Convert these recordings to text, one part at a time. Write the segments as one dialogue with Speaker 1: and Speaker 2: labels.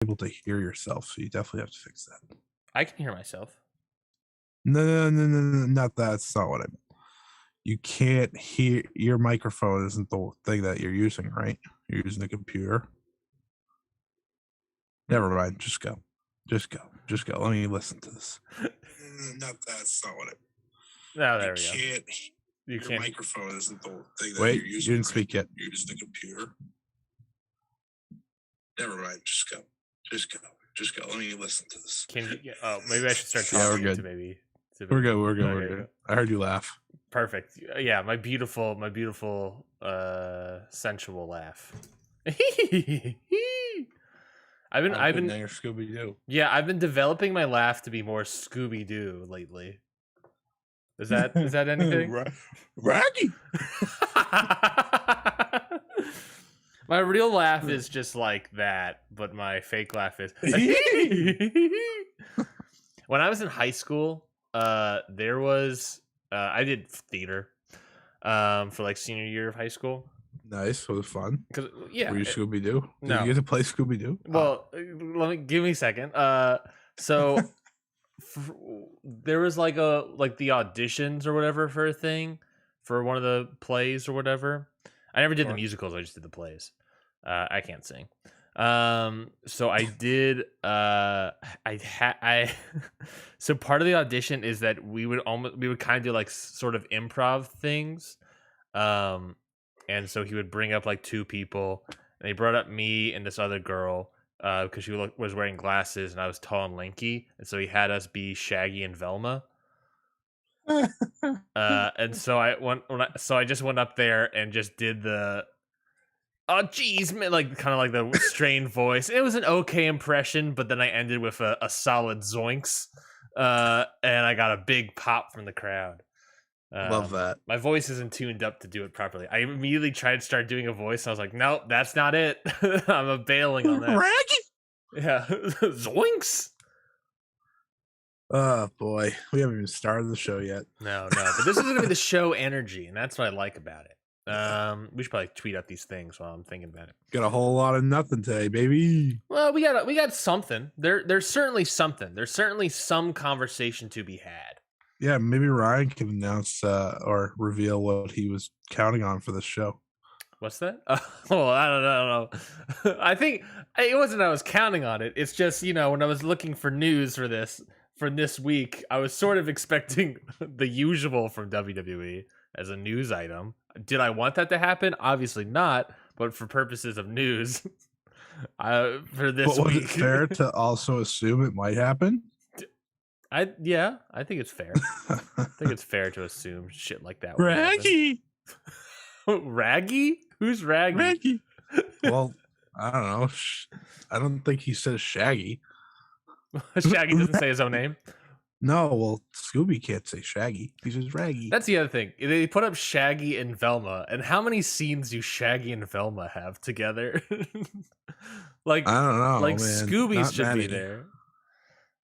Speaker 1: able to hear yourself, so you definitely have to fix that.
Speaker 2: I can hear myself.
Speaker 1: No, not that. That's not what I meant. You can't hear your microphone. Isn't the thing that you're using, right? You're using the computer. Never mind. Just go. Just go. Just go. Let me listen to this. Not that. That's not what I meant.
Speaker 2: No, there we go.
Speaker 1: You can't. Your microphone isn't the thing that
Speaker 2: you're
Speaker 1: using. You didn't speak yet. You're using the computer. Never mind. Just go. Just go. Just go. Let me listen to this.
Speaker 2: Can you? Oh, maybe I should start talking
Speaker 1: we're good.
Speaker 2: to maybe.
Speaker 1: We're good. We're good. I heard you laugh.
Speaker 2: Perfect. Yeah, my beautiful, sensual laugh. I've been
Speaker 1: Scooby Doo.
Speaker 2: Yeah, I've been developing my laugh to be more Scooby Doo lately. Is that anything?
Speaker 1: Raggy.
Speaker 2: My real laugh is just like that, but my fake laugh is. When I was in high school, there was I did theater for like senior year of high school.
Speaker 1: Nice. Was it fun?
Speaker 2: Yeah.
Speaker 1: Were you Scooby Doo?
Speaker 2: No.
Speaker 1: Did you get to play Scooby Doo?
Speaker 2: Well, give me a second. So there was like the auditions or whatever for a thing for one of the plays or whatever. I never did the musicals. I just did the plays. I can't sing. So I did. So part of the audition is that we would kind of do like sort of improv things. And so he would bring up like two people, and he brought up me and this other girl because she was wearing glasses and I was tall and lanky, and so he had us be Shaggy and Velma. And so I just went up there and just did the geez, man, like kind of like the strained voice. It was an okay impression, but then I ended with a solid zoinks, and I got a big pop from the crowd.
Speaker 1: Love that.
Speaker 2: My voice isn't tuned up to do it properly. I immediately tried to start doing a voice. And I was like, nope, that's not it. I'm bailing on that.
Speaker 1: Raggy.
Speaker 2: Yeah, zoinks.
Speaker 1: Oh boy, we haven't even started the show yet.
Speaker 2: No, but this is gonna be the show energy, and that's what I like about it. We should probably tweet out these things while I'm thinking about it.
Speaker 1: Got a whole lot of nothing today, baby.
Speaker 2: Well, we got something. There's certainly something. There's certainly some conversation to be had.
Speaker 1: Yeah, maybe Ryan can announce or reveal what he was counting on for this show.
Speaker 2: What's that? Oh, I don't know. I think it wasn't I was counting on it. It's just, when I was looking for news for this week, I was sort of expecting the usual from WWE as a news item. Did I want that to happen? Obviously not, but for purposes of news, for this
Speaker 1: week. Was
Speaker 2: week.
Speaker 1: It fair to also assume it might happen?
Speaker 2: I think it's fair. I think it's fair to assume shit like that.
Speaker 1: Raggy.
Speaker 2: Raggy? Who's Raggy?
Speaker 1: Raggy. Well, I don't know. I don't think he says Shaggy.
Speaker 2: Shaggy doesn't say his own name?
Speaker 1: No, well, Scooby can't say Shaggy. He says Raggy.
Speaker 2: That's the other thing. They put up Shaggy and Velma, and how many scenes do Shaggy and Velma have together? Like,
Speaker 1: I don't know.
Speaker 2: Like,
Speaker 1: man.
Speaker 2: Scooby should be there.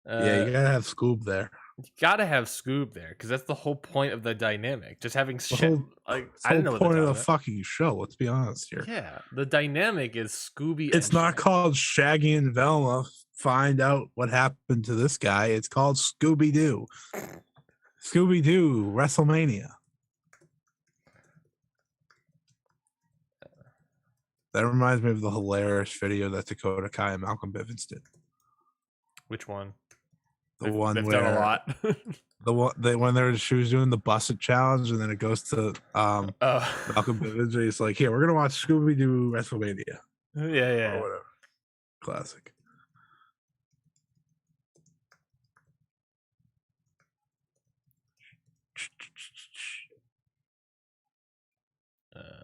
Speaker 1: Yeah, you gotta have Scoob there.
Speaker 2: You gotta have Scoob there because that's the whole point of the dynamic. Just having shit. I don't know
Speaker 1: the point of the fucking show. Let's be honest here.
Speaker 2: Yeah, the dynamic is Scooby.
Speaker 1: It's not called Shaggy and Velma. Find out what happened to this guy. It's called Scooby Doo. Scooby Doo Wrestlemania. That reminds me of the hilarious video that Dakota Kai and Malcolm Bivens did.
Speaker 2: Which one?
Speaker 1: The one
Speaker 2: they've
Speaker 1: where
Speaker 2: done a lot.
Speaker 1: when she was doing the Busted challenge, and then it goes to Malcolm Bivens. He's like, "Here, we're gonna watch Scooby Doo WrestleMania."
Speaker 2: Yeah,
Speaker 1: or whatever. Classic.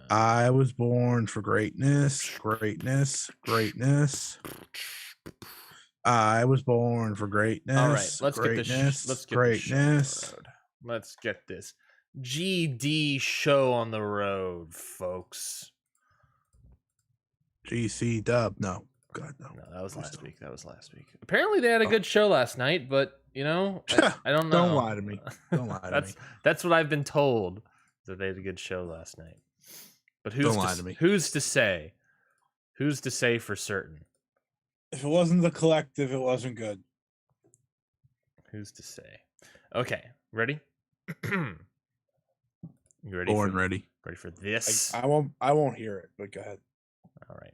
Speaker 1: I was born for greatness, greatness, greatness. I was born for greatness.
Speaker 2: All right, let's
Speaker 1: greatness,
Speaker 2: get
Speaker 1: greatness.
Speaker 2: Let's get this GD show on the road, folks.
Speaker 1: GC dub. No. God, no.
Speaker 2: No, that was last week. Apparently they had a good show last night, but I don't know.
Speaker 1: Don't lie to me. Don't lie to me.
Speaker 2: That's what I've been told, that they had a good show last night. But who's to say? Who's to say for certain?
Speaker 1: If it wasn't the collective, it wasn't good.
Speaker 2: Who's to say? Okay, ready? You ready?
Speaker 1: Born ready.
Speaker 2: Ready for this?
Speaker 1: I won't hear it, but go ahead.
Speaker 2: All right.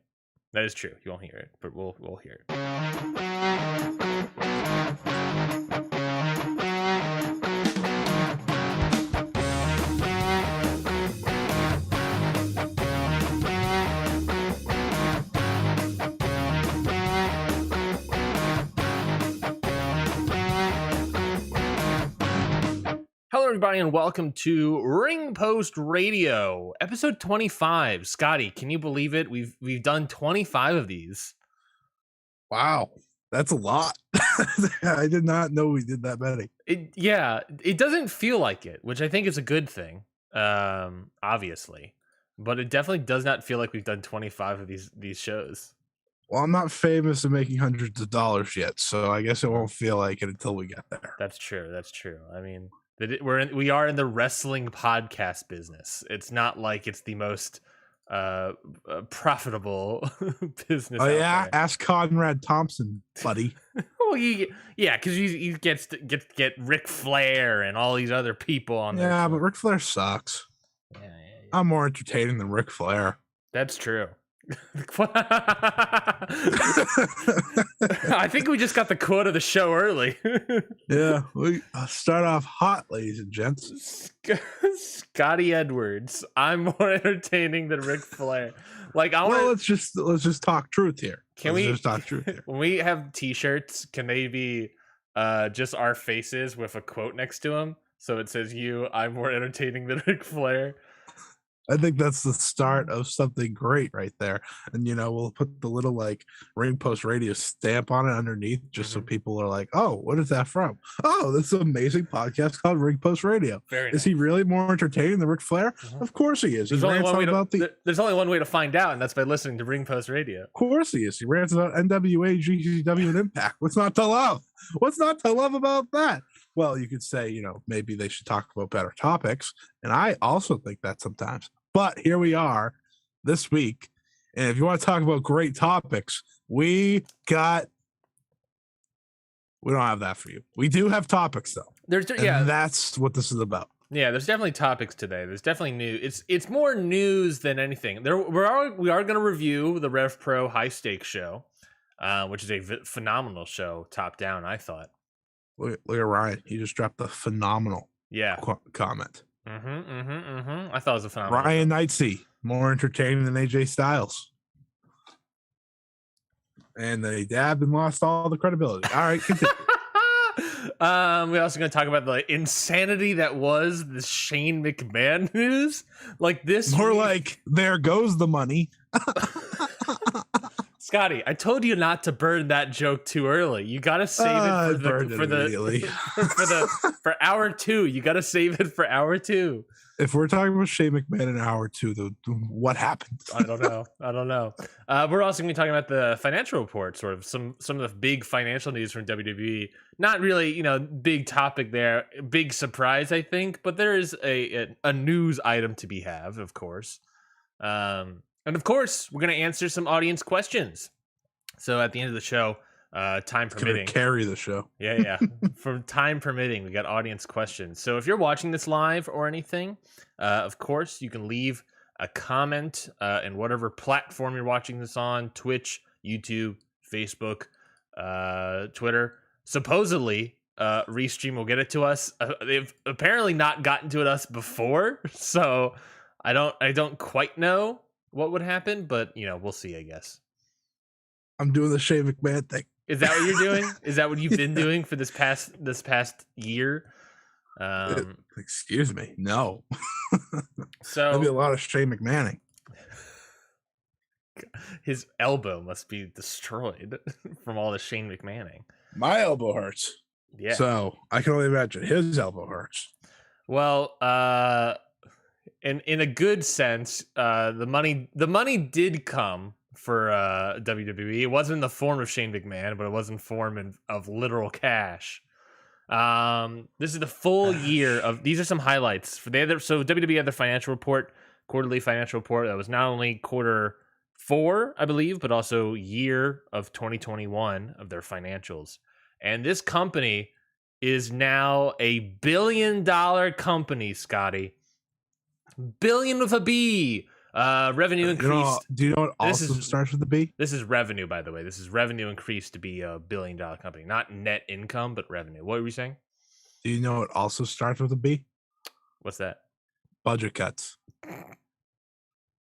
Speaker 2: That is true. You won't hear it, but we'll hear it. Hello, everybody, and welcome to Ring Post Radio, episode 25. Scotty, can you believe it? We've done 25 of these.
Speaker 1: Wow, that's a lot. I did not know we did that many.
Speaker 2: It doesn't feel like it, which I think is a good thing, obviously. But it definitely does not feel like we've done 25 of these shows.
Speaker 1: Well, I'm not famous and making hundreds of dollars yet, so I guess it won't feel like it until we get there.
Speaker 2: That's true. I mean, we are in the wrestling podcast business. It's not like it's the most profitable business.
Speaker 1: Oh yeah, there. Ask Conrad Thompson, buddy.
Speaker 2: Well, because he gets to get Ric Flair and all these other people on there.
Speaker 1: Yeah, but Ric Flair sucks. Yeah. I'm more entertaining than Ric Flair.
Speaker 2: That's true. I think we just got the quote of the show early.
Speaker 1: Yeah, we start off hot, ladies and gents.
Speaker 2: Scotty Edwards. I'm more entertaining than Ric Flair.
Speaker 1: Let's just talk truth here. Just talk truth here?
Speaker 2: When we have T-shirts, can they be just our faces with a quote next to them? So it says, I'm more entertaining than Ric Flair.
Speaker 1: I think that's the start of something great right there. And, we'll put the little Ring Post Radio stamp on it underneath just so people are like, oh, what is that from? Oh, this is an amazing podcast called Ring Post Radio. Is he really more entertaining than Ric Flair? Of course he is.
Speaker 2: There's only one way to find out, and that's by listening to Ring Post Radio.
Speaker 1: Of course he is. He rants about NWA, GCW, and Impact. What's not to love? What's not to love about that? Well, you could say, maybe they should talk about better topics. And I also think that sometimes. But here we are this week. And if you want to talk about great topics, we don't have that for you. We do have topics, though. That's what this is about.
Speaker 2: Yeah, there's definitely topics today. There's definitely news. It's more news than anything. We are going to review the Rev Pro High Stakes show, which is a phenomenal show, top down, I thought.
Speaker 1: Look at Ryan. He just dropped a phenomenal comment.
Speaker 2: I thought it was a phenomenal.
Speaker 1: Ryan Neitzey, more entertaining than AJ Styles. And they dabbed and lost all the credibility. All right, continue.
Speaker 2: We're also going to talk about the insanity that was the Shane McMahon news. There goes the money. Scotty, I told you not to burn that joke too early. You gotta save it for hour 2. You gotta save it for hour 2.
Speaker 1: If we're talking about Shane McMahon in hour 2, what happened?
Speaker 2: I don't know. We're also gonna be talking about the financial report, sort of some of the big financial news from WWE. Not really, big topic there, big surprise, I think, but there is a news item to be had, of course. And of course, we're going to answer some audience questions. So at the end of the show, time permitting.
Speaker 1: Carry the show.
Speaker 2: Yeah. From time permitting, we got audience questions. So if you're watching this live or anything, of course, you can leave a comment in whatever platform you're watching this on, Twitch, YouTube, Facebook, Twitter. Supposedly, Restream will get it to us. They've apparently not gotten to us before, so I don't quite know what would happen, but we'll see, I guess.
Speaker 1: I'm doing the Shane McMahon thing.
Speaker 2: Is that what you're doing? Is that what you've been doing for this past year?
Speaker 1: Excuse me. No.
Speaker 2: So
Speaker 1: there'll be a lot of Shane McMahon.
Speaker 2: His elbow must be destroyed from all the Shane McMahon.
Speaker 1: My elbow hurts.
Speaker 2: Yeah.
Speaker 1: So I can only imagine his elbow hurts.
Speaker 2: Well, in a good sense, the money did come for WWE. It wasn't in the form of Shane McMahon, but it was in form of literal cash. This is the full year of. These are some highlights for so WWE had their financial report, quarterly financial report. That was not only quarter Q4, I believe, but also year of 2021 of their financials. And this company is now a $1 billion company, Scotty. Billion with a B. Revenue increased.
Speaker 1: Do you know what also starts with the B?
Speaker 2: This is revenue, by the way. This is revenue increased to be a $1 billion company. Not net income, but revenue. What were you saying?
Speaker 1: Do you know what also starts with a B?
Speaker 2: What's that?
Speaker 1: Budget cuts.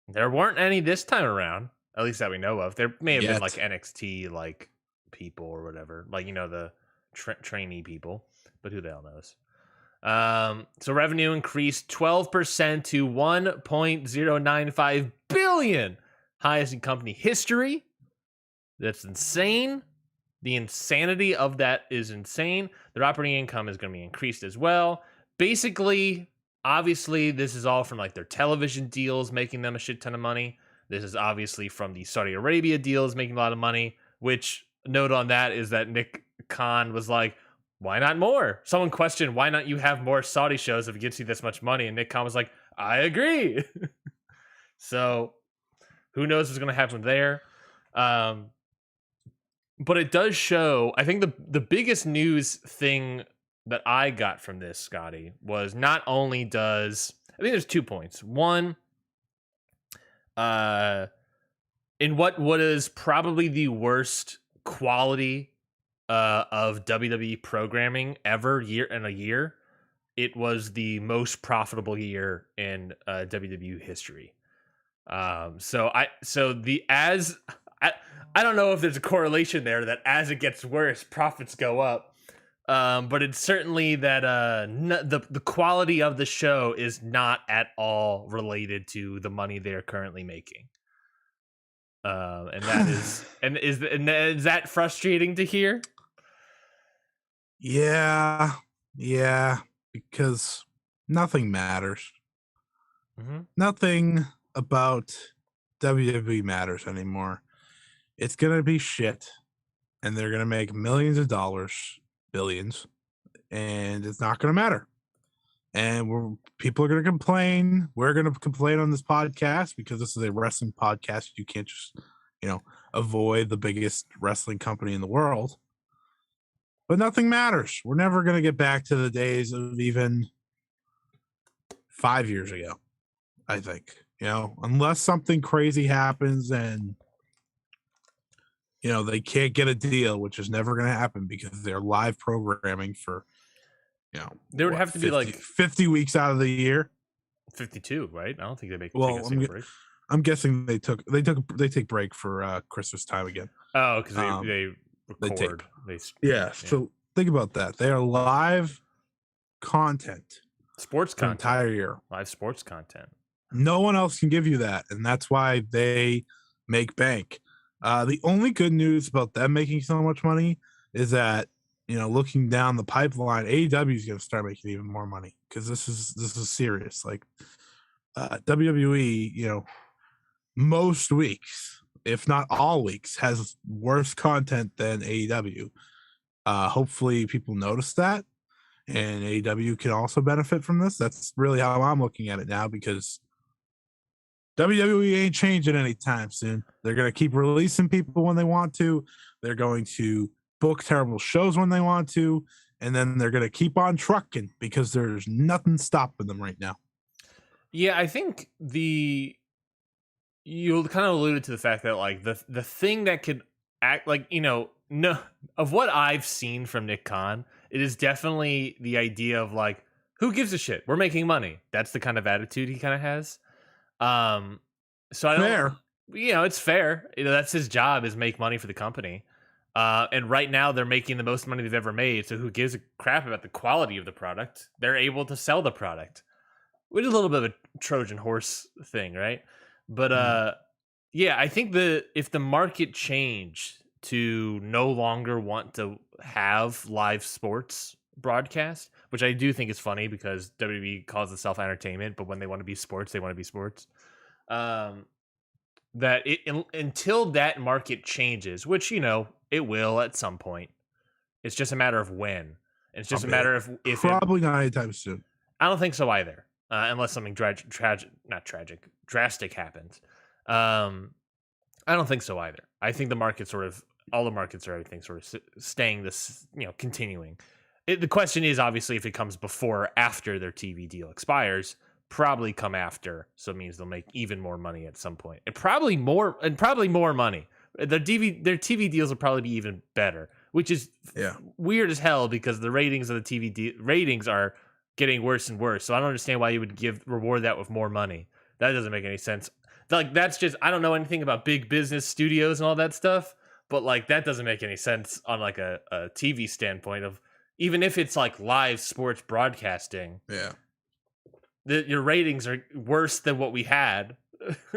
Speaker 2: There weren't any this time around, at least that we know of. There may have been like NXT like people or whatever, like the trainee people, but who the hell knows? So revenue increased 12% to $1.095 billion, highest in company history. That's insane. The insanity of that is insane. Their operating income is going to be increased as well. Basically, obviously, this is all from like their television deals, making them a shit ton of money. This is obviously from the Saudi Arabia deals, making a lot of money. Which, note on that is that Nick Khan was like, why not more? Someone questioned, why not you have more Saudi shows if it gets you this much money? And Nick Khan was like, I agree. So, who knows what's going to happen there? But it does show, I think the biggest news thing that I got from this, Scotty, was not only does, I think there's 2 points. One, in what is probably the worst quality of WWE programming ever in a year, it was the most profitable year in WWE history. I don't know if there's a correlation there that as it gets worse, profits go up. But it's certainly that the quality of the show is not at all related to the money they're currently making. And that is is that frustrating to hear?
Speaker 1: Yeah, because nothing matters.
Speaker 2: Mm-hmm.
Speaker 1: Nothing about WWE matters anymore. It's gonna be shit, and they're gonna make millions of dollars, billions, and it's not gonna matter. And people are gonna complain. We're gonna complain on this podcast because this is a wrestling podcast. You can't just, avoid the biggest wrestling company in the world. But nothing matters. We're never going to get back to the days of even 5 years ago, I think. Unless something crazy happens and, they can't get a deal, which is never going to happen because they're live programming for,
Speaker 2: there would have to be like
Speaker 1: 50 weeks out of the year.
Speaker 2: 52, right? I don't think they make
Speaker 1: take
Speaker 2: a single break.
Speaker 1: I'm guessing they take break for Christmas time again.
Speaker 2: Oh, because they record.
Speaker 1: So think about that. They are live content.
Speaker 2: Sports content.
Speaker 1: The entire year.
Speaker 2: Live sports content.
Speaker 1: No one else can give you that. And that's why they make bank. The only good news about them making so much money is that, looking down the pipeline, AEW is going to start making even more money because this is serious. Like WWE, most weeks, if not all weeks, has worse content than AEW. Hopefully people notice that, and AEW can also benefit from this. That's really how I'm looking at it now, because WWE ain't changing anytime soon. They're going to keep releasing people when they want to. They're going to book terrible shows when they want to, and then they're going to keep on trucking because there's nothing stopping them right now.
Speaker 2: Yeah, I think you kind of alluded to the fact that like the thing that could act like, no, of what I've seen from Nick Khan, it is definitely the idea of like, who gives a shit? We're making money. That's the kind of attitude he kind of has. So I don't,
Speaker 1: fair.
Speaker 2: It's fair. That's his job, is make money for the company. And right now they're making the most money they've ever made. So who gives a crap about the quality of the product? They're able to sell the product, which is a little bit of a Trojan horse thing, right? But I think if the market changed to no longer want to have live sports broadcast, which I do think is funny because WWE calls itself entertainment, but when they want to be sports, they want to be sports. Until that market changes, which it will at some point. It's just a matter of when. It's just a matter of if
Speaker 1: probably not anytime soon.
Speaker 2: I don't think so either, unless something drastic happens. I don't think so either. I think the market all the markets are everything sort of staying this, continuing. The question is obviously if it comes before or after their TV deal expires. Probably come after, so it means they'll make even more money at some point, and probably more money. Their TV deals will probably be even better, which is weird as hell because the ratings of the TV ratings are getting worse and worse. So I don't understand why you would reward that with more money. That doesn't make any sense. Like that's just I don't know anything about big business studios and all that stuff, but like that doesn't make any sense on like a TV standpoint of even if it's like live sports broadcasting.
Speaker 1: Yeah.
Speaker 2: Your ratings are worse than what we had,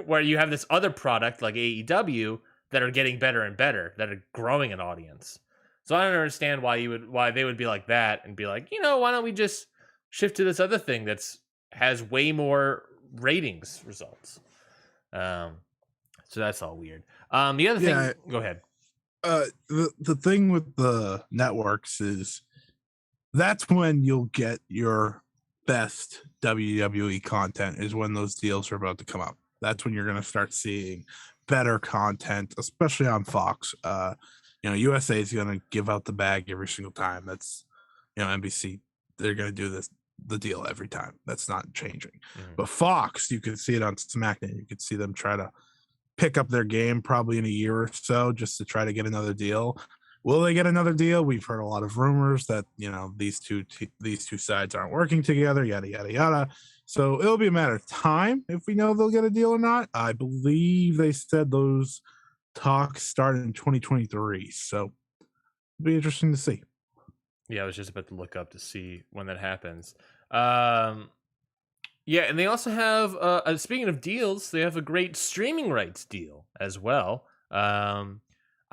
Speaker 2: where you have this other product like AEW that are getting better and better, that are growing an audience. So I don't understand why they would be like that and be like, why don't we just shift to this other thing has way more ratings results. So that's all weird. The other thing, go ahead.
Speaker 1: The thing with the networks is that's when you'll get your best WWE content is when those deals are about to come up. That's when you're going to start seeing better content, especially on Fox. USA is going to give out the bag every single time. That's, NBC, they're going to do the deal every time. That's not changing. Mm-hmm. But Fox, you can see it on SmackDown. You could see them try to pick up their game probably in a year or so just to try to get another deal. Will they get another deal? We've heard a lot of rumors that these two sides aren't working together, yada yada yada. So it'll be a matter of time if we know they'll get a deal or not. I believe they said those talks started in 2023, so it'll be interesting to see.
Speaker 2: Yeah, I was just about to look up to see when that happens. Yeah, and they also have speaking of deals, they have a great streaming rights deal as well.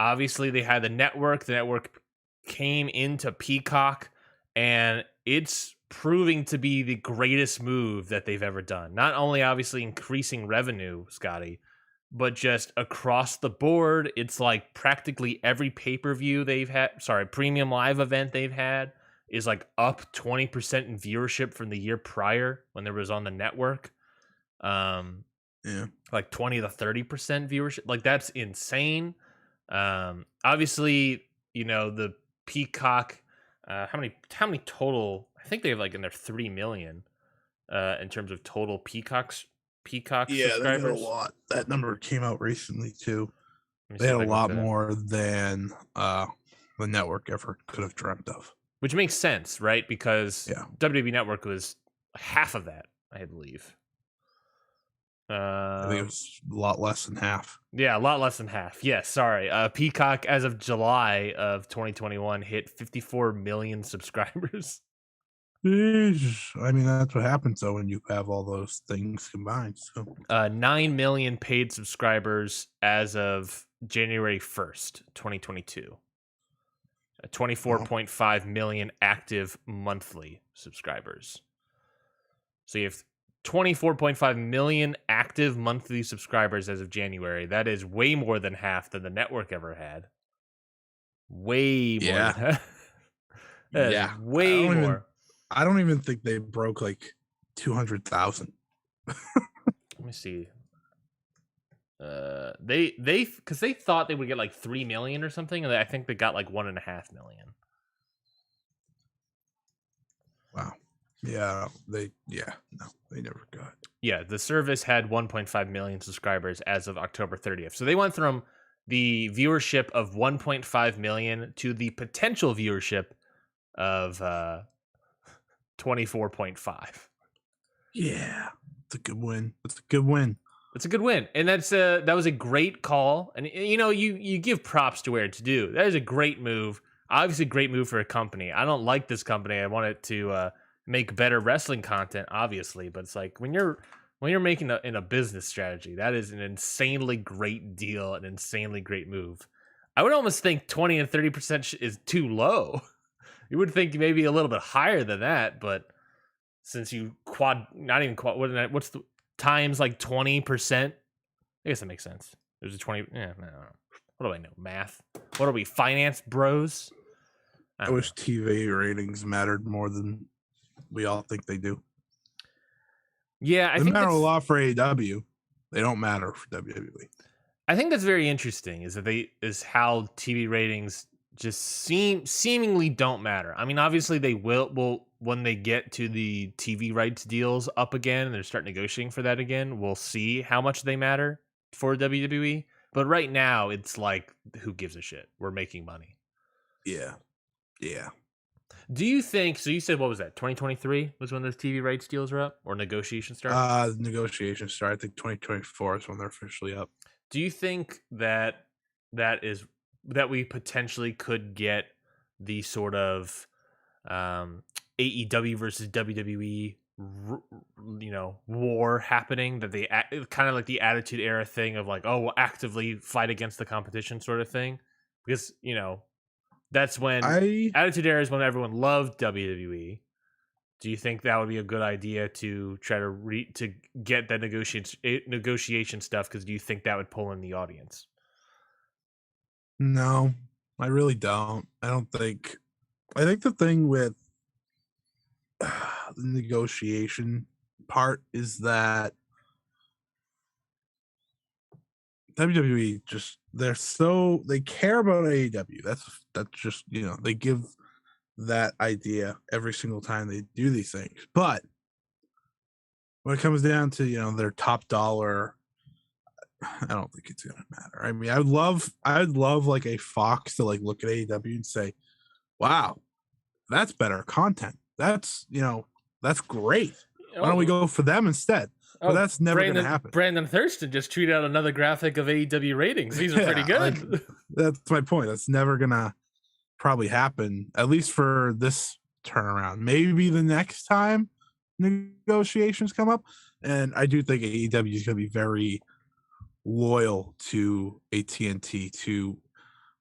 Speaker 2: Obviously, they had the network. The network came into Peacock, and it's proving to be the greatest move that they've ever done. Not only, obviously, increasing revenue, Scotty, but just across the board, it's like practically every pay-per-view premium live event they've had is like up 20% in viewership from the year prior when there was on the network. Like 20 to 30% viewership. Like, that's insane. Obviously, the Peacock, how many total, I think they have like in there 3 million in terms of total Peacock subscribers.
Speaker 1: They had a lot. That number came out recently too. They had a lot more than the network ever could have dreamt of.
Speaker 2: Which makes sense, right? Because WWE Network was half of that, I believe.
Speaker 1: I think it was a lot less than half.
Speaker 2: Yeah, a lot less than half. Yeah, sorry. Peacock, as of July of 2021, hit 54 million subscribers.
Speaker 1: I mean, that's what happens, though, when you have all those things combined. So,
Speaker 2: 9 million paid subscribers as of January 1st, 2022. 24.5 million active monthly subscribers. So you have 24.5 million active monthly subscribers as of January. That is way more than half than the network ever had. Way more. Way more.
Speaker 1: I don't even think they broke like 200,000.
Speaker 2: Let me see. They because they thought they would get like 3 million or something, and I think they got like 1.5 million.
Speaker 1: Wow. Yeah, they never got.
Speaker 2: Yeah, the service had 1.5 million subscribers as of October 30th. So they went from the viewership of 1.5 million to the potential viewership of 24.5.
Speaker 1: Yeah, it's a good win. It's a good win.
Speaker 2: It's a good win, and that was a great call. And you give props to where it's due. That is a great move. Obviously, a great move for a company. I don't like this company. I want it to make better wrestling content, obviously, but it's like when you're making in a business strategy, that is an insanely great deal, an insanely great move. I would almost think 20 and 30% is too low. You would think maybe a little bit higher than that, but since you what's the times like 20%? I guess that makes sense. There's a 20. Yeah, I don't know. What do I know? Math. What are we, finance bros?
Speaker 1: I wish TV ratings mattered more than we all think they do.
Speaker 2: Yeah, I think
Speaker 1: they matter a lot for AEW. They don't matter for WWE.
Speaker 2: I think that's very interesting. Is how TV ratings just seemingly don't matter. I mean, obviously they will when they get to the TV rights deals up again and they start negotiating for that again. We'll see how much they matter for WWE. But right now, it's like, who gives a shit? We're making money.
Speaker 1: Yeah.
Speaker 2: Do you think? So you said, what was that? 2023 was when those TV rights deals are up, or negotiations start?
Speaker 1: Negotiations start. I think 2024 is when they're officially up.
Speaker 2: Do you think that we potentially could get the sort of AEW versus WWE, war happening? That they kind of like the Attitude Era thing of like, oh, we'll actively fight against the competition sort of thing, because that's when Attitude Era is when everyone loved WWE. Do you think that would be a good idea to try to get that negotiation stuff? Because do you think that would pull in the audience?
Speaker 1: No, I really don't. I think the thing with the negotiation part is that WWE they care about AEW. That's just, they give that idea every single time they do these things. But when it comes down to, their top dollar, I don't think it's gonna matter. I mean, I'd love like a Fox to like look at AEW and say, wow, that's better content. That's great. Why don't we go for them instead? But that's never going to happen.
Speaker 2: Brandon Thurston just tweeted out another graphic of AEW ratings. These are pretty good.
Speaker 1: That's my point. That's never going to probably happen, at least for this turnaround. Maybe the next time negotiations come up. And I do think AEW is going to be very loyal to AT&T, to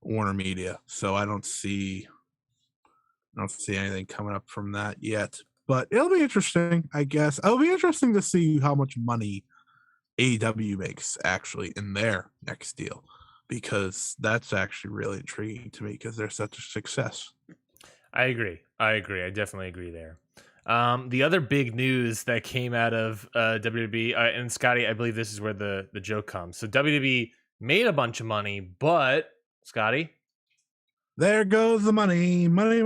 Speaker 1: Warner Media. So I don't see anything coming up from that yet. But it'll be interesting, I guess. It'll be interesting to see how much money AEW makes actually in their next deal, because that's actually really intriguing to me because they're such a success.
Speaker 2: I agree. I definitely agree there. The other big news that came out of WWE, and Scotty, I believe this is where the joke comes. So WWE made a bunch of money, but Scotty?
Speaker 1: There goes the money. Money.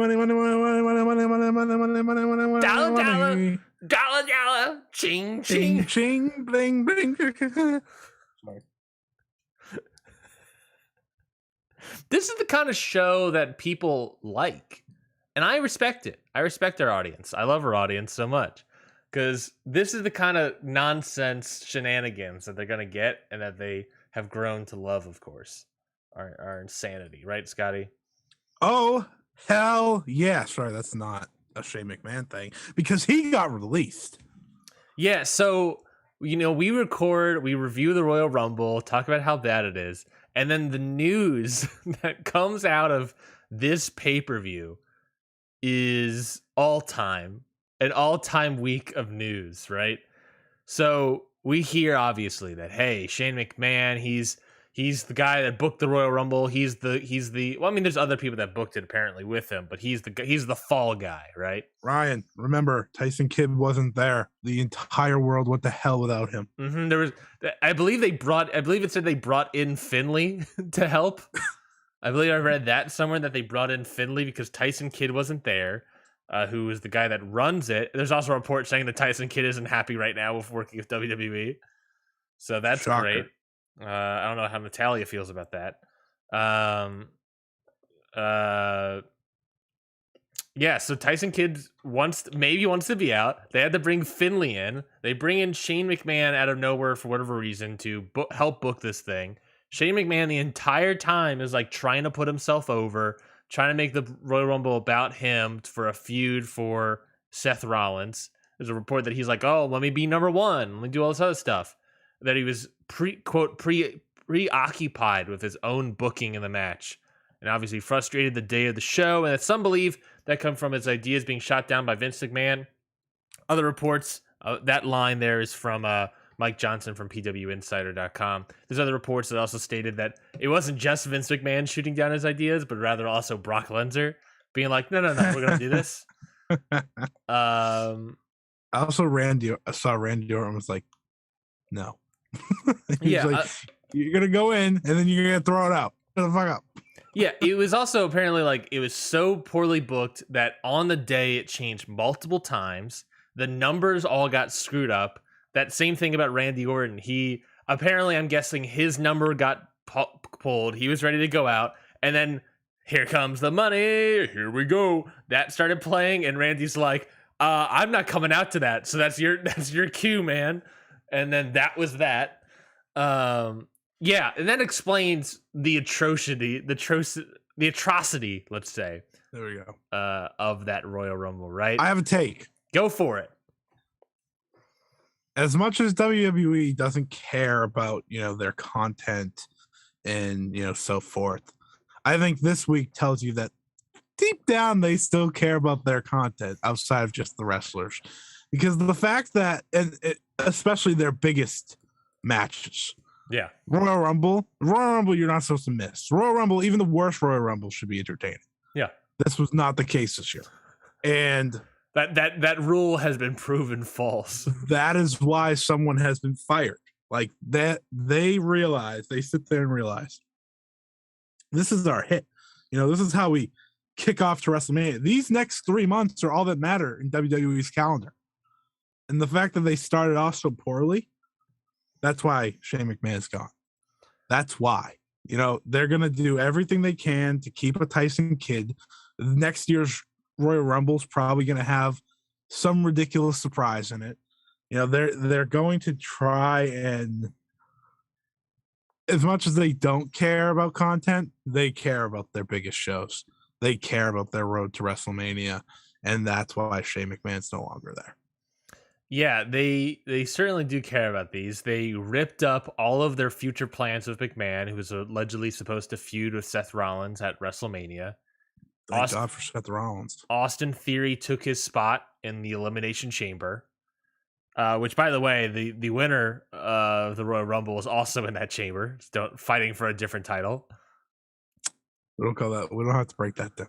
Speaker 2: Dollar. Ching, ching.
Speaker 1: Ching, bling, bling. Sorry.
Speaker 2: This is the kind of show that people like. And I respect it. I respect our audience. I love our audience so much. Because this is the kind of nonsense shenanigans that they're going to get and that they have grown to love, of course. Our insanity. Right, Scotty?
Speaker 1: Oh, hell yeah. Sorry, that's not a Shane McMahon thing, because he got released.
Speaker 2: Yeah, so, we review the Royal Rumble, talk about how bad it is, and then the news that comes out of this pay-per-view is an all-time week of news, right? So we hear, obviously, that, hey, Shane McMahon, he's the guy that booked the Royal Rumble. He's the well, I mean, there's other people that booked it apparently with him, but he's the fall guy, right?
Speaker 1: Ryan, remember, Tyson Kidd wasn't there. The entire world went to hell without him.
Speaker 2: Mm-hmm. I believe it said they brought in Finley to help. I believe I read that somewhere, that they brought in Finley because Tyson Kidd wasn't there, who is the guy that runs it. There's also a report saying that Tyson Kidd isn't happy right now with working with WWE. So that's
Speaker 1: Shocker.
Speaker 2: Great. I don't know how Natalia feels about that. Yeah, so Tyson Kidd wants to be out. They had to bring Finley in. They bring in Shane McMahon out of nowhere for whatever reason to help book this thing. Shane McMahon the entire time is like trying to put himself over, trying to make the Royal Rumble about him for a feud for Seth Rollins. There's a report that he's like, oh, let me be number one. Let me do all this other stuff. That he was preoccupied with his own booking in the match, and obviously frustrated the day of the show, and that some believe that come from his ideas being shot down by Vince McMahon. Other reports, that line there is from Mike Johnson from PWInsider.com. There's other reports that also stated that it wasn't just Vince McMahon shooting down his ideas, but rather also Brock Lesnar being like, no, we're going to do this.
Speaker 1: I also saw Randy Orton was like, no.
Speaker 2: Yeah.
Speaker 1: Like, You're gonna go in and then you're gonna throw it out. Shut the fuck up.
Speaker 2: Yeah, it was also apparently like it was so poorly booked that on the day it changed multiple times. The numbers all got screwed up. That same thing about Randy Orton. He apparently, I'm guessing his number got pulled. He was ready to go out, and then here comes the money. Here we go. That started playing, and Randy's like, "I'm not coming out to that." So that's your cue, man. And then that was that. Yeah, and that explains the atrocity, the atrocity, let's say.
Speaker 1: There we go.
Speaker 2: Of that Royal Rumble, right?
Speaker 1: I have a take.
Speaker 2: Go for it.
Speaker 1: As much as WWE doesn't care about, their content and, so forth, I think this week tells you that deep down they still care about their content outside of just the wrestlers. Because the fact that, especially their biggest matches,
Speaker 2: yeah,
Speaker 1: Royal Rumble, you're not supposed to miss. Royal Rumble, even the worst Royal Rumble should be entertaining.
Speaker 2: Yeah.
Speaker 1: This was not the case this year. And
Speaker 2: that rule has been proven false.
Speaker 1: That is why someone has been fired. Like that, they sit there and realize this is our hit. This is how we kick off to WrestleMania. These next 3 months are all that matter in WWE's calendar. And the fact that they started off so poorly, that's why Shane McMahon's gone. That's why. They're going to do everything they can to keep a Tyson Kidd. Next year's Royal Rumble's probably going to have some ridiculous surprise in it. They're going to try, and as much as they don't care about content, they care about their biggest shows. They care about their road to WrestleMania, and that's why Shane McMahon's no longer there.
Speaker 2: Yeah, they certainly do care about these. They ripped up all of their future plans with McMahon, who was allegedly supposed to feud with Seth Rollins at WrestleMania.
Speaker 1: Thank God for Seth Rollins.
Speaker 2: Austin Theory took his spot in the Elimination Chamber, which, by the way, the winner of the Royal Rumble is also in that chamber, fighting for a different title.
Speaker 1: We don't call that. We don't have to break that down.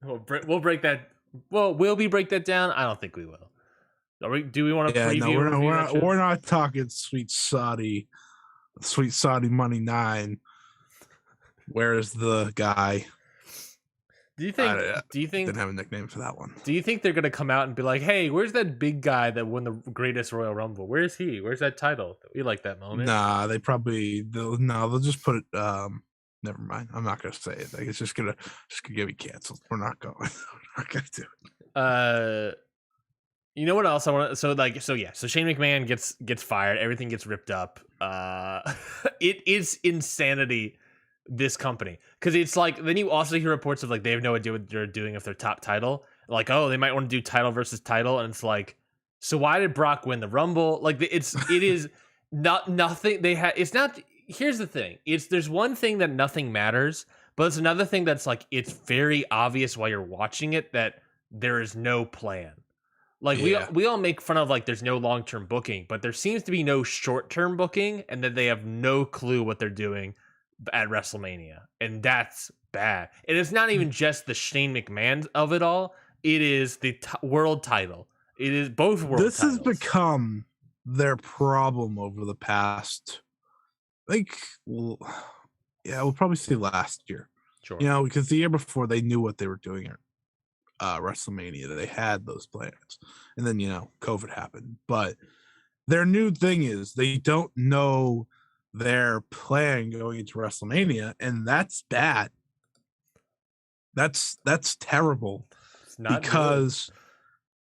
Speaker 2: We'll break that. Well, will we break that down? I don't think we will. Do we want to preview?
Speaker 1: No, we're not talking sweet Saudi money 9. Where is the guy?
Speaker 2: Do you think
Speaker 1: didn't have a nickname for that one?
Speaker 2: Do you think they're gonna come out and be like, "Hey, where's that big guy that won the greatest Royal Rumble? Where's he? Where's that title? We like that moment."
Speaker 1: Nah, they'll just put it. Never mind. I'm not gonna say it. Like, it's just gonna get me canceled. We're not going. We're not gonna do it.
Speaker 2: You know what else I want? So Shane McMahon gets fired. Everything gets ripped up. It is insanity. This company, because it's like then you also hear reports of like they have no idea what they're doing if their top title. Like, oh, they might want to do title versus title, and it's like, so why did Brock win the Rumble? Like, it is not nothing. It's not. Here's the thing. There's one thing that nothing matters, but it's another thing that's like it's very obvious while you're watching it that there is no plan. Like we all make fun of like there's no long-term booking, but there seems to be no short-term booking, and that they have no clue what they're doing at WrestleMania, and that's bad. And it's not even just the Shane McMahon of it all. It is the world title. It is both world titles. This has
Speaker 1: become their problem over the past, we'll probably say last year.
Speaker 2: Sure.
Speaker 1: Because the year before they knew what they were doing at WrestleMania. They had those plans. And then, COVID happened. But their new thing is they don't know their plan going into WrestleMania, and that's bad. That's terrible.
Speaker 2: It's not
Speaker 1: because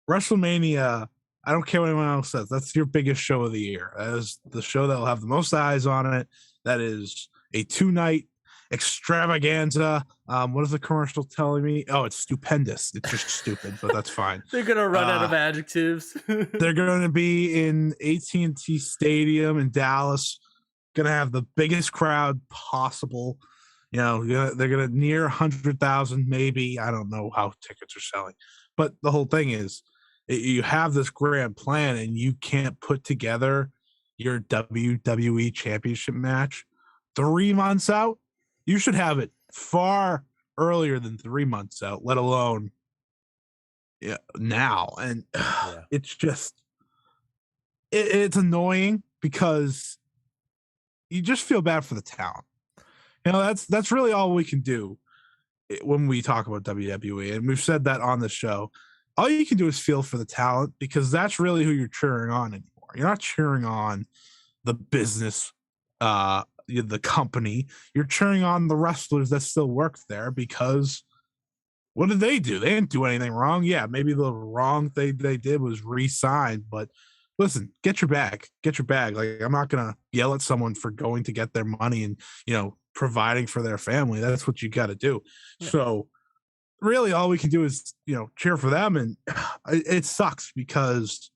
Speaker 1: good. WrestleMania, I don't care what anyone else says, that's your biggest show of the year. That is the show that will have the most eyes on it. That is a 2-night extravaganza. What is the commercial telling me? Oh, it's stupendous. It's just stupid, but that's fine.
Speaker 2: They're gonna run out of adjectives.
Speaker 1: They're going to be in AT&T Stadium in Dallas. Gonna have the biggest crowd possible. They're gonna near 100,000, maybe. I don't know how tickets are selling, but the whole thing is you have this grand plan and you can't put together your WWE championship match 3 months out. You should have it far earlier than 3 months out, let alone now. And it's just it's annoying because you just feel bad for the talent. That's really all we can do when we talk about WWE, and we've said that on the show. All you can do is feel for the talent, because that's really who you're cheering on anymore. You're not cheering on the business, the company. You're cheering on the wrestlers that still work there, because what did they do? They didn't do anything wrong. Yeah, maybe the wrong thing they did was re-sign, but listen, get your bag. Like, I'm not gonna yell at someone for going to get their money and providing for their family. That's what you got to do. Yeah. So really all we can do is cheer for them, and it sucks because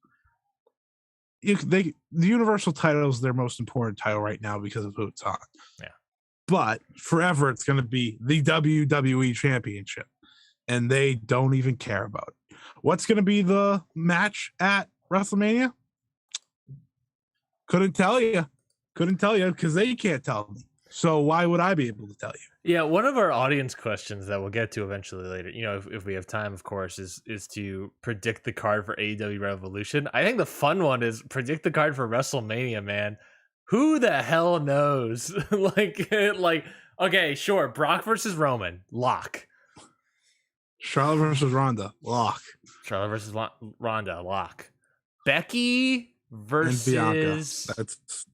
Speaker 1: the Universal title is their most important title right now because of who it's on.
Speaker 2: Yeah.
Speaker 1: But forever it's going to be the WWE Championship, and they don't even care about it. What's going to be the match at WrestleMania? Couldn't tell you because they can't tell me. So why would I be able to tell you?
Speaker 2: Yeah, one of our audience questions that we'll get to eventually later, if we have time, of course, is to predict the card for AEW Revolution. I think the fun one is predict the card for WrestleMania, man. Who the hell knows? like, okay, sure, Brock versus Roman, lock.
Speaker 1: Charlotte versus Ronda, lock.
Speaker 2: Charlotte versus Ronda, lock. Becky versus
Speaker 1: Bianca.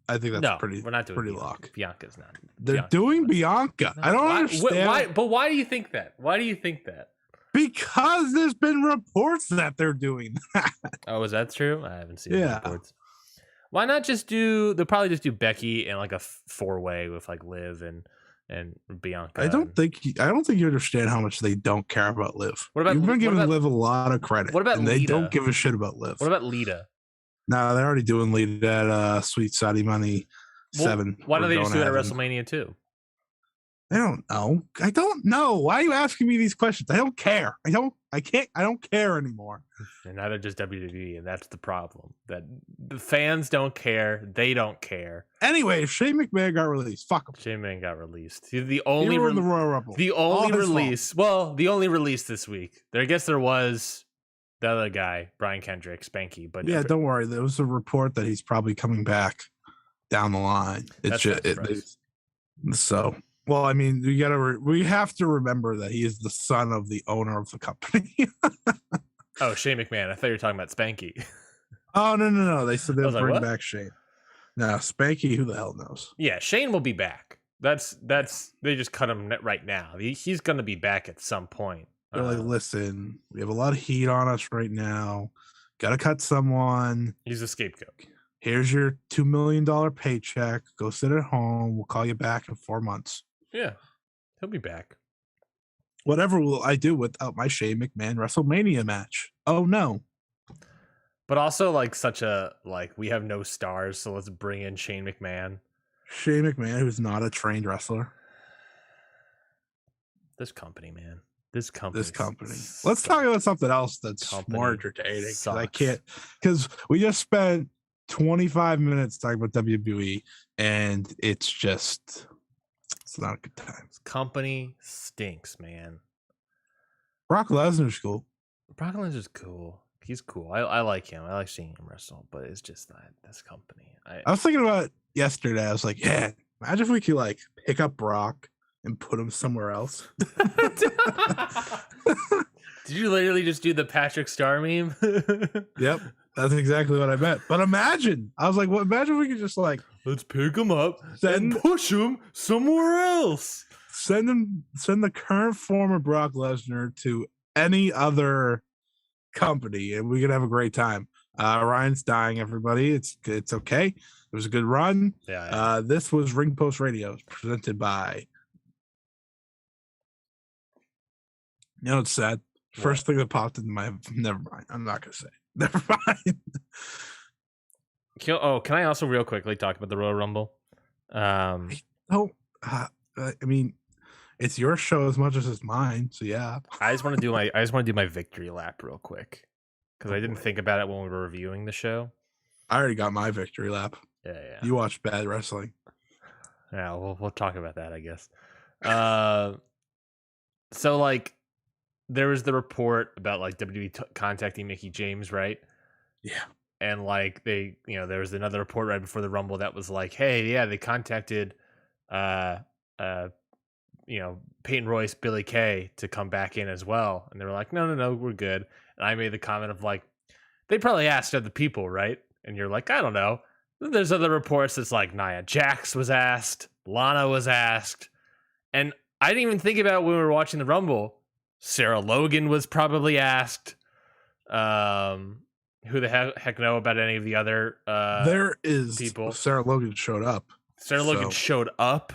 Speaker 1: I think that's pretty.
Speaker 2: We're not doing
Speaker 1: pretty
Speaker 2: Bianca.
Speaker 1: lock.
Speaker 2: Bianca's not.
Speaker 1: They're doing Bianca. No. I don't understand.
Speaker 2: Why? But why do you think that?
Speaker 1: Because there's been reports that they're doing that.
Speaker 2: Oh, is that true? I haven't seen the reports. Why not just do? They'll probably just do Becky and like a 4-way with like Liv and Bianca.
Speaker 1: I don't think you understand how much they don't care about Liv.
Speaker 2: What about
Speaker 1: you've been giving Liv a lot of credit?
Speaker 2: What about
Speaker 1: and
Speaker 2: Lita?
Speaker 1: They don't give a shit about Liv.
Speaker 2: What about Lita?
Speaker 1: No, they're already doing Lita at Sweet Saudi Money 7.
Speaker 2: Why don't they just do it at WrestleMania 2?
Speaker 1: I don't know. Why are you asking me these questions? I don't care. I don't care anymore.
Speaker 2: And neither does WWE, and that's the problem. That the fans don't care. They don't care.
Speaker 1: Anyway, Shane McMahon got released. Fuck him.
Speaker 2: Shane McMahon got released. The only
Speaker 1: the Royal Rumble.
Speaker 2: The only release. Well, the only release this week. I guess there was the other guy, Brian Kendrick, Spanky. But
Speaker 1: yeah, don't worry. There was a report that he's probably coming back down the line. Well, I mean, we have to remember that he is the son of the owner of the company.
Speaker 2: Oh, Shane McMahon. I thought you were talking about Spanky.
Speaker 1: Oh, no. They said they'll bring back Shane. No, Spanky, who the hell knows?
Speaker 2: Yeah, Shane will be back. That's they just cut him right now. He's going to be back at some point.
Speaker 1: They're like, listen, we have a lot of heat on us right now. Got to cut someone.
Speaker 2: He's a scapegoat.
Speaker 1: Here's your $2 million paycheck. Go sit at home. We'll call you back in 4 months.
Speaker 2: Yeah, he'll be back.
Speaker 1: Whatever will I do without my Shane McMahon WrestleMania match? Oh, no.
Speaker 2: But also, we have no stars, so let's bring in Shane McMahon.
Speaker 1: Shane McMahon, who's not a trained wrestler.
Speaker 2: This company, man. This company.
Speaker 1: Let's talk about something else that's more entertaining. Because we just spent 25 minutes talking about WWE, and it's not a good time.
Speaker 2: This company stinks, man.
Speaker 1: Brock Lesnar's cool.
Speaker 2: Brock Lesnar's cool. He's cool. I like him. I like seeing him wrestle, but it's just not this company.
Speaker 1: I was thinking about it yesterday. I was like, yeah, imagine if we could pick up Brock and put him somewhere else.
Speaker 2: Did you literally just do the Patrick Star meme?
Speaker 1: Yep, that's exactly what I meant. But imagine, I was like, well, imagine if we could just
Speaker 2: let's pick him up and push him somewhere else.
Speaker 1: Send the current form of Brock Lesnar to any other company, and we could have a great time. Ryan's dying, everybody. It's okay. It was a good run.
Speaker 2: Yeah.
Speaker 1: This was Ring Post Radio, presented by. It's sad. First thing that popped into my. Never mind. I'm not gonna say. Never mind.
Speaker 2: Can I also real quickly talk about the Royal Rumble?
Speaker 1: I mean, it's your show as much as it's mine, so yeah.
Speaker 2: I just want to do my victory lap real quick because I didn't think about it when we were reviewing the show.
Speaker 1: I already got my victory lap.
Speaker 2: Yeah.
Speaker 1: You watched bad wrestling.
Speaker 2: Yeah, we'll talk about that, I guess. So there was the report about WWE contacting Mickie James, right?
Speaker 1: Yeah.
Speaker 2: like they, there was another report right before the Rumble that was like, hey, yeah, they contacted uh Peyton Royce, Billy Kay to come back in as well, and they were like, no, we're good. And I made the comment of like, they probably asked other people, right? And you're like, I don't know. Then there's other reports that's like Nia Jax was asked, Lana was asked, and I didn't even think about it when we were watching the Rumble. Sarah Logan was probably asked. Who the heck know about any of the other
Speaker 1: there is
Speaker 2: people?
Speaker 1: Sarah Logan showed up.
Speaker 2: Sarah Logan showed up.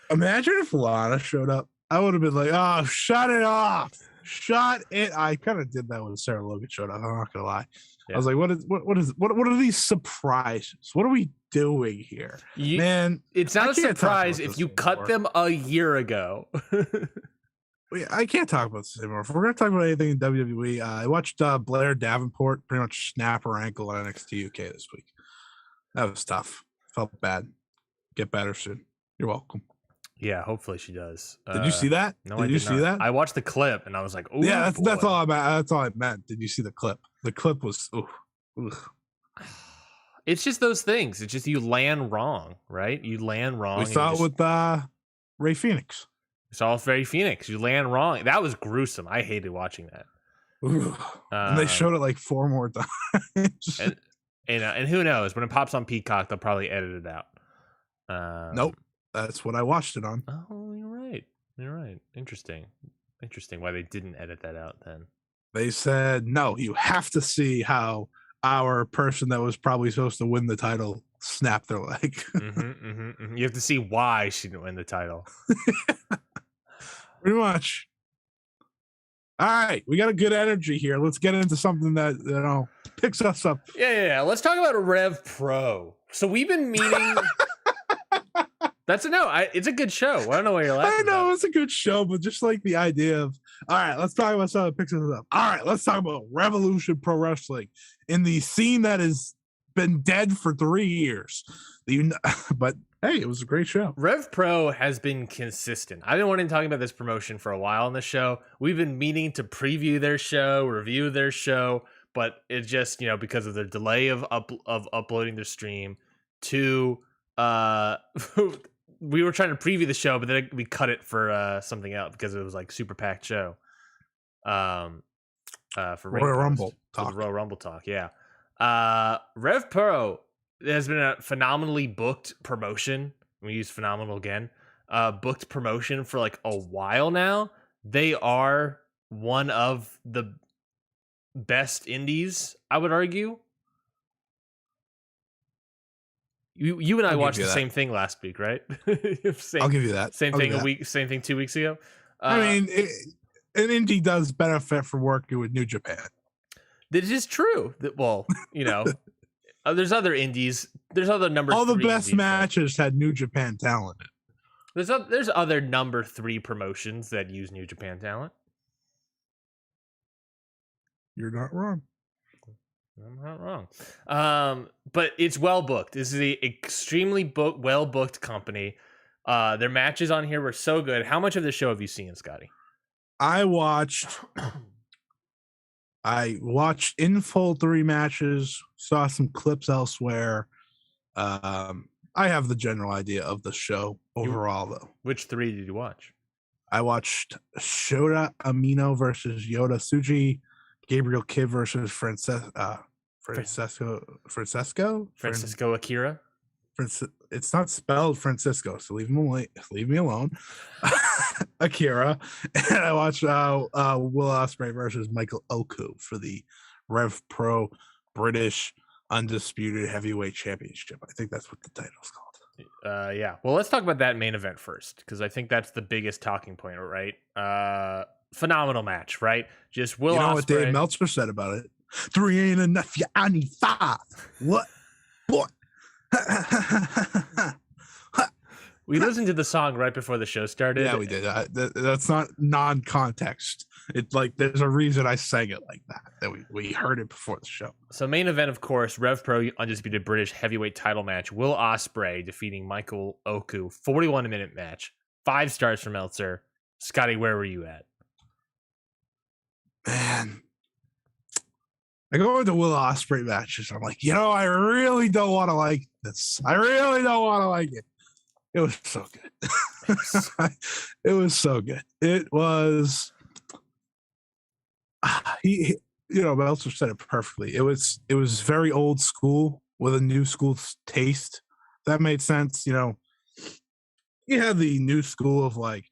Speaker 1: Imagine if Lana showed up. I would have been like, oh, shut it off. Shut it. I kind of did that when Sarah Logan showed up. I'm not gonna lie. Yeah. I was like, what are these surprises? What are we doing here? Man,
Speaker 2: it's not a surprise if you cut them a year ago.
Speaker 1: I can't talk about this anymore. If we're going to talk about anything in WWE, I watched Blair Davenport pretty much snap her ankle on NXT UK this week. That was tough. Felt bad. Get better soon. You're welcome.
Speaker 2: Yeah, hopefully she does.
Speaker 1: Did you see that?
Speaker 2: No,
Speaker 1: did you see that?
Speaker 2: I watched the clip and I was like, oh,
Speaker 1: yeah, that's all I meant. Did you see the clip? The clip was,
Speaker 2: It's just those things. It's just you land wrong, right? You land wrong.
Speaker 1: We saw it with Ray Phoenix.
Speaker 2: It's all very Phoenix. You land wrong. That was gruesome. I hated watching that.
Speaker 1: And they showed it like 4 more times.
Speaker 2: And who knows? When it pops on Peacock, they'll probably edit it out.
Speaker 1: Nope. That's what I watched it on.
Speaker 2: Oh, you're right. You're right. Interesting why they didn't edit that out then.
Speaker 1: They said, no, you have to see how our person that was probably supposed to win the title snapped their leg.
Speaker 2: You have to see why she didn't win the title.
Speaker 1: Pretty much. All right, we got a good energy here. Let's get into something that picks us up.
Speaker 2: Yeah. Let's talk about Rev Pro. So we've been meeting. It's a good show. I don't know why you're laughing.
Speaker 1: I know it's a good show, but just like the idea of, all right, let's talk about something that picks us up. All right, let's talk about Revolution Pro Wrestling in the scene that has been dead for 3 years. But hey, it was a great show.
Speaker 2: Rev Pro has been consistent. I've been wanting to talk about this promotion for a while on the show. We've been meaning to preview their show, review their show, but it just, because of the delay of uploading their stream to we were trying to preview the show, but then we cut it for something else because it was like super packed show. For
Speaker 1: Royal Rumble talk.
Speaker 2: Royal Rumble talk, yeah. Rev Pro has been a phenomenally booked promotion. We use phenomenal again. Booked promotion for like a while now. They are one of the best indies, I would argue. You and I watched the same thing last week, right?
Speaker 1: I'll give you that.
Speaker 2: Same thing same thing 2 weeks ago.
Speaker 1: I mean, an indie does benefit from working with New Japan.
Speaker 2: This is true. Well, there's other indies. There's other number.
Speaker 1: All the best matches had New Japan talent in.
Speaker 2: There's other number 3 promotions that use New Japan talent.
Speaker 1: You're not wrong.
Speaker 2: I'm not wrong. But it's well booked. This is an extremely well booked company. Their matches on here were so good. How much of the show have you seen, Scotty?
Speaker 1: I watched in full 3 matches, saw some clips elsewhere. I have the general idea of the show overall, though.
Speaker 2: Which 3 did you watch?
Speaker 1: I watched Shota Amino versus Yota Tsuji, Gabriel Kidd versus Francesco
Speaker 2: Akira.
Speaker 1: It's not spelled Francisco, so leave me alone. Akira. And I watched Will Ospreay versus Michael Oku for the Rev Pro British Undisputed Heavyweight Championship. I think that's what the title's called.
Speaker 2: Yeah. Well, let's talk about that main event first, because I think that's the biggest talking point, right? Phenomenal match, right? Just Will Ospreay.
Speaker 1: What Dave Meltzer said about it? 3 ain't enough. I need 5. What? Boy.
Speaker 2: We listened to the song right before the show started.
Speaker 1: Yeah, we did. That's not non-context. It's like there's a reason I sang it like that we heard it before the show.
Speaker 2: So main event, of course, Rev Pro Undisputed British Heavyweight title match. Will Ospreay defeating Michael Oku. 41-minute match. 5 stars from Meltzer. Scotty, where were you at?
Speaker 1: Man. I go into Will Ospreay matches. I'm like, I really don't want to like this. I really don't want to like it. It was so good. It was so good. It was. Meltzer said it perfectly. It was very old school with a new school taste. That made sense. You had the new school of like,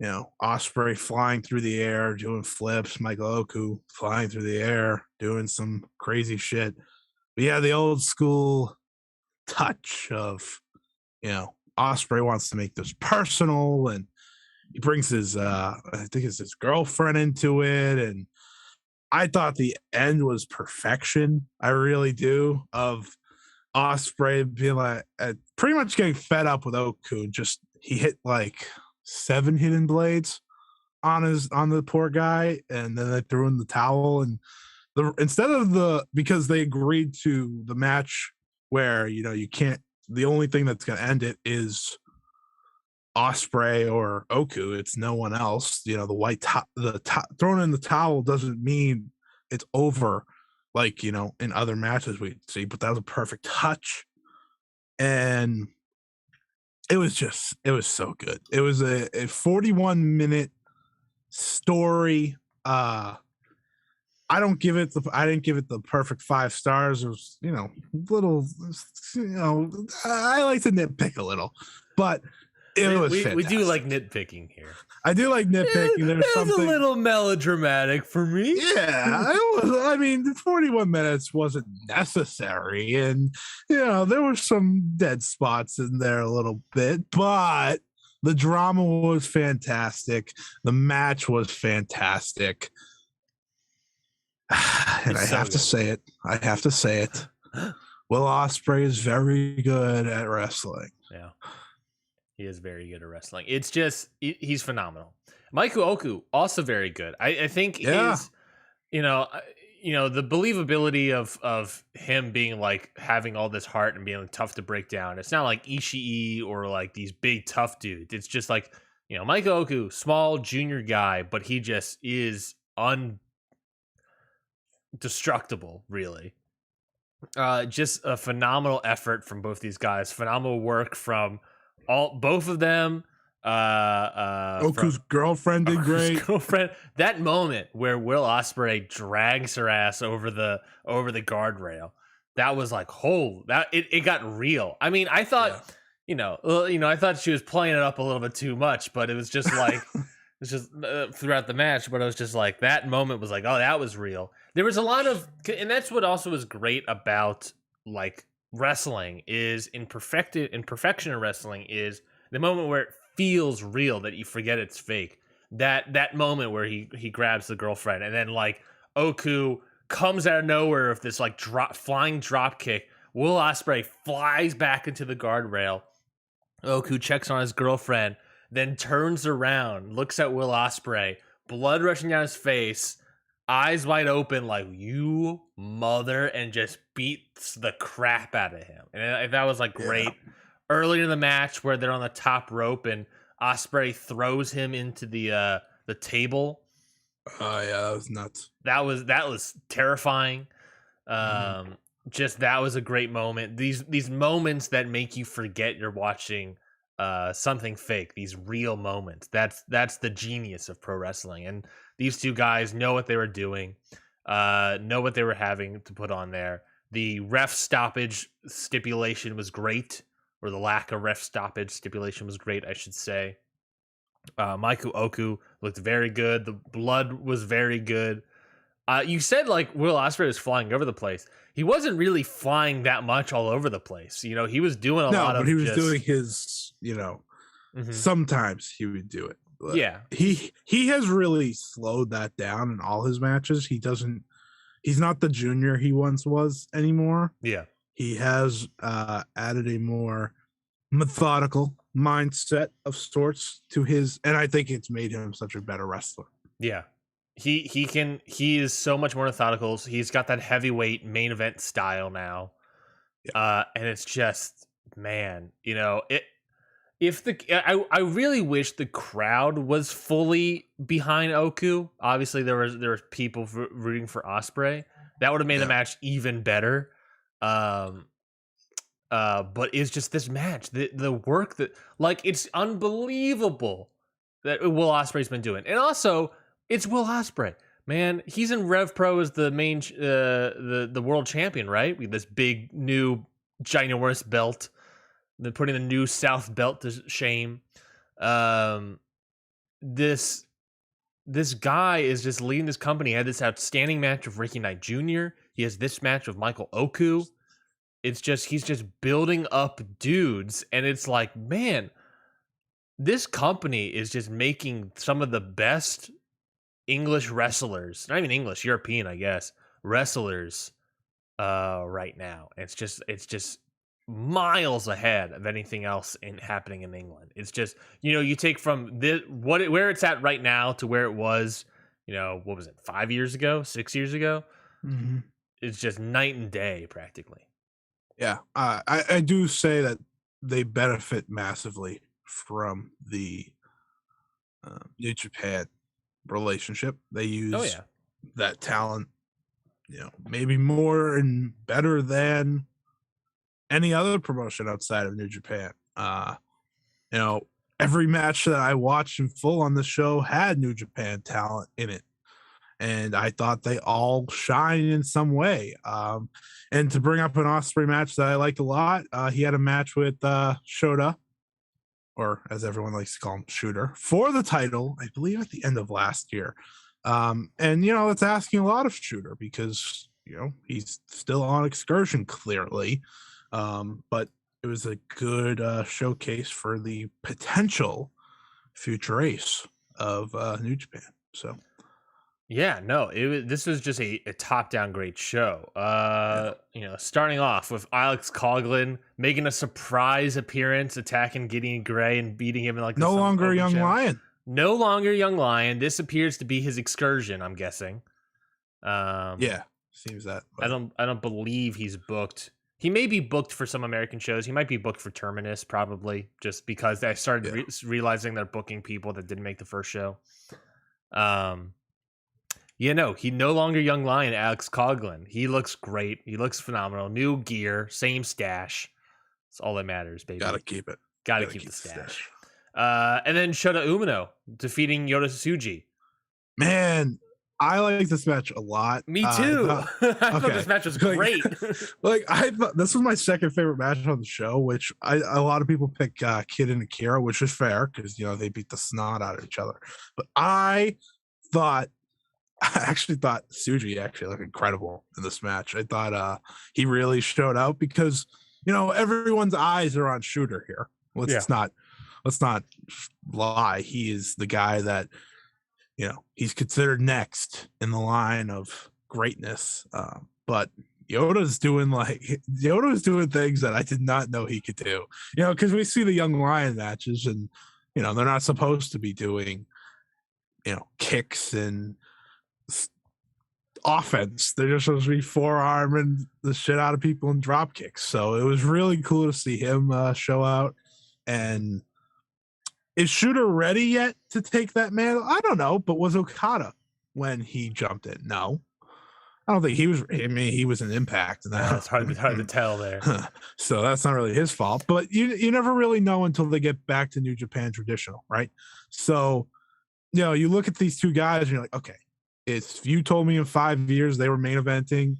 Speaker 1: Ospreay flying through the air, doing flips, Michael Oku flying through the air, doing some crazy shit. But yeah, the old school touch of, Ospreay wants to make this personal, and he brings his I think it's his girlfriend into it. And I thought the end was perfection. I really do. Of Ospreay being like pretty much getting fed up with Oku. Just he hit like 7 hidden blades on the poor guy, and then they threw in the towel. And because they agreed to the match where you can't, the only thing that's going to end it is Ospreay or Oku. It's no one else. Throwing in the towel doesn't mean it's over, like in other matches we see. But that was a perfect touch, and it was so good. It was a 41-minute story. I didn't give it the perfect 5 stars. It was, little, I like to nitpick a little, but it was fantastic.
Speaker 2: We do like nitpicking here.
Speaker 1: I do like nitpicking. There's something
Speaker 2: a little melodramatic for me.
Speaker 1: Yeah, it was. I mean, the 41 minutes wasn't necessary, and there were some dead spots in there a little bit, but the drama was fantastic. The match was fantastic, and I have to say it. Will Ospreay is very good at wrestling.
Speaker 2: Yeah. He is very good at wrestling. It's just, he's phenomenal. Michael Oku, also very good. I think his, the believability of him being like having all this heart and being like, tough to break down. It's not like Ishii or like these big tough dudes. It's just like, Michael Oku, small junior guy, but he just is indestructible, really. Just a phenomenal effort from both these guys. Phenomenal work from both of them.
Speaker 1: Oku's girlfriend did great.
Speaker 2: That moment where Will Ospreay drags her ass over the guardrail, that was like, it got real. I mean, I thought, I thought she was playing it up a little bit too much, but it was just like, it's just throughout the match. But I was just like, that moment was like, oh, that was real. There was a lot of, and that's what also was great about like wrestling is imperfection of wrestling is the moment where it feels real, that you forget it's fake. That moment where he grabs the girlfriend, and then like Oku comes out of nowhere with this like flying drop kick. Will Ospreay flies back into the guardrail. Oku checks on his girlfriend, then turns around, looks at Will Ospreay, blood rushing down his face, eyes wide open, like, you mother, and just beats the crap out of him. And that was like great. Yeah. Early in the match where they're on the top rope and Ospreay throws him into the table.
Speaker 1: Oh yeah, that was nuts.
Speaker 2: That was terrifying. Just that was a great moment. These moments that make you forget you're watching something fake. These real moments. That's the genius of pro wrestling. And these two guys know what they were doing, know what they were having to put on there. The ref stoppage stipulation was great, or the lack of ref stoppage stipulation was great, I should say. Michael Oku looked very good. The blood was very good. You said like Will Ospreay was flying over the place. He wasn't really flying that much all over the place. He was doing a lot of.
Speaker 1: No, but he was doing his. Sometimes he would do it. But
Speaker 2: yeah,
Speaker 1: he has really slowed that down in all his matches. He's not the junior he once was anymore.
Speaker 2: Yeah,
Speaker 1: he has added a more methodical mindset of sorts to his, and I think it's made him such a better wrestler.
Speaker 2: Yeah. He is so much more methodical. He's got that heavyweight main event style now. Yeah. And it's just, man, I really wish the crowd was fully behind Oku. Obviously there was people rooting for Ospreay, That would have made the match even better. But it's just this match, the work that, like, it's unbelievable that Will Ospreay's been doing. And also, it's Will Ospreay. Man, he's in Rev Pro as the main the world champion, right? With this big new ginormous belt. They're putting the new South belt to shame. This guy is just leading this company. He had this outstanding match with Ricky Knight Jr. He has this match with Michael Oku. It's just, he's just building up dudes, and it's like, man, this company is just making some of the best English wrestlers, not even English, European, I guess, wrestlers right now. It's just miles ahead of anything else happening in England. It's just, you take from where it's at right now to where it was, what was it, 5 years ago, 6 years ago?
Speaker 1: Mm-hmm.
Speaker 2: It's just night and day, practically.
Speaker 1: Yeah, I do say that they benefit massively from the New Japan relationship. They use that talent, maybe more and better than any other promotion outside of New Japan. Every match that I watched in full on the show had New Japan talent in it, and I thought they all shine in some way. And to bring up an Ospreay match that I liked a lot, he had a match with Shota, or as everyone likes to call him, Shooter, for the title, I believe at the end of last year. And it's asking a lot of Shooter because he's still on excursion, clearly. But it was a good showcase for the potential future ace of New Japan. So,
Speaker 2: yeah, no, this was just a top-down great show. Starting off with Alex Coughlin making a surprise appearance, attacking Gideon Gray and beating him in like
Speaker 1: no longer a young lion.
Speaker 2: No longer young lion. This appears to be his excursion, I'm guessing.
Speaker 1: Seems that way.
Speaker 2: I don't believe he's booked. He may be booked for some American shows. He might be booked for Terminus, probably, just because I started realizing they're booking people that didn't make the first show. He no longer young lion, Alex Coughlin. He looks great. He looks phenomenal. New gear, same stash. That's all that matters, baby.
Speaker 1: Gotta keep it.
Speaker 2: Gotta keep the stash. And then Shota Umino defeating Yota Tsuji.
Speaker 1: Man, I like this match a lot.
Speaker 2: Me too. I thought this match was great.
Speaker 1: I thought this was my second favorite match on the show, which a lot of people pick Kid and Akira, which is fair because they beat the snot out of each other. But I actually thought Tsuji actually looked incredible in this match. I thought he really showed out because everyone's eyes are on Shooter here. Let's not lie. He is the guy that he's considered next in the line of greatness. But Yoda's doing things that I did not know he could do. Because we see the Young Lion matches, and they're not supposed to be doing kicks and offense. They're just supposed to be forearming the shit out of people and drop kicks. So it was really cool to see him show out. And is Shooter ready yet to take that mantle? I don't know, but was Okada when he jumped in? No, I don't think he was. I mean, he was an Impact.
Speaker 2: It's hard to tell there.
Speaker 1: So that's not really his fault. But you never really know until they get back to New Japan traditional, right? So you look at these two guys and you're like, okay, if you told me in 5 years they were main eventing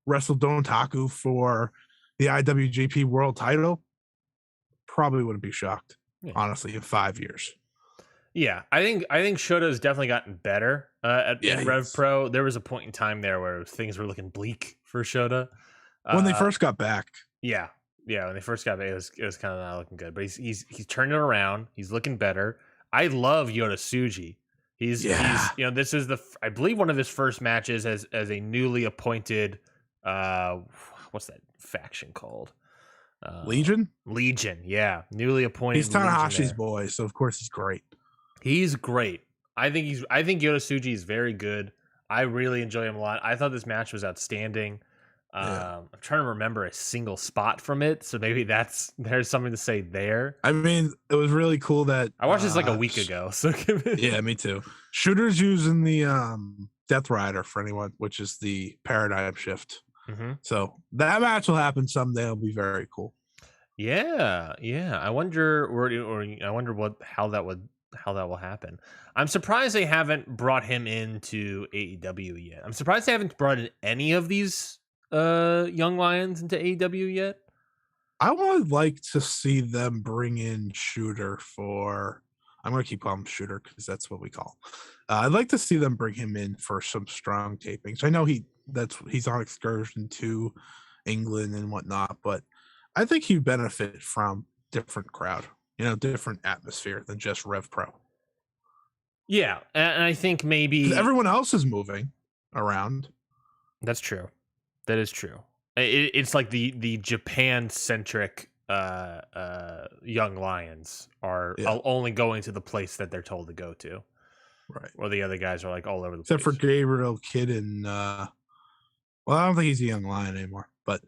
Speaker 1: Wrestle Dontaku for the IWGP World Title, probably wouldn't be shocked. Yeah. Honestly, in 5 years.
Speaker 2: Yeah, I think Shota's definitely gotten better in Rev Pro. There was a point in time there where things were looking bleak for Shota
Speaker 1: when they first got back.
Speaker 2: Yeah, when they first got back, it was kind of not looking good. But he's turning it around. He's looking better. I love Yota Tsuji. He's this is I believe one of his first matches as a newly appointed what's that faction called?
Speaker 1: Legion,
Speaker 2: yeah, newly appointed.
Speaker 1: He's Tanahashi's boy, so of course he's great.
Speaker 2: He's great. I think Yota Tsuji is very good. I really enjoy him a lot. I thought this match was outstanding. I'm trying to remember a single spot from it, so maybe there's something to say there.
Speaker 1: I mean, it was really cool that
Speaker 2: I watched this like a week ago. So
Speaker 1: yeah, me too. Shooter's using the Death Rider for anyone, which is the paradigm shift.
Speaker 2: Mm-hmm.
Speaker 1: So that match will happen someday. It'll be very cool.
Speaker 2: Yeah. I wonder, how that will happen. I'm surprised they haven't brought him into AEW yet. I'm surprised they haven't brought in any of these young lions into AEW yet.
Speaker 1: I would like to see them bring in Shooter for. I'm going to keep calling him Shooter because that's what we call. I'd like to see them bring him in for some strong tapings. I know he's on excursion to England and whatnot, but I think he'd benefit from different crowd, different atmosphere than just Rev Pro.
Speaker 2: Yeah, and I think maybe
Speaker 1: everyone else is moving around.
Speaker 2: That's true. That is true. It's like the Japan centric young lions are only going to the place that they're told to go to,
Speaker 1: right?
Speaker 2: Or the other guys are like all over the
Speaker 1: place. Except for Gabriel Kidd and I don't think he's a young lion anymore, but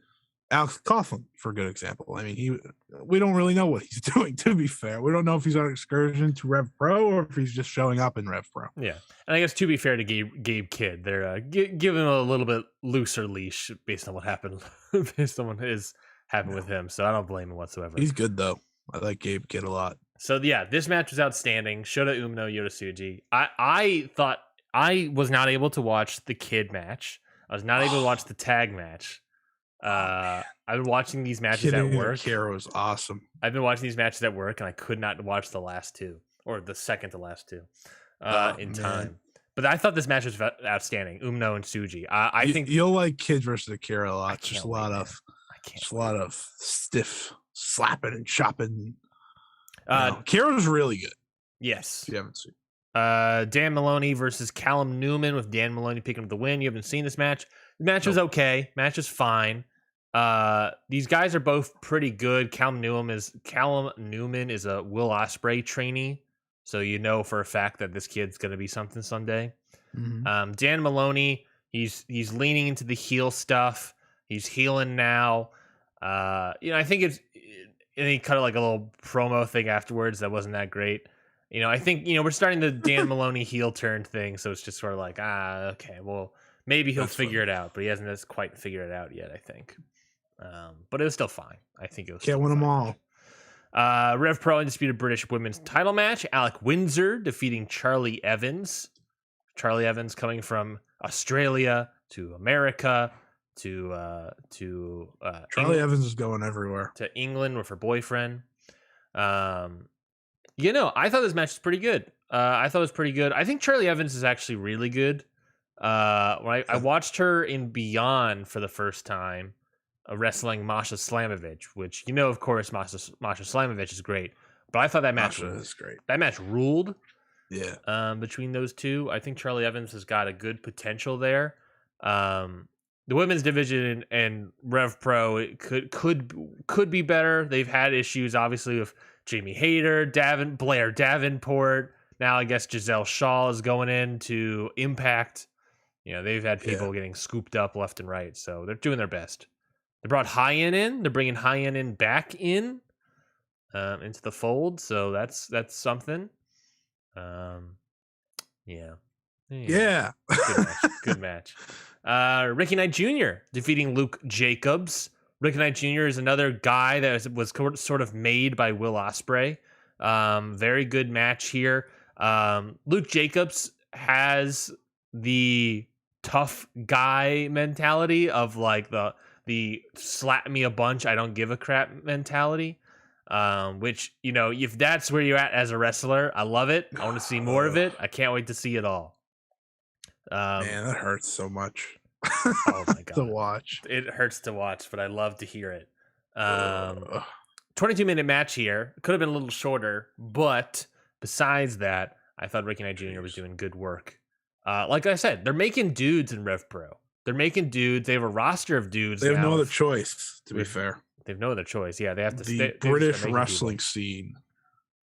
Speaker 1: Alex Coughlin, for a good example. I mean, we don't really know what he's doing, to be fair. We don't know if he's on excursion to Rev Pro or if he's just showing up in Rev Pro.
Speaker 2: Yeah. And I guess to be fair to Gabe Kidd, they're giving him a little bit looser leash based on what happened, with him. So I don't blame him whatsoever.
Speaker 1: He's good, though. I like Gabe Kidd a lot.
Speaker 2: So, yeah, this match was outstanding. Shota Umino, Yoda-Tsuji. I thought I was not able to watch the Kidd match. I was not able to watch the tag match. I've been watching these matches at work.
Speaker 1: Hero is awesome.
Speaker 2: I've been watching these matches at work, and I could not watch the last two or the second to last two time. But I thought this match was outstanding. Umino and Tsuji. I think
Speaker 1: you'll like Kidd versus Akira a lot. Just a lot of stiff slapping and chopping. Akira's really good.
Speaker 2: Yes,
Speaker 1: if you haven't seen.
Speaker 2: Dan Maloney versus Callum Newman, with Dan Maloney picking up the win. You haven't seen this match. The match was okay. Match is fine. These guys are both pretty good. Callum Newman is a Will Ospreay trainee, so for a fact that this kid's gonna be something someday.
Speaker 1: Mm-hmm.
Speaker 2: Dan Maloney, he's leaning into the heel stuff. He's healing now. I think and he cut like a little promo thing afterwards that wasn't that great. I think we're starting the Dan Maloney heel turn thing, so it's just sort of like okay, well. Maybe he'll figure it out, but he hasn't quite figured it out yet, I think. But it was still fine. I think it was.
Speaker 1: Can't win them all.
Speaker 2: Rev Pro Undisputed British Women's Title match. Alec Windsor defeating Charlie Evans. Charlie Evans coming from Australia to America to
Speaker 1: Charlie Evans is going everywhere.
Speaker 2: To England with her boyfriend. I thought this match was pretty good. I think Charlie Evans is actually really good. When I watched her in Beyond for the first time, wrestling Masha Slamovich, which of course Masha Slamovich is great, but I thought that match
Speaker 1: is great.
Speaker 2: That match ruled.
Speaker 1: Yeah.
Speaker 2: Between those two, I think Charlie Evans has got a good potential there. The women's division and Rev Pro could be better. They've had issues obviously with Jamie Hayter, Blair Davenport. Now I guess Giselle Shaw is going into Impact. They've had people getting scooped up left and right, so they're doing their best. They brought High-End in. They're bringing High-End back into the fold, so that's something. Yeah. Good match. Ricky Knight Jr. defeating Luke Jacobs. Ricky Knight Jr. is another guy that was sort of made by Will Ospreay. Very good match here. Luke Jacobs has the tough guy mentality of like the slap me a bunch, I don't give a crap mentality. Which, if that's where you're at as a wrestler, I love it. I want to see more of it. I can't wait to see it all.
Speaker 1: Man, that hurts so much.
Speaker 2: Oh my god.
Speaker 1: To watch.
Speaker 2: It hurts to watch, but I love to hear it. 22-minute match here. Could have been a little shorter, but besides that, I thought Ricky Knight Jr. was doing good work. Like I said, they're making dudes in Rev Pro. They're making dudes. They have a roster of dudes.
Speaker 1: They have no other choice, to be fair.
Speaker 2: They have no other choice. Yeah, they have to.
Speaker 1: The British wrestling scene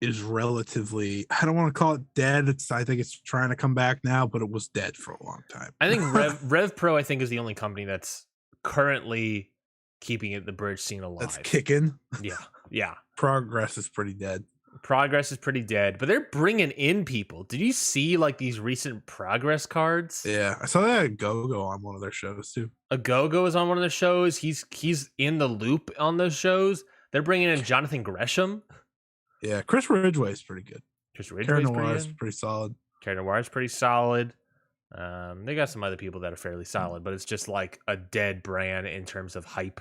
Speaker 1: is relatively, I don't want to call it dead. I think it's trying to come back now, but it was dead for a long time.
Speaker 2: I think Rev Pro, is the only company that's currently keeping the bridge scene alive.
Speaker 1: That's kicking.
Speaker 2: Yeah.
Speaker 1: Progress is pretty dead.
Speaker 2: Progress is pretty dead, but they're bringing in people. Did you see like these recent Progress cards?
Speaker 1: Yeah, I saw that at Go-Go on one of their shows too.
Speaker 2: A Go-Go is on one of the shows. He's in the loop on those shows. They're bringing in Jonathan Gresham.
Speaker 1: Yeah, Chris Ridgway is pretty good.
Speaker 2: Chris Ridgway's
Speaker 1: pretty solid.
Speaker 2: Cara Noir is pretty solid. They got some other people that are fairly solid, but it's just like a dead brand in terms of hype.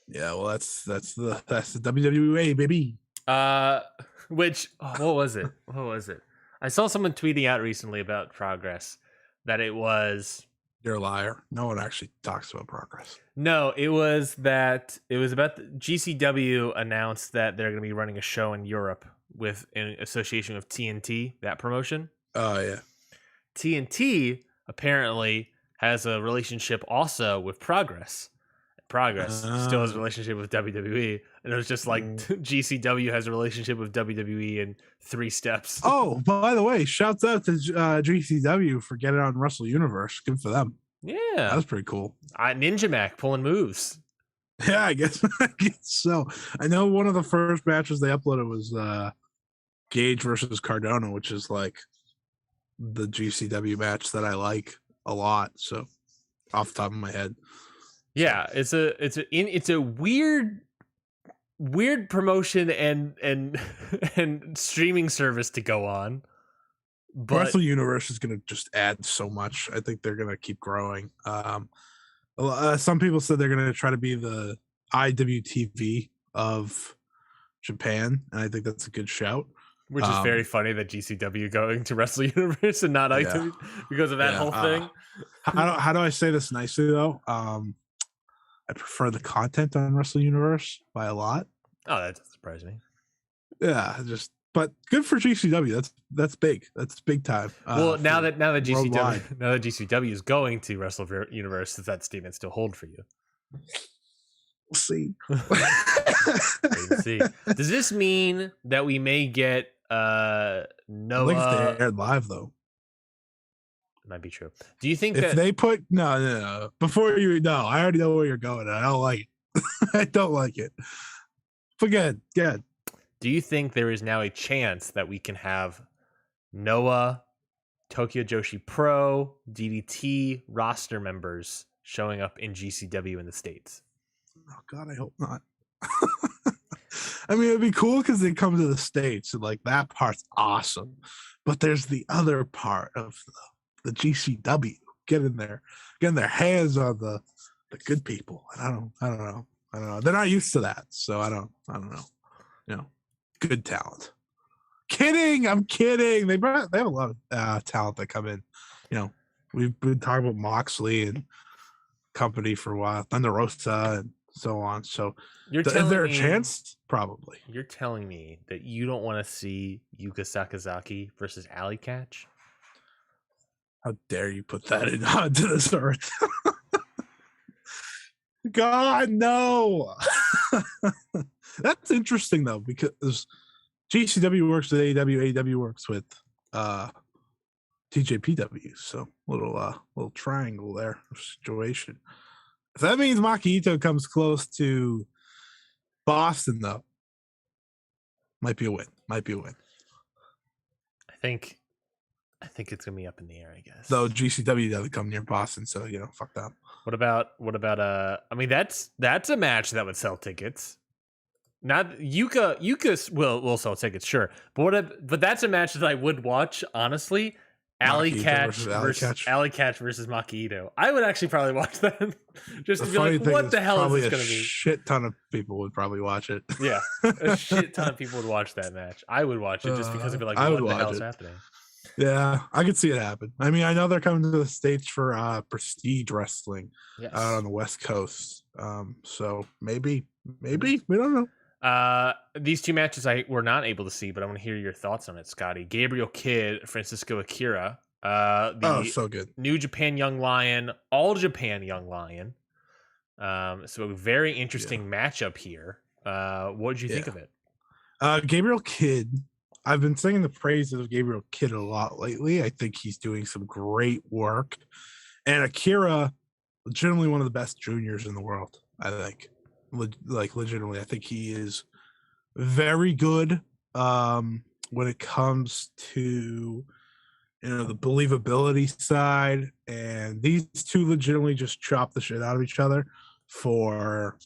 Speaker 1: Yeah, well, that's the WWE, baby.
Speaker 2: What was it? I saw someone tweeting out recently about Progress that it was.
Speaker 1: You're a liar. No one actually talks about Progress.
Speaker 2: No, it was about the GCW announced that they're going to be running a show in Europe in association with TNT, that promotion.
Speaker 1: Oh yeah.
Speaker 2: TNT apparently has a relationship also with Progress. Progress still has a relationship with WWE, and it was just like GCW has a relationship with WWE in 3 steps.
Speaker 1: Oh, by the way, shouts out to GCW for getting on Wrestle Universe. Good for them.
Speaker 2: Yeah,
Speaker 1: that was pretty cool.
Speaker 2: Ninja Mac pulling moves.
Speaker 1: Yeah, I guess so. I know one of the first matches they uploaded was Gage versus Cardona, which is like the GCW match that I like a lot. So, off the top of my head.
Speaker 2: Yeah, it's a weird promotion and streaming service to go on. But
Speaker 1: Wrestle Universe is going to just add so much. I think they're going to keep growing. Some people said they're going to try to be the IWTV of Japan, and I think that's a good shout.
Speaker 2: Which is very funny that GCW going to Wrestle Universe and not IWTV because of that whole thing.
Speaker 1: How do I say this nicely though? I prefer the content on Wrestle Universe by a lot.
Speaker 2: Oh, that doesn't surprise me.
Speaker 1: Yeah, but good for GCW. That's big. That's big time.
Speaker 2: Well, now that GCW is going to Wrestle Universe, does that statement still hold for you?
Speaker 1: We'll see.
Speaker 2: Wait and see. Does this mean that we may get Noah?
Speaker 1: I think they aired live though.
Speaker 2: Might be true. Do you think
Speaker 1: if they put no before I already know where you're going. I don't like it. I don't like it. Forget.
Speaker 2: Do you think there is now a chance that we can have Noah, Tokyo Joshi Pro, DDT roster members showing up in GCW in the States?
Speaker 1: Oh God, I hope not. I mean, it'd be cool because they come to the States and like that part's awesome. But there's the other part of the GCW getting their hands on the good people. And I don't know. They're not used to that. So I don't know. Good talent. I'm kidding. They have a lot of talent that come in. We've been talking about Moxley and company for a while, Thunder Rosa and so on. So is there a chance? Probably.
Speaker 2: You're telling me that you don't want to see Yuka Sakazaki versus Alley Catch?
Speaker 1: How dare you put that onto this earth? God, no. That's interesting though, because GCW works with AEW, AEW works with TJPW, so little triangle there situation. If that means Maki Ito comes close to Boston, though, might be a win. I
Speaker 2: think it's gonna be up in the air, I guess.
Speaker 1: Though GCW doesn't come near Boston, so fuck that.
Speaker 2: What about I mean that's a match that would sell tickets. Not Yuka will sell tickets, sure. But that's a match that I would watch, honestly. Alley Catch versus Maki Ito. I would actually probably watch that just to be like, what the hell is this going to be?
Speaker 1: A shit ton of people would probably watch it.
Speaker 2: Yeah, a shit ton of people would watch that match. I would watch it just because I'd be like, what the hell is happening?
Speaker 1: Yeah, I could see it happen. I mean, I know they're coming to the States for Prestige Wrestling out on the West Coast. So maybe we don't know.
Speaker 2: These two matches I were not able to see, but I want to hear your thoughts on it, Scotty. Gabriel Kidd, Francisco Akira.
Speaker 1: So good.
Speaker 2: New Japan Young Lion, All Japan Young Lion. So a very interesting matchup here. What did you think of it?
Speaker 1: Gabriel Kidd. I've been singing the praises of Gabriel Kidd a lot lately. I think he's doing some great work. And Akira, legitimately one of the best juniors in the world. I think, legitimately, I think he is very good when it comes to the believability side. And these two legitimately just chop the shit out of each other for,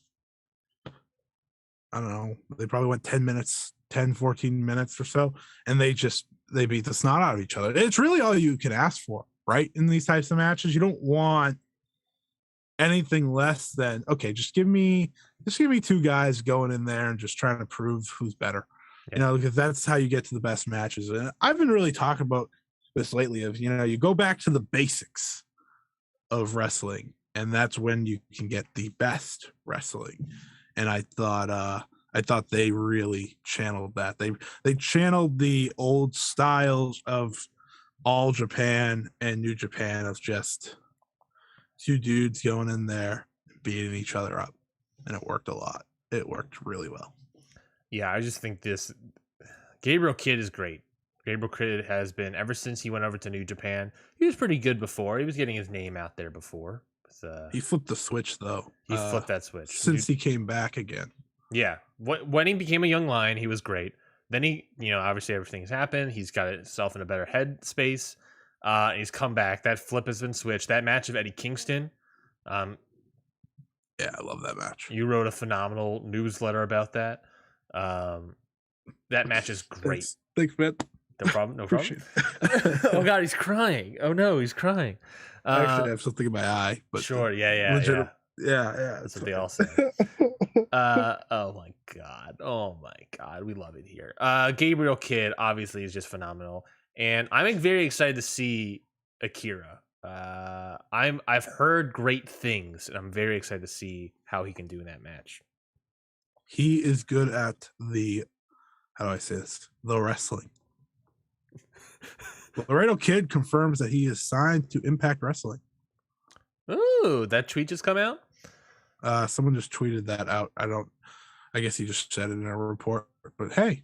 Speaker 1: I don't know, they probably went 14 minutes or so, and they beat the snot out of each other. It's really all you can ask for, right? In these types of matches, you don't want anything less than, okay, just give me two guys going in there and just trying to prove who's better.
Speaker 2: Yeah.
Speaker 1: Because that's how you get to the best matches. And I've been really talking about this lately of, you go back to the basics of wrestling, and that's when you can get the best wrestling. And I thought they really channeled that. They channeled the old styles of All Japan and New Japan of just two dudes going in there and beating each other up. And it worked a lot. It worked really well.
Speaker 2: Yeah, I just think Gabriel Kidd is great. Gabriel Kidd has been, ever since he went over to New Japan, he was pretty good before. He was getting his name out there before.
Speaker 1: He flipped the switch, though.
Speaker 2: He flipped that switch.
Speaker 1: Since he came back again.
Speaker 2: Yeah. When he became a young lion, he was great. Then he, obviously everything's happened. He's got himself in a better head space. He's come back. That flip has been switched. That match of Eddie Kingston.
Speaker 1: Yeah, I love that match.
Speaker 2: You wrote a phenomenal newsletter about that. That match is great.
Speaker 1: Thanks, man.
Speaker 2: No problem. Oh God, he's crying. Oh no, he's crying.
Speaker 1: I actually have something in my eye. But
Speaker 2: sure. Yeah.
Speaker 1: Yeah.
Speaker 2: That's what they all say. Oh my God. We love it here. Gabriel Kidd obviously is just phenomenal. And I'm very excited to see Akira. I've heard great things, and I'm very excited to see how he can do in that match.
Speaker 1: He is good at the wrestling. Laredo Kid confirms that he is signed to Impact Wrestling.
Speaker 2: Ooh, that tweet just come out?
Speaker 1: Someone just tweeted that out. I guess he just said it in a report. But hey,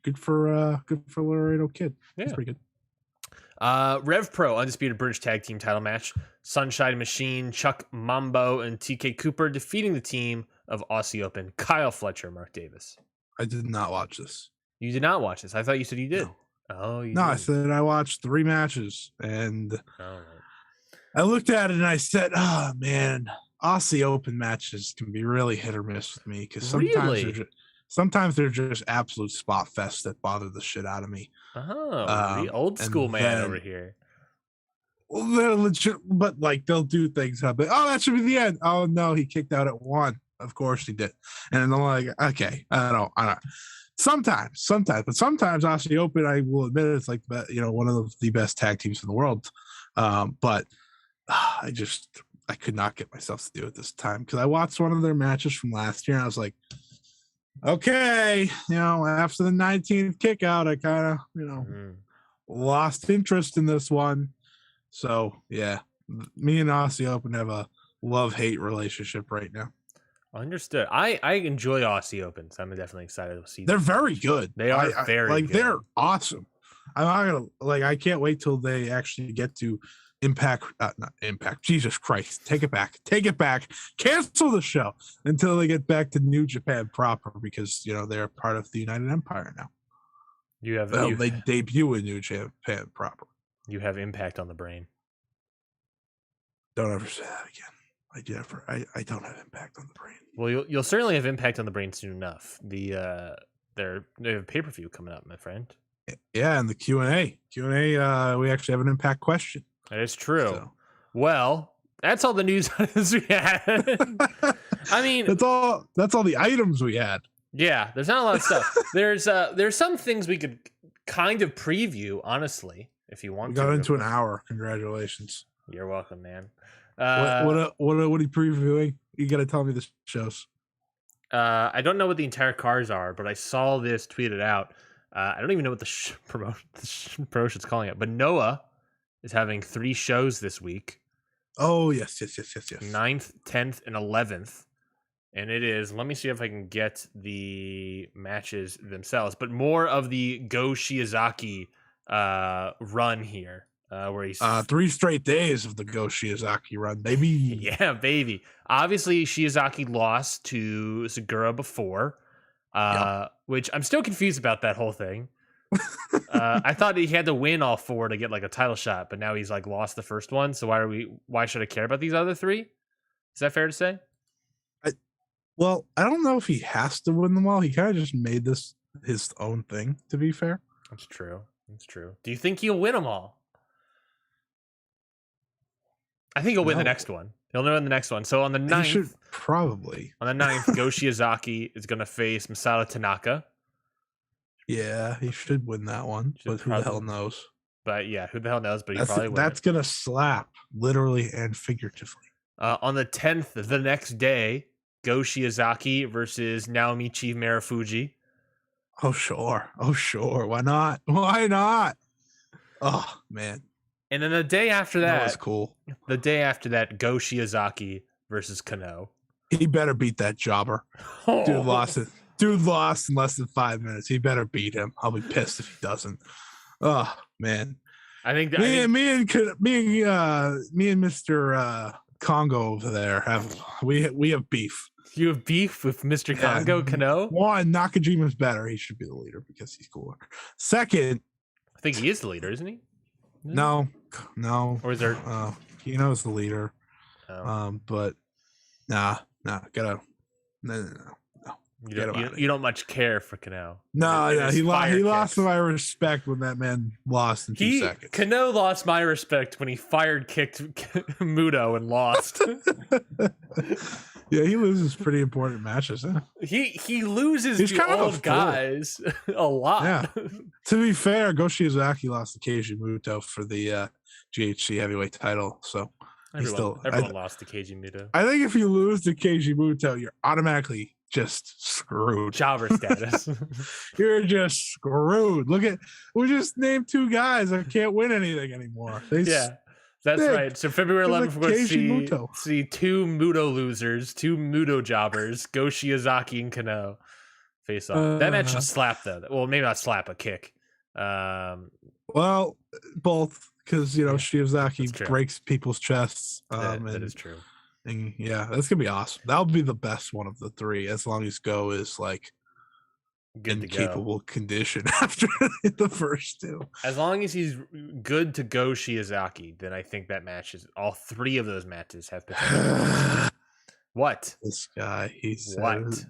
Speaker 1: good for Laredo Kid.
Speaker 2: Yeah.
Speaker 1: That's pretty good.
Speaker 2: Rev Pro Undisputed British Tag Team title match. Sunshine Machine, Chuck Mambo, and TK Cooper defeating the team of Aussie Open, Kyle Fletcher, Mark Davis.
Speaker 1: I did not watch this.
Speaker 2: You did not watch this. I thought you said you did.
Speaker 1: No.
Speaker 2: Oh, you
Speaker 1: no,
Speaker 2: did.
Speaker 1: I said I watched 3 matches, and
Speaker 2: right.
Speaker 1: I looked at it and I said, "Oh man, Aussie Open matches can be really hit or miss with me because sometimes they're just absolute spot fest that bother the shit out of me."
Speaker 2: The old school man over here.
Speaker 1: Well, they're legit, but they'll do things up. Oh, that should be the end. Oh no, he kicked out at 1. Of course he did, and I'm like, okay, I don't. Sometimes, but sometimes Aussie Open, I will admit, it's one of the best tag teams in the world. But I could not get myself to do it this time because I watched one of their matches from last year and I was like, okay, after the 19th kick out, I kind of, lost interest in this one. So yeah, me and Aussie Open have a love-hate relationship right now.
Speaker 2: Understood. I enjoy Aussie Open, so I'm definitely excited to see them.
Speaker 1: They're very good.
Speaker 2: They are very good.
Speaker 1: They're awesome. I'm not gonna I can't wait till they actually get to Impact. Not Impact. Jesus Christ! Take it back. Cancel the show until they get back to New Japan proper because they're part of the United Empire now. They debut in New Japan proper.
Speaker 2: You have Impact on the brain.
Speaker 1: Don't ever say that again. I don't have Impact on the brain.
Speaker 2: Well, you'll certainly have Impact on the brain soon enough. They have a pay-per-view coming up, my friend.
Speaker 1: Yeah, and the Q&A. We actually have an Impact question.
Speaker 2: That is true. So. Well, that's all the news we had. I mean, that's all
Speaker 1: the items we had.
Speaker 2: Yeah, there's not a lot of stuff. There's some things we could kind of preview, honestly, if you want.
Speaker 1: We got into an hour. Congratulations.
Speaker 2: You're welcome, man.
Speaker 1: What are you previewing? You got to tell me the shows.
Speaker 2: I don't know what the entire cards are, but I saw this tweeted out. I don't even know what the promotion's calling it, but Noah is having 3 shows this week.
Speaker 1: Oh, yes.
Speaker 2: 9th, 10th, and 11th. And it is, let me see if I can get the matches themselves, but more of the Goshiyazaki run here. where he's
Speaker 1: 3 straight days of the Goshiyazaki run, baby.
Speaker 2: yeah, baby. Obviously, Shiozaki lost to Segura before, which I'm still confused about that whole thing. I thought he had to win all 4 to get like a title shot, but now he's like lost the first one. So why should I care about these other 3? Is that fair to say?
Speaker 1: Well, I don't know if he has to win them all. He kind of just made this his own thing, to be fair.
Speaker 2: That's true. That's true. Do you think he'll win them all? I think he'll win the next one. He'll win the next one. So on the 9th,
Speaker 1: he should probably.
Speaker 2: On the 9th, Goshiyazaki is going to face Masato Tanaka.
Speaker 1: Yeah, he should win that one. But who the hell knows?
Speaker 2: But yeah, who the hell knows? But he probably will.
Speaker 1: That's going to slap, literally and figuratively.
Speaker 2: On the 10th, the next day, Goshiyazaki versus Naomichi Marafuji.
Speaker 1: Oh, sure. Why not? Why not? Oh, man.
Speaker 2: And then the day after that
Speaker 1: was cool.
Speaker 2: The day after that, Goshiyazaki versus Kano.
Speaker 1: He better beat that jobber. Dude lost in less than 5 minutes. He better beat him. I'll be pissed if he doesn't. Oh, man.
Speaker 2: I think
Speaker 1: me and Mr. Congo over there have beef.
Speaker 2: You have beef with Mr. Congo Kano?
Speaker 1: One, Nakajima's better. He should be the leader because he's cooler. Second,
Speaker 2: I think he is the leader, isn't he?
Speaker 1: No.
Speaker 2: Or is there?
Speaker 1: Kino's the leader.
Speaker 2: Oh.
Speaker 1: But no.
Speaker 2: You don't much care for Kano.
Speaker 1: No, he lost my respect when that man lost in 2 seconds.
Speaker 2: Kano lost my respect when he fired kicked Muto and lost.
Speaker 1: Yeah, he loses pretty important matches. Huh?
Speaker 2: He loses to old guys a lot.
Speaker 1: Yeah. To be fair, Goshiyazaki lost to Keiji Muto for the GHC heavyweight title. So
Speaker 2: everyone lost to Keiji Muto.
Speaker 1: I think if you lose to Keiji Muto, you're automatically just screwed.
Speaker 2: Jobber status.
Speaker 1: You're just screwed. We just named 2 guys that can't win anything anymore.
Speaker 2: That's right. So February 11th, we're going to see 2 Muto losers, 2 Muto jobbers, Goshiyazaki and Kano face off. That match should slap though. Well, maybe not slap, a kick.
Speaker 1: Well, both, because Shiozaki breaks people's chests.
Speaker 2: That is true.
Speaker 1: And yeah, that's gonna be awesome. That'll be the best one of the 3, as long as Go is like
Speaker 2: good
Speaker 1: in capable condition after the first 2.
Speaker 2: As long as he's good to go Shiozaki, then I think that matches. All 3 of those matches have potential. What?
Speaker 1: This guy, he said.
Speaker 2: What?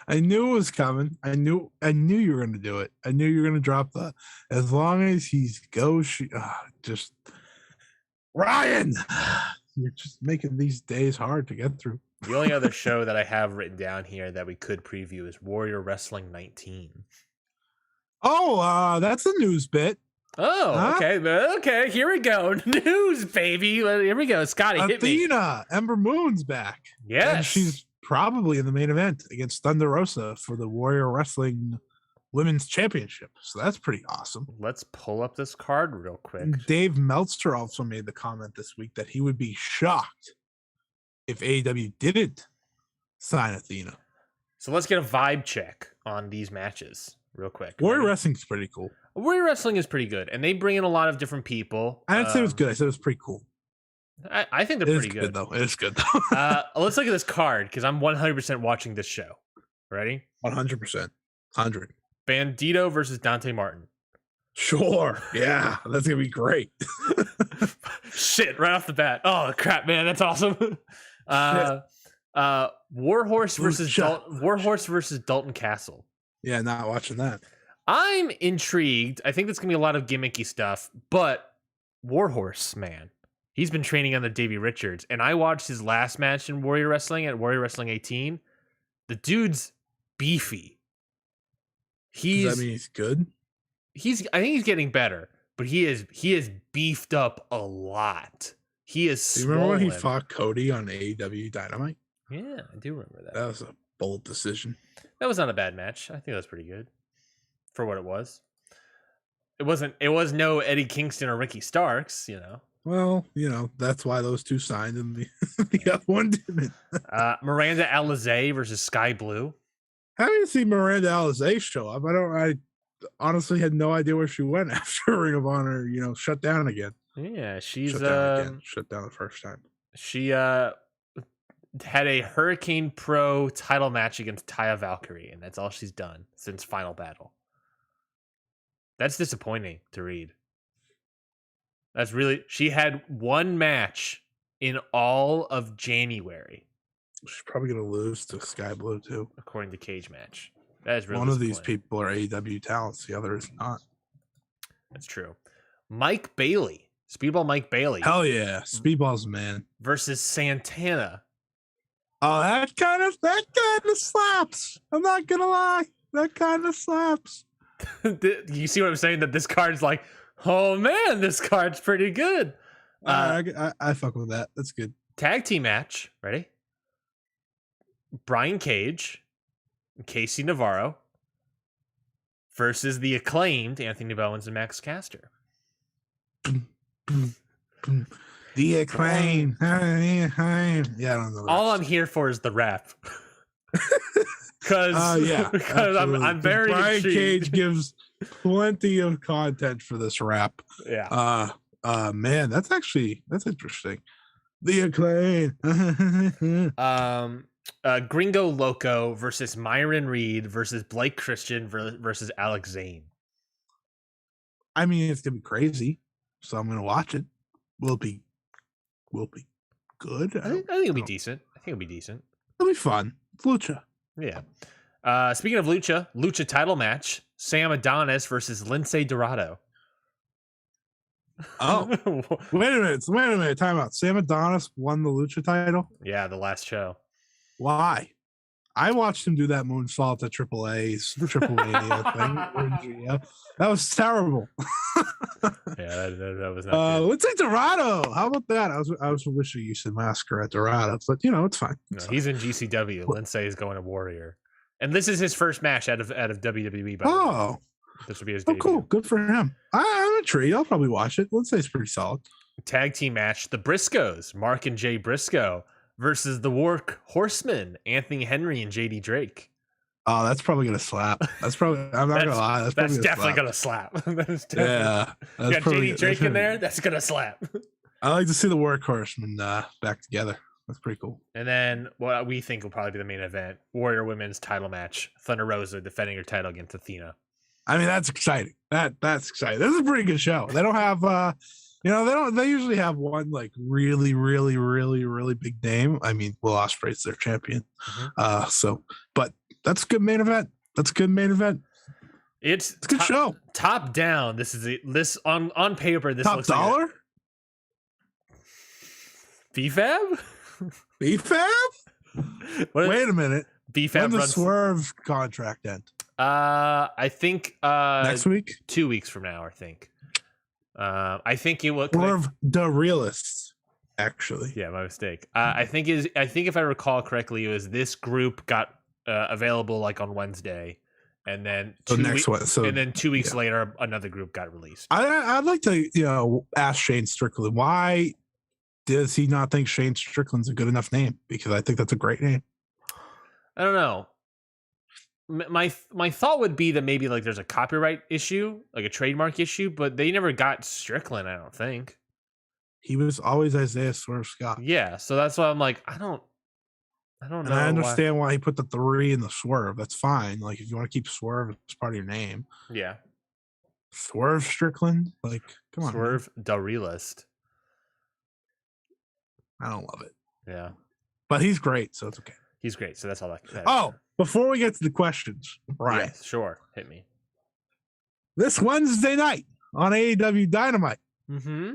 Speaker 1: I knew it was coming. I knew you were gonna do it. I knew you were gonna drop the. As long as he's just Ryan. You're just making these days hard to get through.
Speaker 2: The only other show that I have written down here that we could preview is Warrior Wrestling 19.
Speaker 1: Oh, that's a news bit.
Speaker 2: Oh, okay. Okay, here we go. News, baby. Here we go. Scotty, hit me.
Speaker 1: Athena, Ember Moon's back.
Speaker 2: Yes.
Speaker 1: And she's probably in the main event against Thunder Rosa for the Warrior Wrestling Women's Championship. So that's pretty awesome.
Speaker 2: Let's pull up this card real quick.
Speaker 1: Dave Meltzer also made the comment this week that he would be shocked if AEW didn't sign Athena.
Speaker 2: So let's get a vibe check on these matches real quick.
Speaker 1: Warrior Wrestling's pretty cool.
Speaker 2: Warrior Wrestling is pretty good, and they bring in a lot of different people.
Speaker 1: I didn't say it was good. I said it was pretty cool.
Speaker 2: I think they're pretty good.
Speaker 1: Though. It is good, though.
Speaker 2: Let's look at this card, because I'm 100% watching this show. Ready?
Speaker 1: 100%. 100.
Speaker 2: Bandito versus Dante Martin.
Speaker 1: Sure. Yeah, that's going to be great.
Speaker 2: Shit, right off the bat. Oh, crap, man. That's awesome. Warhorse versus Dalton Castle.
Speaker 1: Yeah, not watching that.
Speaker 2: I'm intrigued. I think there's going to be a lot of gimmicky stuff, but Warhorse, man, he's been training under Davey Richards, and I watched his last match in Warrior Wrestling at Warrior Wrestling 18. The dude's beefy.
Speaker 1: Does that mean he's good?
Speaker 2: I think he's getting better, but he is beefed up a lot. He is.
Speaker 1: Do you remember when he fought Cody on AEW Dynamite?
Speaker 2: Yeah, I do remember that.
Speaker 1: That was a bold decision.
Speaker 2: That was not a bad match. I think that was pretty good for what it was. It was no Eddie Kingston or Ricky Starks,
Speaker 1: Well, that's why those 2 signed and the other one didn't.
Speaker 2: Miranda Alizé versus Sky Blue.
Speaker 1: I didn't see Miranda Alizé show up. I honestly had no idea where she went after Ring of Honor, shut down again.
Speaker 2: Yeah, she's
Speaker 1: Shut down again. Shut down the first time.
Speaker 2: She had a Hurricane Pro title match against Taya Valkyrie, and that's all she's done since Final Battle. That's disappointing to read. That's really... She had one match in all of January.
Speaker 1: She's probably going to lose to Sky Blue, too.
Speaker 2: According to Cage Match. That is really
Speaker 1: one of these people are AEW talents. The other is not.
Speaker 2: That's true. Mike Bailey. Speedball Mike Bailey.
Speaker 1: Hell yeah. Speedball's man.
Speaker 2: Versus Santana.
Speaker 1: Oh, that kind of slaps. I'm not going to lie. That kind of slaps.
Speaker 2: You see what I'm saying? That this card's like, oh man, this card's pretty good.
Speaker 1: I fuck with that. That's good.
Speaker 2: Tag team match. Ready? Brian Cage, Casey Navarro versus the Acclaimed Anthony Bowens and Max Caster.
Speaker 1: The Acclaimed. Yeah, I don't know.
Speaker 2: All I'm here for is the rap. Because I'm very
Speaker 1: Brian
Speaker 2: intrigued.
Speaker 1: Cage gives plenty of content for this rap.
Speaker 2: Yeah.
Speaker 1: Man, that's interesting. The Acclaimed.
Speaker 2: Gringo Loco versus Myron Reed versus Blake Christian versus Alex Zane.
Speaker 1: I mean, it's gonna be crazy, so I'm gonna watch it. Will it be good?
Speaker 2: I think it'll be decent. It'll
Speaker 1: be fun. It's lucha.
Speaker 2: Yeah. Speaking of lucha title match: Sam Adonis versus Lindsay Dorado.
Speaker 1: Oh, wait a minute. Time out. Sam Adonis won the lucha title.
Speaker 2: Yeah, the last show.
Speaker 1: Why? I watched him do that moonsault at Triple A's Triple thing. That was terrible.
Speaker 2: Yeah, that was not good.
Speaker 1: Let's say Dorado. How about that? I was wishing you said Massacre at Dorado, but it's fine.
Speaker 2: He's in GCW. Lindsay is going to Warrior, and this is his first match out of WWE. By the way. This would be his debut.
Speaker 1: Cool. Good for him. I'm intrigued. I'll probably watch it. Lindsay's pretty solid.
Speaker 2: Tag team match: the Briscoes, Mark and Jay Briscoe, versus the Work Horsemen, Anthony Henry and JD Drake.
Speaker 1: Oh, that's probably gonna slap. I'm not gonna lie.
Speaker 2: That's definitely gonna slap.
Speaker 1: Yeah.
Speaker 2: You got JD Drake in there. That's gonna slap.
Speaker 1: I like to see the Work Horsemen back together. That's pretty cool.
Speaker 2: And then what we think will probably be the main event: Warrior Women's title match. Thunder Rosa defending her title against Athena.
Speaker 1: I mean, that's exciting. That's exciting. This is a pretty good show. They don't have, they usually have one like really, really, really, really big name. I mean, Will Ospreay's their champion. Mm-hmm. But that's a good main event. It's a good show.
Speaker 2: Top down. This on paper. This
Speaker 1: top
Speaker 2: looks
Speaker 1: dollar.
Speaker 2: Like BFAB.
Speaker 1: Wait a minute.
Speaker 2: BFAB.
Speaker 1: When does Swerve contract end?
Speaker 2: I think
Speaker 1: next week,
Speaker 2: 2 weeks from now. I think it will.
Speaker 1: Swerve the Realist. Actually,
Speaker 2: yeah, my mistake. I think if I recall correctly, it was this group got available like on Wednesday, and then 2 weeks later, another group got released.
Speaker 1: I'd like to ask Shane Strickland, why does he not think Shane Strickland's a good enough name? Because I think that's a great name.
Speaker 2: I don't know. My thought would be that maybe like there's a copyright issue, like a trademark issue, but they never got Strickland. I don't think
Speaker 1: he was always Isaiah Swerve Scott.
Speaker 2: Yeah, so that's why I'm like, I don't know.
Speaker 1: And I understand why he put the 3 in the Swerve. That's fine. Like if you want to keep Swerve as part of your name,
Speaker 2: yeah.
Speaker 1: Swerve Strickland, like come on,
Speaker 2: Swerve the Realist.
Speaker 1: I don't love it.
Speaker 2: Yeah,
Speaker 1: but he's great, so it's okay.
Speaker 2: He's great, so that's all that.
Speaker 1: Oh, before we get to the questions, right?
Speaker 2: Yeah, sure, hit me.
Speaker 1: This Wednesday night on AEW Dynamite,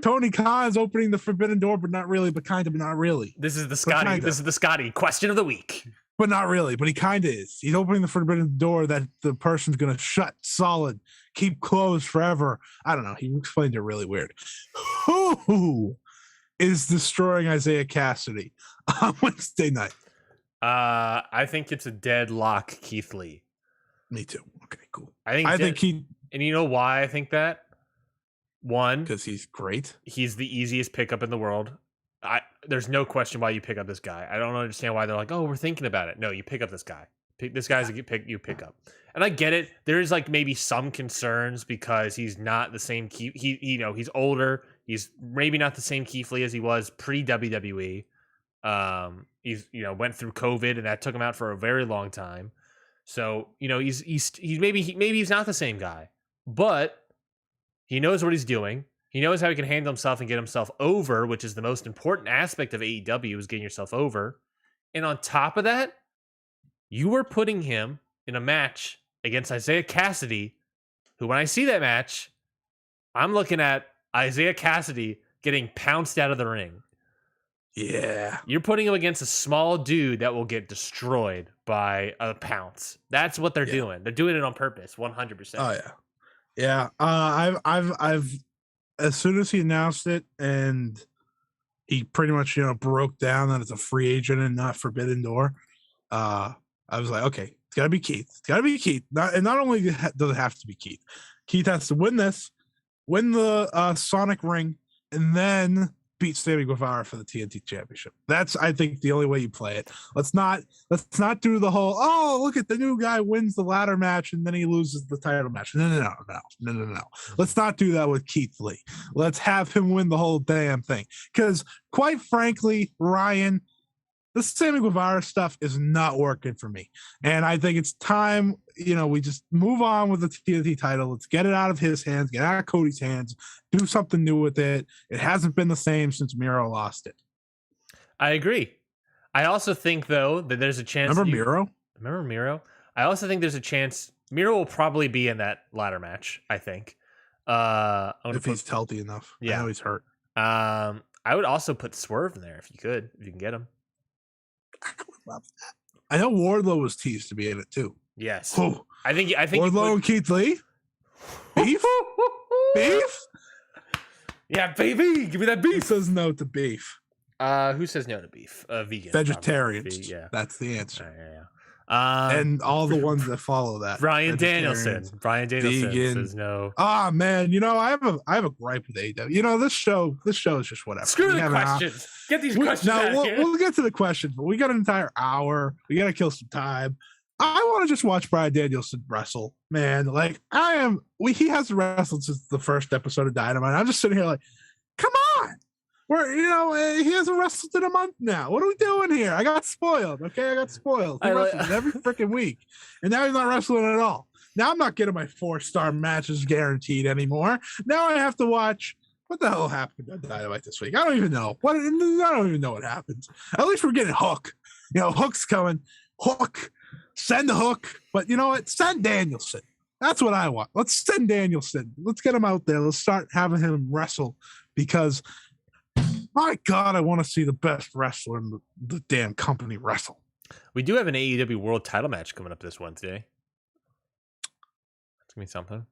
Speaker 1: Tony Khan is opening the Forbidden Door, but not really, but kind of, but not really.
Speaker 2: This is the Scotty. This is the Scotty question of the week.
Speaker 1: But not really, but he kind of is. He's opening the Forbidden Door that the person's going to shut solid, keep closed forever. I don't know. He explained it really weird. Who is destroying Isaiah Cassidy on Wednesday night?
Speaker 2: I think it's a deadlock Keith Lee.
Speaker 1: Me too. Okay, cool.
Speaker 2: I think he, and you know why I think that? One,
Speaker 1: because he's great.
Speaker 2: He's the easiest pickup in the world. There's no question why you pick up this guy. I don't understand why they're like, oh, we're thinking about it. No, you pick up this guy. This guy's a you pick up. And I get it. There's like maybe some concerns because he's not the same he's older. He's maybe not the same Keith Lee as he was pre WWE. He's went through COVID and that took him out for a very long time. So he's maybe he's not the same guy, but he knows what he's doing. He knows how he can handle himself and get himself over, which is the most important aspect of AEW, is getting yourself over. And on top of that, you were putting him in a match against Isaiah Cassidy, who, when I see that match, I'm looking at Isaiah Cassidy getting pounced out of the ring.
Speaker 1: Yeah.
Speaker 2: You're putting him against a small dude that will get destroyed by a pounce. That's what they're doing. They're doing it on purpose, 100%.
Speaker 1: Oh yeah. Yeah. I've as soon as he announced it and he pretty much, broke down that it's a free agent and not Forbidden Door, I was like, okay, it's gotta be Keith. It's gotta be Keith. And not only does it have to be Keith, Keith has to win the Sonic ring, and then beat Sammy Guevara for the TNT Championship. That's, I think, the only way you play it. Let's not do the whole, oh, look at the new guy wins the ladder match and then he loses the title match. No. Let's not do that with Keith Lee. Let's have him win the whole damn thing. Because quite frankly, Ryan, the Sammy Guevara stuff is not working for me. And I think it's time, we just move on with the TNT title. Let's get it out of his hands, get out of Cody's hands, do something new with it. It hasn't been the same since Miro lost it.
Speaker 2: I agree. I also think, though, that there's a chance.
Speaker 1: Remember
Speaker 2: Miro? I also think there's a chance Miro will probably be in that ladder match, I think.
Speaker 1: If he's healthy enough.
Speaker 2: Yeah.
Speaker 1: I know he's hurt.
Speaker 2: I would also put Swerve in there if you can get him.
Speaker 1: I know Wardlow was teased to be in it too.
Speaker 2: Yes.
Speaker 1: Oh,
Speaker 2: I think
Speaker 1: Wardlow and Keith Lee? Beef? Beef?
Speaker 2: Yeah, baby. Give me that beef.
Speaker 1: Who says no to beef?
Speaker 2: Who says no to beef? Vegan.
Speaker 1: Vegetarians.
Speaker 2: Yeah.
Speaker 1: That's the answer.
Speaker 2: Yeah.
Speaker 1: And all the ones that follow that.
Speaker 2: Brian Danielson
Speaker 1: vegan.
Speaker 2: says no.
Speaker 1: Ah, man, I have a gripe with AEW. This show is just whatever.
Speaker 2: Screw the questions. Get these questions out of here.
Speaker 1: We'll get to the questions, but we got an entire hour. We got to kill some time. I want to just watch Brian Danielson wrestle, man. Like he hasn't wrestled since the first episode of Dynamite. I'm just sitting here like, come on. He hasn't wrestled in a month now. What are we doing here? I got spoiled. Okay, I got spoiled. He wrestles every freaking week, and now he's not wrestling at all. Now I'm not getting my 4-star matches guaranteed anymore. Now I have to watch. What the hell happened on Dynamite this week? I don't even know. I don't even know what happens. At least we're getting Hook. Hook's coming. Hook. Send the Hook. But you know what? Send Danielson. That's what I want. Let's send Danielson. Let's get him out there. Let's start having him wrestle, because my God, I want to see the best wrestler in the damn company wrestle.
Speaker 2: We do have an AEW World Title match coming up this Wednesday. That's gonna be something.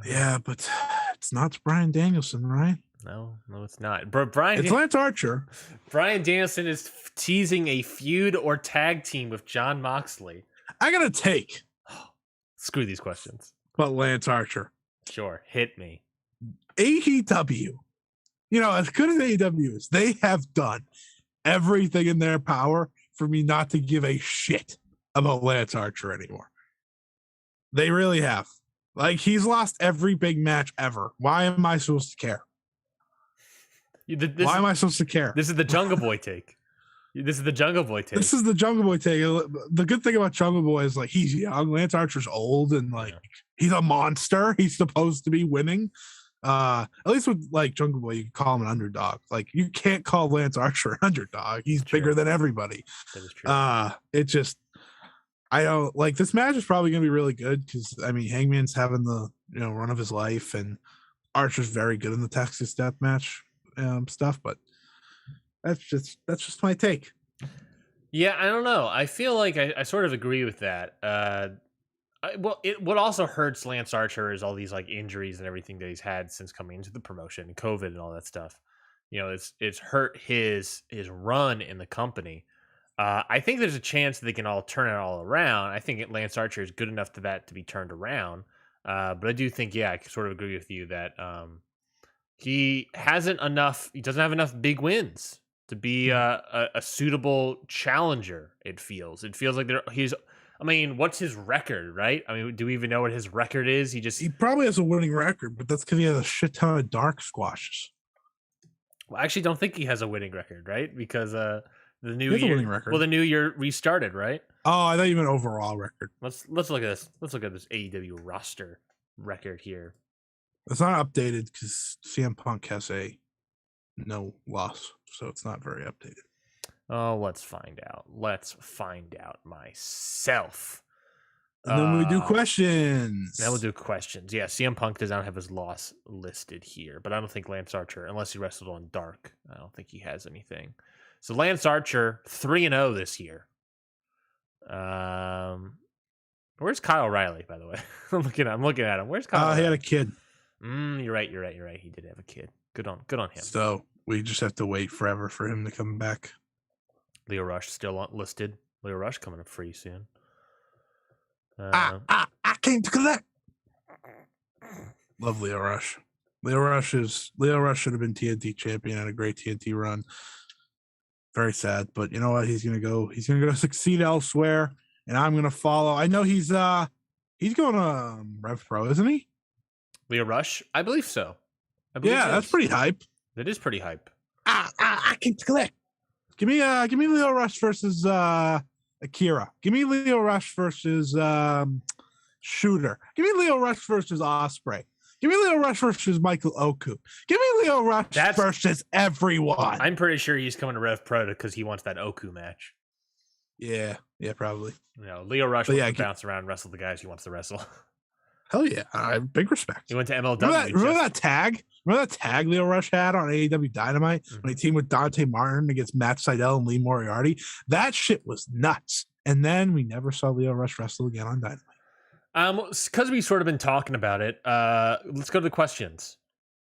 Speaker 1: Yeah, but it's not Brian Danielson, right?
Speaker 2: No, it's not.
Speaker 1: It's Lance Archer.
Speaker 2: Brian Danielson is teasing a feud or tag team with Jon Moxley.
Speaker 1: I got a take.
Speaker 2: Screw these questions.
Speaker 1: But Lance Archer.
Speaker 2: Sure, hit me.
Speaker 1: AEW. As good as AEW is, they have done everything in their power for me not to give a shit about Lance Archer anymore. They really have. Like, he's lost every big match ever. Why am I supposed to care? Why am I supposed to care?
Speaker 2: This is the Jungle Boy take. This is the Jungle Boy take.
Speaker 1: The good thing about Jungle Boy is, like, he's young. Lance Archer's old, and, like, he's a monster. He's supposed to be winning. At least with, like, Jungle Boy, you can call him an underdog. Like, you can't call Lance Archer an underdog. He's bigger than everybody.
Speaker 2: That is true.
Speaker 1: It just, I don't like, this match is probably going to be really good because, Hangman's having the run of his life, and Archer's very good in the Texas Death Match stuff. But that's just my take.
Speaker 2: Yeah, I don't know. I feel like I sort of agree with that. What also hurts Lance Archer is all these, like, injuries and everything that he's had since coming into the promotion, and COVID and all that stuff. It's hurt his run in the company. I think there's a chance that they can all turn it all around. I think Lance Archer is good enough to be turned around. But I do think, I sort of agree with you that he doesn't have enough big wins to be a suitable challenger. It feels like what's his record, right? Do we even know what his record is? He probably has a winning record, but that's because he has a shit ton of dark squashes. Well, I actually don't think he has a winning record, right? Because the new
Speaker 1: He has a
Speaker 2: year,
Speaker 1: winning record.
Speaker 2: well, the new year restarted, right?
Speaker 1: Oh, I thought you meant overall record.
Speaker 2: Let's look at this. Let's look at this AEW roster record here.
Speaker 1: It's not updated because CM Punk has a no loss, so it's not very updated.
Speaker 2: Oh, let's find out. Let's find out myself.
Speaker 1: And then we do questions.
Speaker 2: Now we'll do questions. Yeah, CM Punk does not have his loss listed here, but I don't think Lance Archer, unless he wrestled on Dark, I don't think he has anything. So Lance Archer, 3-0 this year. Where's Kyle O'Reilly, by the way? I'm looking at him. Where's Kyle?
Speaker 1: He
Speaker 2: O'Reilly?
Speaker 1: had a kid.
Speaker 2: You're right. He did have a kid. Good on him.
Speaker 1: So we just have to wait forever for him to come back.
Speaker 2: Leo Rush still listed. Leo Rush coming up free soon.
Speaker 1: I came to collect. Love Leo Rush. Leo Rush should have been TNT champion, had a great TNT run. Very sad, but you know what? He's gonna go succeed elsewhere, and I'm gonna follow. I know he's going to Rev Pro, isn't he?
Speaker 2: Leo Rush? I believe so.
Speaker 1: Yeah, that's pretty hype.
Speaker 2: That is pretty hype.
Speaker 1: I came to collect. Give me Leo Rush versus Akira. Give me Leo Rush versus Shooter. Give me Leo Rush versus Ospreay. Give me Leo Rush versus Michael Oku. Give me Leo Rush versus everyone.
Speaker 2: I'm pretty sure he's coming to Rev Pro because he wants that Oku match.
Speaker 1: Yeah, probably.
Speaker 2: Leo Rush wants to bounce around and wrestle the guys he wants to wrestle.
Speaker 1: Hell yeah. I have big respect.
Speaker 2: He went to MLW.
Speaker 1: Remember that tag? Remember that tag Leo Rush had on AEW Dynamite when he teamed with Dante Martin against Matt Sydal and Lee Moriarty? That shit was nuts. And then we never saw Leo Rush wrestle again on Dynamite.
Speaker 2: Because we've sort of been talking about it, let's go to the questions.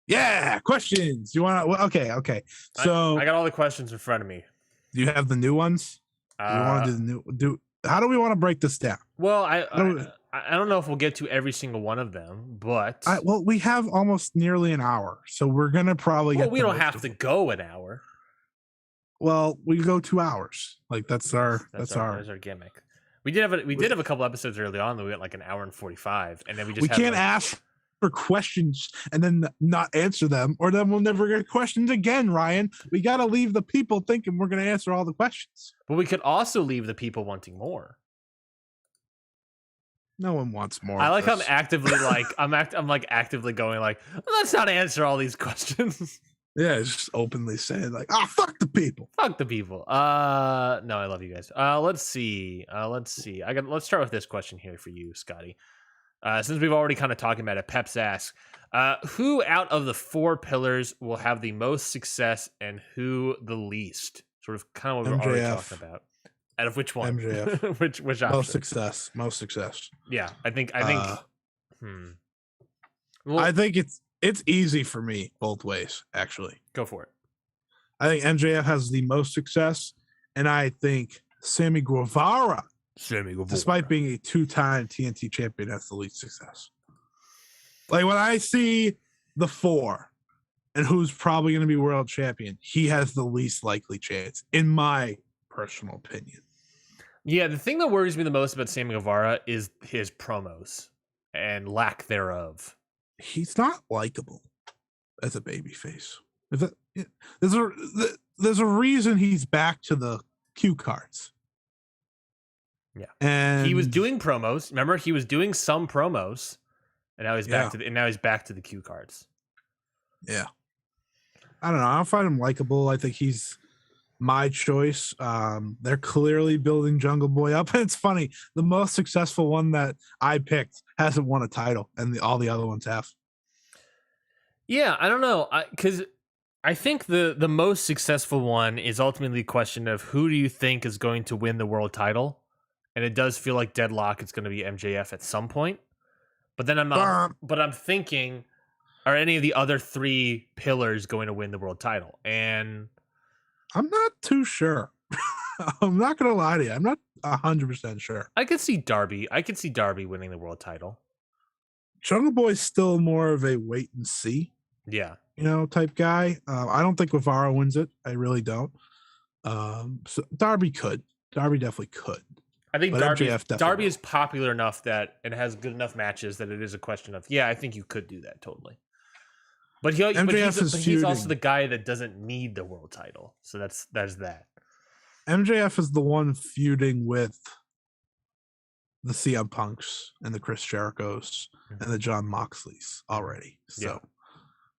Speaker 1: Yeah, questions. You want to? Okay. So
Speaker 2: I got all the questions in front of me.
Speaker 1: Do you have the new ones? Do you want to do the new? How do we want to break this down?
Speaker 2: Well, I don't know if we'll get to every single one of them, but
Speaker 1: we have almost nearly an hour, so we're gonna probably.
Speaker 2: Well, we don't have to go an hour.
Speaker 1: Well, we go 2 hours. Like that's our
Speaker 2: gimmick. We did have a couple episodes early on that we went like an hour and 45, and then we
Speaker 1: can't ask for questions and then not answer them, or then we'll never get questions again, Ryan. We got to leave the people thinking we're going to answer all the questions.
Speaker 2: But we could also leave the people wanting more.
Speaker 1: No one wants more.
Speaker 2: I like how I'm actively actively going like, let's not answer all these questions.
Speaker 1: Yeah, just openly saying like, fuck the people.
Speaker 2: Fuck the people. No, I love you guys. Let's see. Let's start with this question here for you, Scotty. Since we've already kind of talking about it, Peps asks, who out of the 4 pillars will have the most success and who the least? Sort of kind of what we're already talking about. Out of which one?
Speaker 1: MJF.
Speaker 2: which option?
Speaker 1: Most success.
Speaker 2: Yeah, I think.
Speaker 1: Well, I think it's easy for me both ways, actually.
Speaker 2: Go for it.
Speaker 1: I think MJF has the most success, and I think Sammy Guevara, despite being a 2-time TNT champion, has the least success. Like when I see the 4 and who's probably going to be world champion, he has the least likely chance, in my personal opinion.
Speaker 2: Yeah, the thing that worries me the most about Sammy Guevara is his promos and lack thereof.
Speaker 1: He's not likable as a babyface. There's a reason he's back to the cue cards.
Speaker 2: Yeah,
Speaker 1: and
Speaker 2: he was doing promos. Remember, he was doing some promos, and now he's back to the cue cards.
Speaker 1: Yeah, I don't know. I don't find him likable. I think he's my choice. They're clearly building Jungle Boy up. And it's funny, the most successful one that I picked hasn't won a title, and all the other ones have.
Speaker 2: Yeah, I don't know, because I think the most successful one is ultimately a question of who do you think is going to win the world title, and it does feel like deadlock. It's going to be MJF at some point, but then I'm thinking, are any of the other 3 pillars going to win the world title? And
Speaker 1: I'm not too sure. I'm not going to lie to you. I'm not 100% sure.
Speaker 2: I could see Darby. Winning the world title.
Speaker 1: Jungle Boy's still more of a wait and see.
Speaker 2: Yeah.
Speaker 1: Type guy. I don't think Guevara wins it. I really don't. So Darby could. Darby definitely could.
Speaker 2: I think Darby is popular enough that it has good enough matches that it is a question of, I think you could do that totally. But he's
Speaker 1: feuding.
Speaker 2: also the guy that doesn't need the world title. So that's that.
Speaker 1: MJF is the one feuding with the CM Punks and the Chris Jerichos and the John Moxleys already. So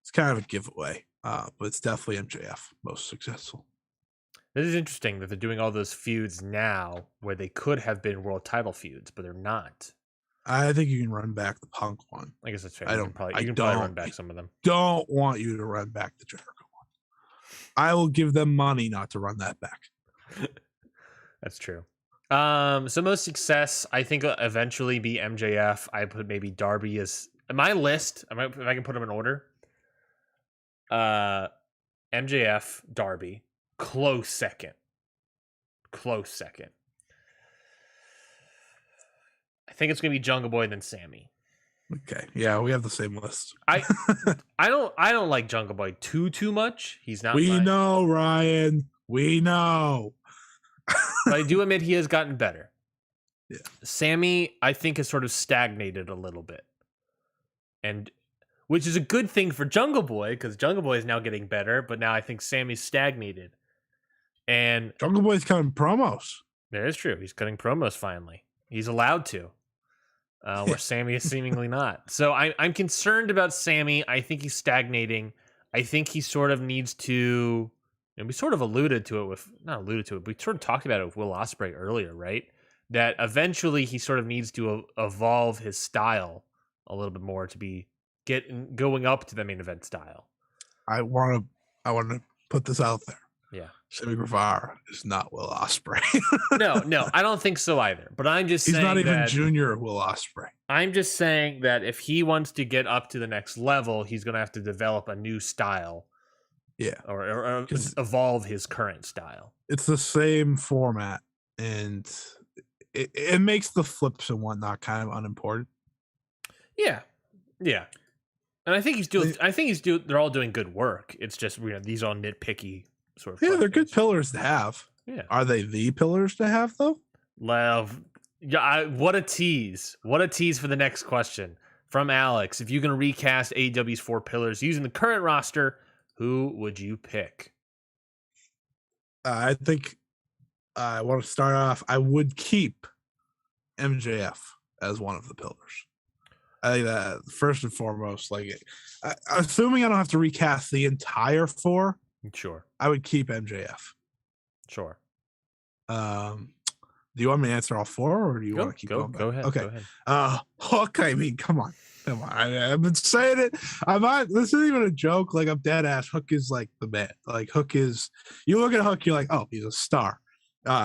Speaker 1: it's kind of a giveaway. But it's definitely MJF most successful.
Speaker 2: It is interesting that they're doing all those feuds now where they could have been world title feuds, but they're not.
Speaker 1: I think you can run back the Punk one.
Speaker 2: I guess that's fair.
Speaker 1: You
Speaker 2: can probably run back some of them.
Speaker 1: Don't want you to run back the Jericho one. I will give them money not to run that back.
Speaker 2: That's true. So most success, I think, will eventually be MJF. I put maybe Darby as my list. If I can put them in order. MJF, Darby, close second. I think it's gonna be Jungle Boy, then Sammy.
Speaker 1: Okay, yeah, we have the same list.
Speaker 2: I don't like Jungle Boy too much. He's not.
Speaker 1: We know, Ryan. We know.
Speaker 2: But I do admit he has gotten better.
Speaker 1: Yeah.
Speaker 2: Sammy, I think, has sort of stagnated a little bit, and which is a good thing for Jungle Boy because Jungle Boy is now getting better. But now I think Sammy's stagnated, and
Speaker 1: Jungle Boy's cutting promos.
Speaker 2: That is true. He's cutting promos finally. He's allowed to. Where Sammy is seemingly not. So I'm concerned about Sammy. I think he's stagnating. I think he sort of needs to, and we sort of alluded to it with, not alluded to it, but we sort of talked about it with Will Ospreay earlier, right? That eventually he sort of needs to evolve his style a little bit more to be going up to the main event style.
Speaker 1: I want to put this out there.
Speaker 2: Yeah.
Speaker 1: Sammy Guevara is not Will Ospreay.
Speaker 2: No, I don't think so either. But I'm just saying
Speaker 1: he's not even junior Will Ospreay.
Speaker 2: I'm just saying that if he wants to get up to the next level, he's going to have to develop a new style.
Speaker 1: Yeah.
Speaker 2: Or evolve his current style.
Speaker 1: It's the same format, and it makes the flips and whatnot kind of unimportant.
Speaker 2: Yeah. And I think he's doing. They're all doing good work. It's just these are all nitpicky sort of.
Speaker 1: Yeah, they're good pillars to have.
Speaker 2: Yeah.
Speaker 1: Are they the pillars to have though?
Speaker 2: Love. Yeah. What a tease! What a tease for the next question from Alex. If you can recast AEW's 4 pillars using the current roster, who would you pick?
Speaker 1: I think I want to start off. I would keep MJF as one of the pillars. I think that first and foremost, assuming I don't have to recast the entire 4,
Speaker 2: sure,
Speaker 1: I would keep MJF.
Speaker 2: Sure.
Speaker 1: Do you want me to answer all 4, or do you want to keep going?
Speaker 2: Go ahead.
Speaker 1: Okay.
Speaker 2: Go ahead.
Speaker 1: Hook. I mean, come on. I've been saying it. This isn't even a joke. Like, I'm dead ass. Hook is like the man. Like, Hook is. You look at Hook, you're like, oh, he's a star.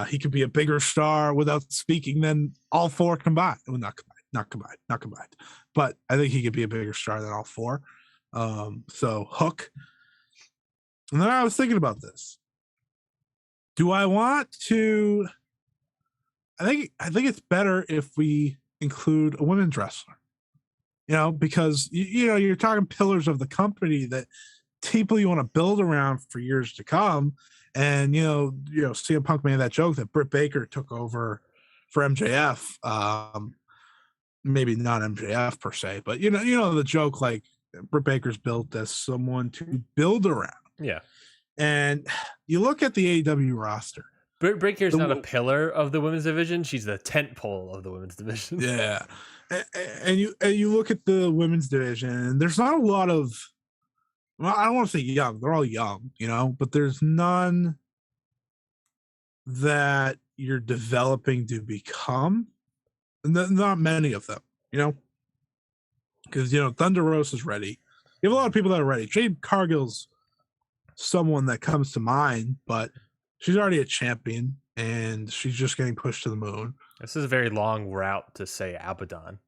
Speaker 1: He could be a bigger star without speaking than all 4 combined. Well, not combined. But I think he could be a bigger star than all 4. So Hook. And then I was thinking about this. Do I want to? I think it's better if we include a women's wrestler. Because you're talking pillars of the company that people you want to build around for years to come. And CM Punk made that joke that Britt Baker took over for MJF. Maybe not MJF per se, but the joke, like Britt Baker's built as someone to build around.
Speaker 2: Yeah.
Speaker 1: And you look at the AEW roster.
Speaker 2: Britt Baker's not a pillar of the women's division. She's the tent pole of the women's division.
Speaker 1: Yeah. And you look at the women's division, and there's not a lot of, well, I don't want to say young. They're all young, but there's none that you're developing to become. Not many of them, because, Thunder Rosa's ready. You have a lot of people that are ready. Jade Cargill's someone that comes to mind, but she's already a champion, and she's just getting pushed to the moon.
Speaker 2: This is a very long route to say Abaddon.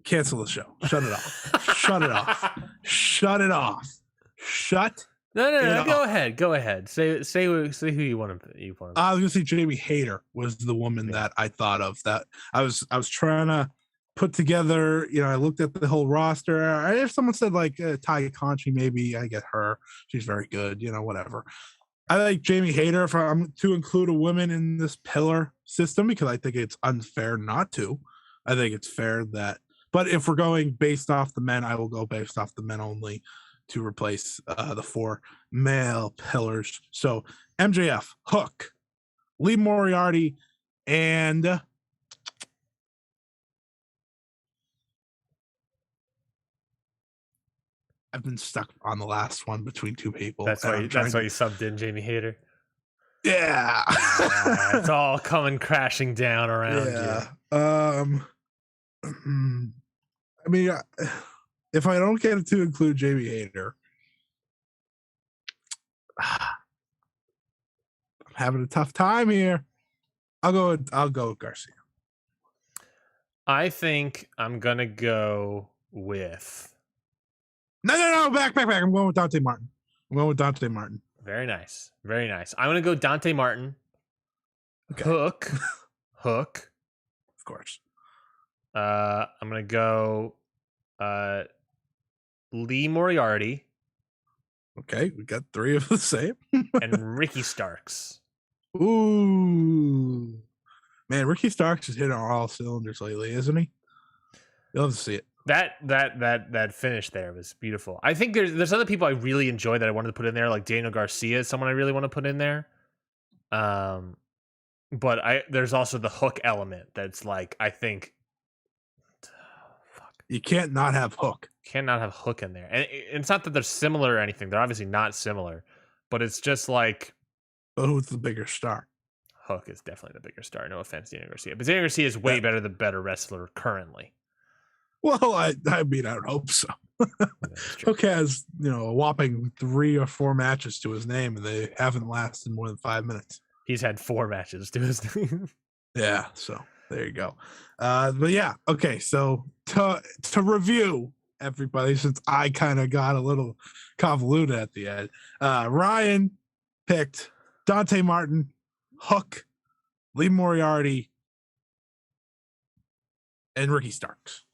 Speaker 1: Cancel the show. Shut it off. Shut it off. Shut it off. Shut.
Speaker 2: No. Go ahead. Say who you want to.
Speaker 1: I was gonna say Jamie Hayter was the woman that I thought of. That I was trying to put together. I looked at the whole roster. If someone said like Ty Conchi, maybe I get her. She's very good. Whatever. I like Jamie Hayter if I'm to include a woman in this pillar system because I think it's unfair not to. I think it's fair that But if we're going based off the men, I will go based off the men only to replace the 4 male pillars. So MJF, Hook, Lee Moriarty, and I've been stuck on the last one between 2 people.
Speaker 2: That's why you subbed in Jamie Hayter.
Speaker 1: Yeah.
Speaker 2: It's all coming crashing down around you.
Speaker 1: I mean, if I don't get to include Jamie Hayter, I'm having a tough time here. I'll go with Garcia.
Speaker 2: I think I'm gonna go with.
Speaker 1: No! Back! I'm going with Dante Martin.
Speaker 2: Very nice. I'm gonna go Dante Martin. Okay. Hook.
Speaker 1: Of course.
Speaker 2: I'm gonna go Lee Moriarty.
Speaker 1: Okay, we got 3 of the same.
Speaker 2: And Ricky Starks.
Speaker 1: Ooh. Man, Ricky Starks is hitting on all cylinders lately, isn't he? You'll have to see it.
Speaker 2: That finish there was beautiful. I think there's other people I really enjoy that I wanted to put in there, like Daniel Garcia is someone I really want to put in there. But there's also the Hook element that's like, I think
Speaker 1: you can't not have Hook.
Speaker 2: Cannot have Hook in there. And it's not that they're similar or anything. They're obviously not similar, but it's just like,
Speaker 1: but who's the bigger star?
Speaker 2: Hook is definitely the bigger star. No offense, Daniel Garcia, but Daniel Garcia is way better wrestler currently.
Speaker 1: Well, I mean, I would hope so. Hook has, a whopping 3 or 4 matches to his name, and they haven't lasted more than 5 minutes.
Speaker 2: He's had 4 matches to his name.
Speaker 1: Yeah, so there you go. But yeah, okay. So to review, everybody, since I kind of got a little convoluted at the end, Ryan picked Dante Martin, Hook, Lee Moriarty, and Ricky Starks.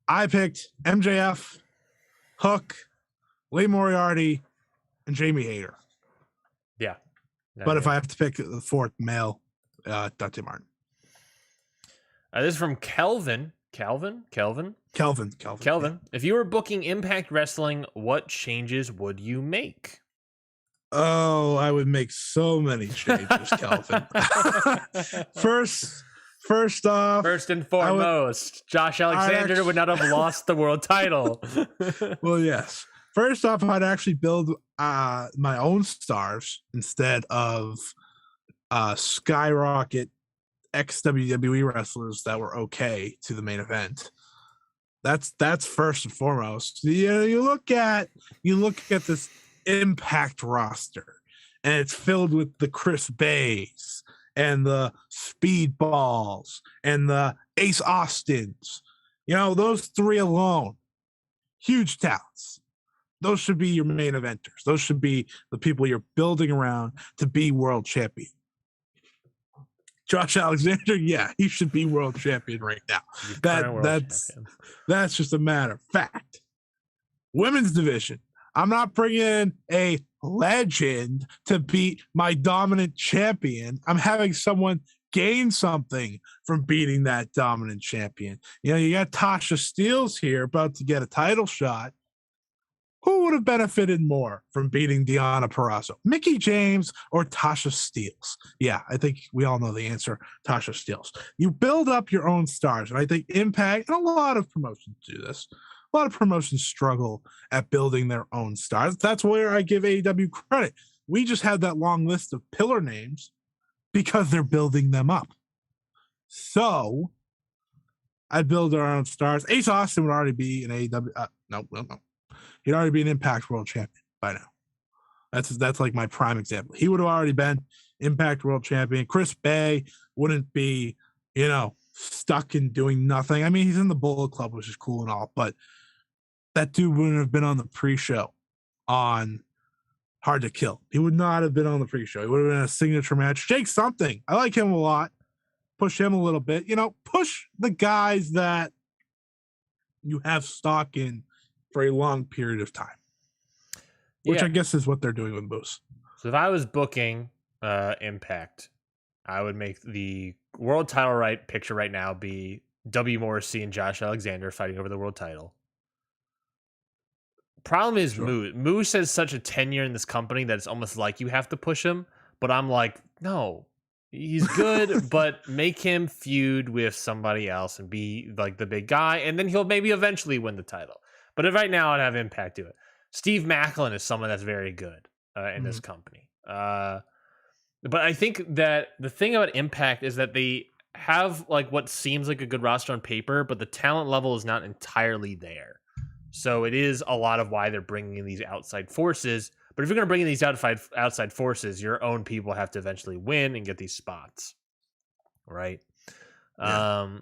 Speaker 1: I picked MJF, Hook, Lee Moriarty, and Jamie Hayter.
Speaker 2: Yeah.
Speaker 1: But if I have to pick the 4th male, Dante Martin.
Speaker 2: This is from Kelvin. Kelvin. If you were booking Impact Wrestling, what changes would you make?
Speaker 1: Oh, I would make so many changes, Kelvin. First off,
Speaker 2: first and foremost, Josh Alexander would not have lost the world title.
Speaker 1: Well, yes. First off, I'd actually build my own stars instead of skyrocket ex-WWE wrestlers that were okay to the main event. That's first and foremost. You look at this Impact roster, and it's filled with the Chris Bays and the Speedballs and the Ace Austins. Those 3 alone, huge talents. Those should be your main eventers. Those should be the people you're building around to be world champion. Josh Alexander, yeah, he should be world champion right now. That's just a matter of fact. Women's division. I'm not bringing in a legend to beat my dominant champion. I'm having someone gain something from beating that dominant champion. You got Tasha Steelz here about to get a title shot. Who would have benefited more from beating Deonna Purrazzo? Mickie James or Tasha Steelz? Yeah, I think we all know the answer. Tasha Steelz. You build up your own stars, and I think Impact and a lot of promotions do this. A lot of promotions struggle at building their own stars. That's where I give AEW credit. We just had that long list of pillar names because they're building them up. So I'd build our own stars. Ace Austin would already be an AEW. No. He'd already be an Impact World Champion by now. That's like my prime example. He would have already been Impact World Champion. Chris Bay wouldn't be, stuck in doing nothing. I mean, he's in the Bullet Club, which is cool and all, but that dude wouldn't have been on the pre-show on Hard to Kill. He would not have been on the pre-show. He would have been a signature match. Jake something. I like him a lot. Push him a little bit. Push the guys that you have stock in for a long period of time, which I guess is what they're doing with Moose.
Speaker 2: So if I was booking Impact, I would make the world title picture right now be W. Morrissey and Josh Alexander fighting over the world title. Problem is Moose. Moose has such a tenure in this company that it's almost like you have to push him. But I'm like, no, he's good, but make him feud with somebody else and be like the big guy, and then he'll maybe eventually win the title. But right now, I'd have Impact do it. Steve Macklin is someone that's very good in this company. But I think that the thing about Impact is that they have like what seems like a good roster on paper, but the talent level is not entirely there. So it is a lot of why they're bringing in these outside forces. But if you're going to bring in these outside forces, your own people have to eventually win and get these spots, right?
Speaker 1: Yeah.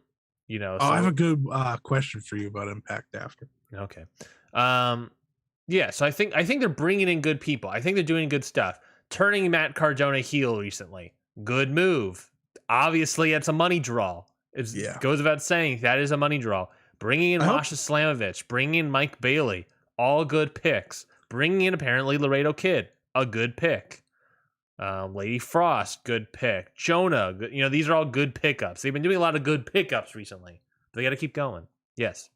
Speaker 2: You know.
Speaker 1: I have a good question for you about Impact after.
Speaker 2: Okay. Yeah. So I think they're bringing in good people. I think they're doing good stuff. Turning Matt Cardona heel recently, good move. Obviously, it's a money draw. It goes without saying that is a money draw. Bringing in Masha Slamovich, bringing in Mike Bailey, all good picks. Bringing in apparently Laredo Kid, a good pick. Lady Frost, good pick. Jonah, you know, these are all good pickups. They've been doing a lot of good pickups recently. They got to keep going. Yes.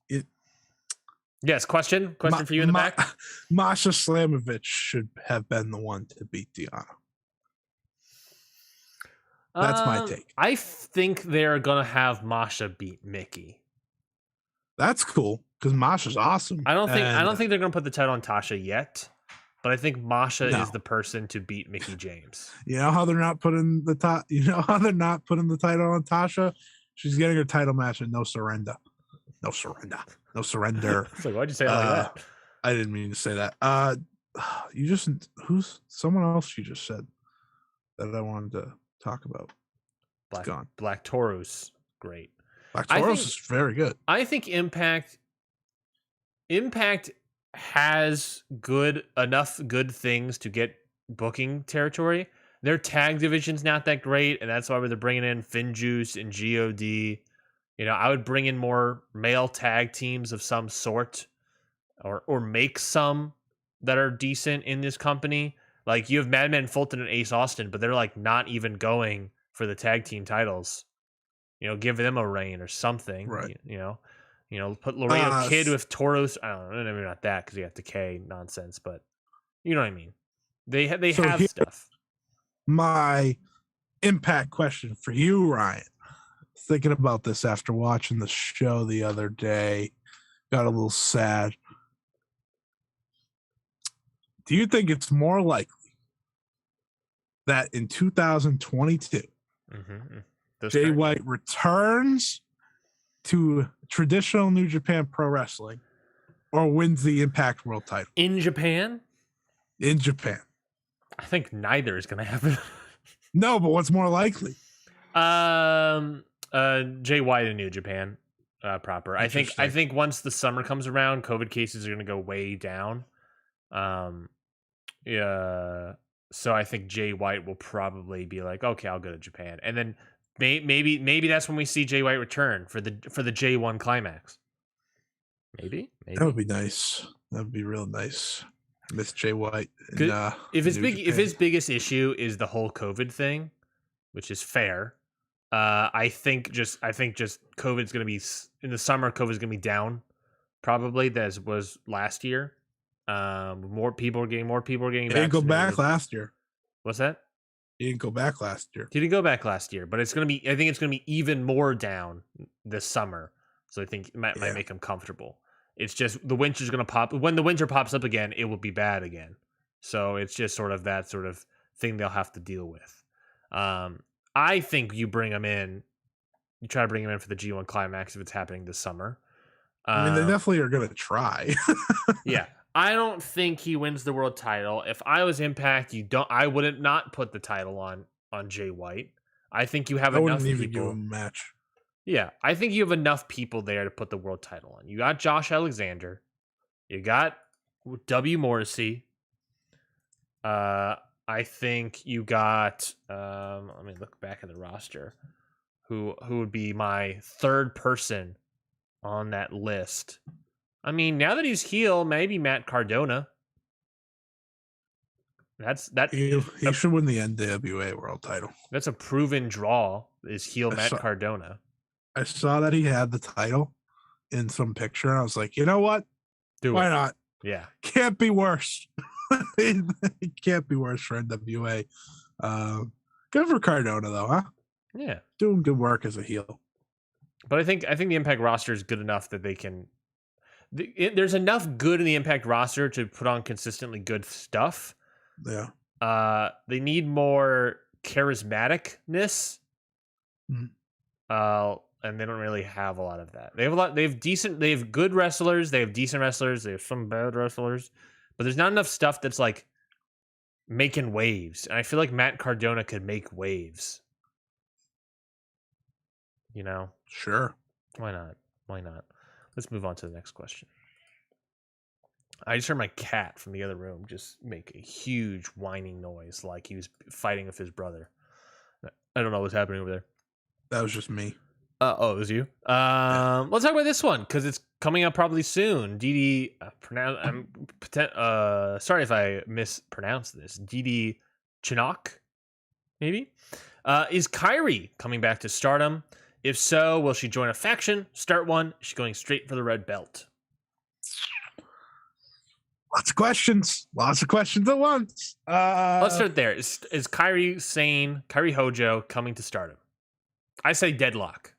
Speaker 2: Yes. Question for you in the back.
Speaker 1: Masha Slamovich should have been the one to beat Deanna. That's my take.
Speaker 2: I think they're gonna have Masha beat Mickey.
Speaker 1: That's cool because Masha's awesome.
Speaker 2: I don't think they're gonna put the title on Tasha yet, but I think Masha is the person to beat Mickey James.
Speaker 1: You know how they're not putting the title on Tasha? She's getting her title match and no surrender.
Speaker 2: So why'd you say it like that?
Speaker 1: I didn't mean to say that. Someone else you just said that I wanted to talk about.
Speaker 2: Black Taurus, great.
Speaker 1: Black Taurus is very good.
Speaker 2: I think Impact has enough good things to get booking territory. Their tag division's not that great, and that's why they're bringing in FinJuice and God. You know, I would bring in more male tag teams of some sort, or make some that are decent in this company. Like you have Madman Fulton and Ace Austin, but they're like not even going for the tag team titles. You know, give them a reign or something.
Speaker 1: Right.
Speaker 2: You know, put Laredo Kid with Toros. I don't know, maybe not that because you have Decay nonsense, but you know what I mean. They have stuff.
Speaker 1: My Impact question for you, Ryan. Thinking about this after watching the show the other day, got a little sad. Do you think it's more likely that in 2022, Jay White returns to traditional New Japan Pro Wrestling or wins the Impact World title?
Speaker 2: In Japan?
Speaker 1: In Japan.
Speaker 2: I think neither is going to happen.
Speaker 1: No, but what's more likely?
Speaker 2: Jay White in New Japan proper. I think once the summer comes around, COVID cases are going to go way down. So I think Jay White will probably be like, okay, I'll go to Japan, and then maybe that's when we see Jay White return for the J1 climax. Maybe that
Speaker 1: would be nice. That would be real nice. Miss Jay White.
Speaker 2: If his biggest issue is the whole COVID thing, which is fair, I think just COVID's going to be in the summer. COVID's going to be down probably as was last year. More people are getting vaccinated.
Speaker 1: He didn't go back last year.
Speaker 2: What's that?
Speaker 1: He didn't go back last year.
Speaker 2: He didn't go back last year, but I think it's gonna be even more down this summer. So I think it might make him comfortable. It's just the winter's gonna pop. When the winter pops up again, it will be bad again. So it's just sort of that sort of thing they'll have to deal with. I think you bring him in. You try to bring him in for the G1 climax if it's happening this summer.
Speaker 1: I mean, they definitely are gonna try.
Speaker 2: Yeah. I don't think he wins the world title. If I was Impact, I wouldn't not put the title on Jay White. I think you have enough people.
Speaker 1: Even give him a match.
Speaker 2: Yeah, I think you have enough people there to put the world title on. You got Josh Alexander. You got W. Morrissey. I think you got. Let me look back at the roster. Who would be my third person on that list? I mean, now that he's heel, maybe Matt Cardona.
Speaker 1: He should win the NWA World title.
Speaker 2: That's a proven draw. Is heel Matt Cardona.
Speaker 1: I saw that he had the title in some picture, and I was like, you know what? Why not?
Speaker 2: Yeah.
Speaker 1: Can't be worse. It can't be worse for NWA. Good for Cardona though, huh?
Speaker 2: Yeah.
Speaker 1: Doing good work as a heel.
Speaker 2: But I think the Impact roster is good enough that they can. There's enough good in the Impact roster to put on consistently good stuff.
Speaker 1: Yeah.
Speaker 2: They need more charismaticness.
Speaker 1: Hmm.
Speaker 2: And they don't really have a lot of that. They have good wrestlers, they have decent wrestlers, they have some bad wrestlers, but there's not enough stuff that's like making waves. And I feel like Matt Cardona could make waves. You know?
Speaker 1: Sure.
Speaker 2: Why not? Let's move on to the next question. I just heard my cat from the other room just make a huge whining noise like he was fighting with his brother. I don't know what's happening over there.
Speaker 1: That was just me.
Speaker 2: Oh, it was you. Let's talk about this one because it's coming up probably soon. Didi, sorry if I mispronounce this. Didi Chinook, maybe. Is Kairi coming back to Stardom? If so, will she join a faction? Start one? Is she going straight for the red belt?
Speaker 1: Lots of questions at once.
Speaker 2: Let's start there. Is Kairi Sane, Kairi Hojo coming to Stardom? I say deadlock.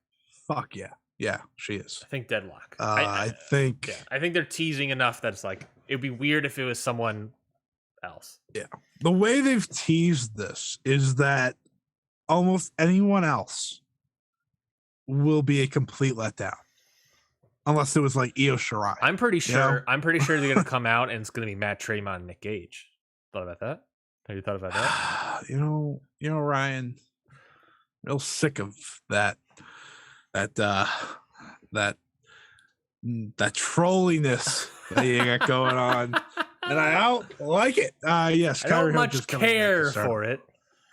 Speaker 1: Fuck yeah. Yeah, she is.
Speaker 2: I think deadlock.
Speaker 1: I think
Speaker 2: they're teasing enough that it's like, it'd be weird if it was someone else.
Speaker 1: Yeah. The way they've teased this is that almost anyone else will be a complete letdown. Unless it was like Io Shirai.
Speaker 2: I'm pretty sure they're gonna come out and it's gonna be Matt Tremont and Nick Gage. Thought about that? Have you thought about that?
Speaker 1: You know, Ryan, real sick of that trolliness that you got going on, and I don't like it. Yes,
Speaker 2: I don't much care for it.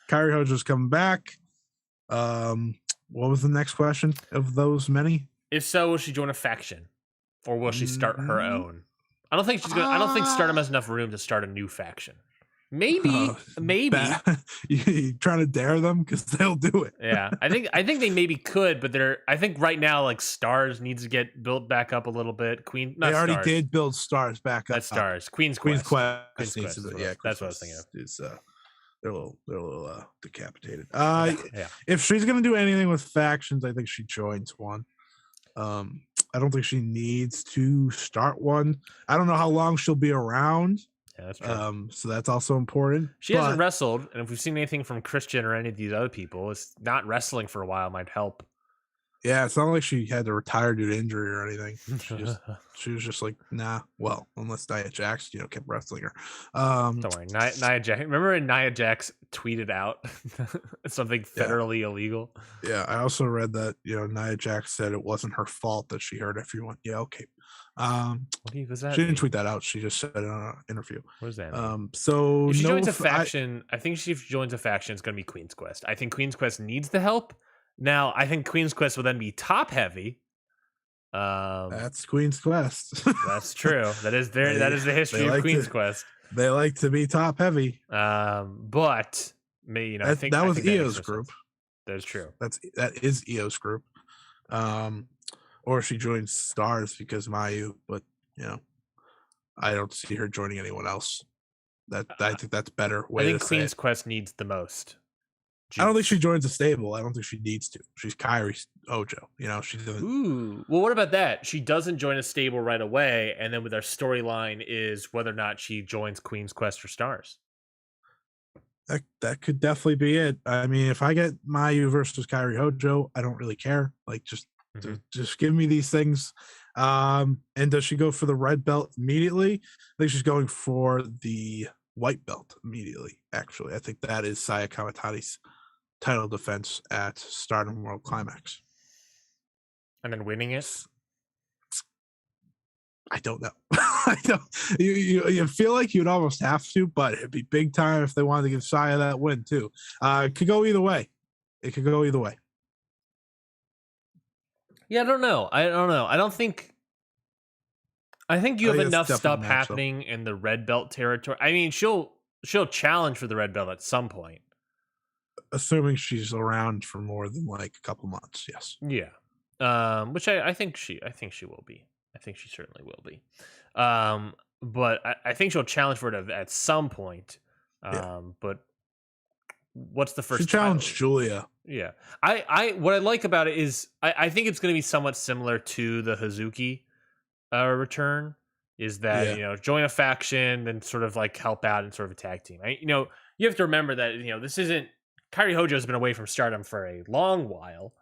Speaker 1: Kairi Hojo's coming back. What was the next question of those many?
Speaker 2: If so, will she join a faction, or will she start her own? I don't think she's gonna. I don't think Stardom has enough room to start a new faction. Maybe.
Speaker 1: You trying to dare them because they'll do it.
Speaker 2: Yeah, I think they maybe could, but I think right now like Stars needs to get built back up a little bit. They already
Speaker 1: did build Stars back up.
Speaker 2: That's Stars. Queen's Quest needs to be. Yeah, that's what I was thinking of.
Speaker 1: They're a little decapitated. Yeah. If she's gonna do anything with factions, I think she joins one. I don't think she needs to start one. I don't know how long she'll be around.
Speaker 2: Yeah, that's true.
Speaker 1: So that's also important.
Speaker 2: She hasn't wrestled, and if we've seen anything from Christian or any of these other people, it's not wrestling for a while might help.
Speaker 1: Yeah, it's not like she had to retire due to injury or anything. She was just like, nah. Well, unless Nia Jax, kept wrestling her.
Speaker 2: Don't worry, Nia Jax. Remember when Nia Jax tweeted out something federally illegal?
Speaker 1: Yeah, I also read that Nia Jax said it wasn't her fault that she hurt everyone. Yeah, okay.
Speaker 2: What was that?
Speaker 1: She didn't tweet that out. She just said it on an interview.
Speaker 2: What is that?
Speaker 1: So
Speaker 2: if she joins a faction, I think if she joins a faction, it's going to be Queen's Quest. I think Queen's Quest needs the help. Now, I think Queen's Quest will then be top heavy.
Speaker 1: That's Queen's Quest.
Speaker 2: That's true. That is the history of Queen's Quest.
Speaker 1: They like to be top heavy.
Speaker 2: But I think
Speaker 1: that was Io's group.
Speaker 2: That's true.
Speaker 1: That is Io's group. Or she joins Stars because Mayu, but I don't see her joining anyone else. I think that's better way.
Speaker 2: I think Queen's Quest needs the most.
Speaker 1: I don't think she joins a stable. I don't think she needs to. She's Kairi Hojo. She doesn't.
Speaker 2: Ooh. Well, what about that? She doesn't join a stable right away, and then with our storyline is whether or not she joins Queen's Quest or Stars.
Speaker 1: That could definitely be it. I mean, if I get Mayu versus Kairi Hojo, I don't really care. Like, just give me these things. And does she go for the red belt immediately? I think she's going for the white belt immediately. Actually, I think that is Saya Kamitani's title defense at Stardom World Climax.
Speaker 2: And then winning it?
Speaker 1: I don't know. I don't. You feel like you'd almost have to, but it'd be big time if they wanted to give Saya that win too. It could go either way.
Speaker 2: Yeah, I don't know. I think you have enough stuff happening in the red belt territory. I mean, she'll challenge for the red belt at some point.
Speaker 1: Assuming she's around for more than like a couple months, yes.
Speaker 2: Yeah. Which I think she will be. I think she certainly will be. But I think she'll challenge for it at some point.
Speaker 1: Yeah.
Speaker 2: But what's the
Speaker 1: She
Speaker 2: first title?
Speaker 1: challenged Julia.
Speaker 2: Yeah. I what I like about it is I think it's going to be somewhat similar to the Hazuki return. Is that
Speaker 1: Yeah.
Speaker 2: join a faction, then sort of like help out in sort of a tag team. You have to remember that this isn't Kairi Hojo's been away from Stardom for a long while,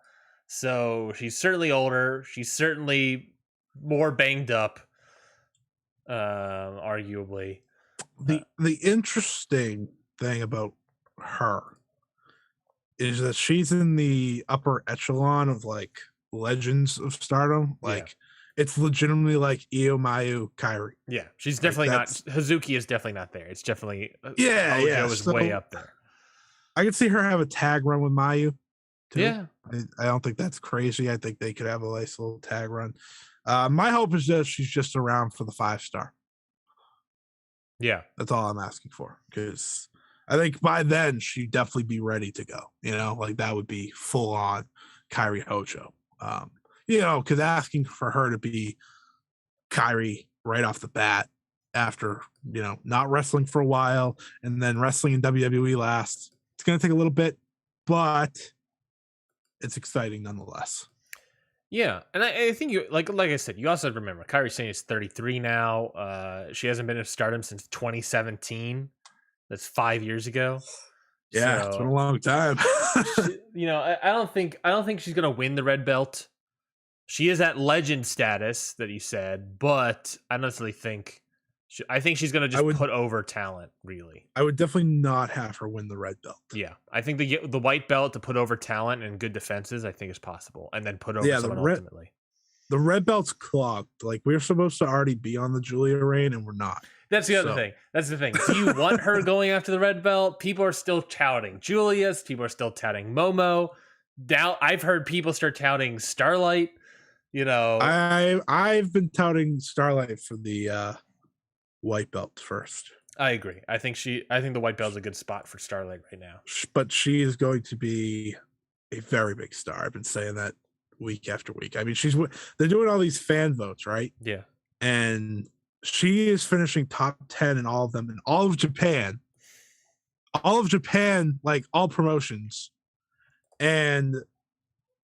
Speaker 2: so she's certainly older. She's certainly more banged up, arguably.
Speaker 1: The interesting thing about her is that she's in the upper echelon of like legends of Stardom. Like it's legitimately like Io Mayu Kairi.
Speaker 2: Yeah, she's definitely not. Hazuki is definitely not there. It's definitely
Speaker 1: Hojo
Speaker 2: is way up there.
Speaker 1: I could see her have a tag run with Mayu. Too.
Speaker 2: Yeah,
Speaker 1: I don't think that's crazy. I think they could have a nice little tag run. My hope is that she's just around for the 5-star.
Speaker 2: Yeah,
Speaker 1: that's all I'm asking for, because I think by then she'd definitely be ready to go. Like that would be full on Kairi Hojo. Because asking for her to be Kairi right off the bat after not wrestling for a while and then wrestling in WWE last, it's going to take a little bit, but it's exciting nonetheless.
Speaker 2: Yeah, and I think you like I said, you also have to remember Kairi Sane is 33 now. She hasn't been in Stardom since 2017. That's 5 years ago.
Speaker 1: Yeah, it's been a long time.
Speaker 2: I don't think she's gonna win the red belt. She is at legend status that you said, but I don't necessarily think. I think she's gonna just put over talent. Really,
Speaker 1: I would definitely not have her win the red belt.
Speaker 2: Yeah, I think the white belt to put over talent and good defenses, I think is possible, and then put over someone ultimately.
Speaker 1: The red belt's clogged. Like we're supposed to already be on the Julia reign, and we're not.
Speaker 2: That's the other thing. That's the thing. Do you want her going after the red belt? People are still touting Julia's. People are still touting Momo. Now I've heard people start touting Starlight.
Speaker 1: I've been touting Starlight for the white belt first.
Speaker 2: I agree. I think the white belt's a good spot for Starlight right now.
Speaker 1: But she is going to be a very big star. I've been saying that week after week. I mean, they're doing all these fan votes, right?
Speaker 2: Yeah.
Speaker 1: And she is finishing top 10 in all of them, in all of Japan, like all promotions. And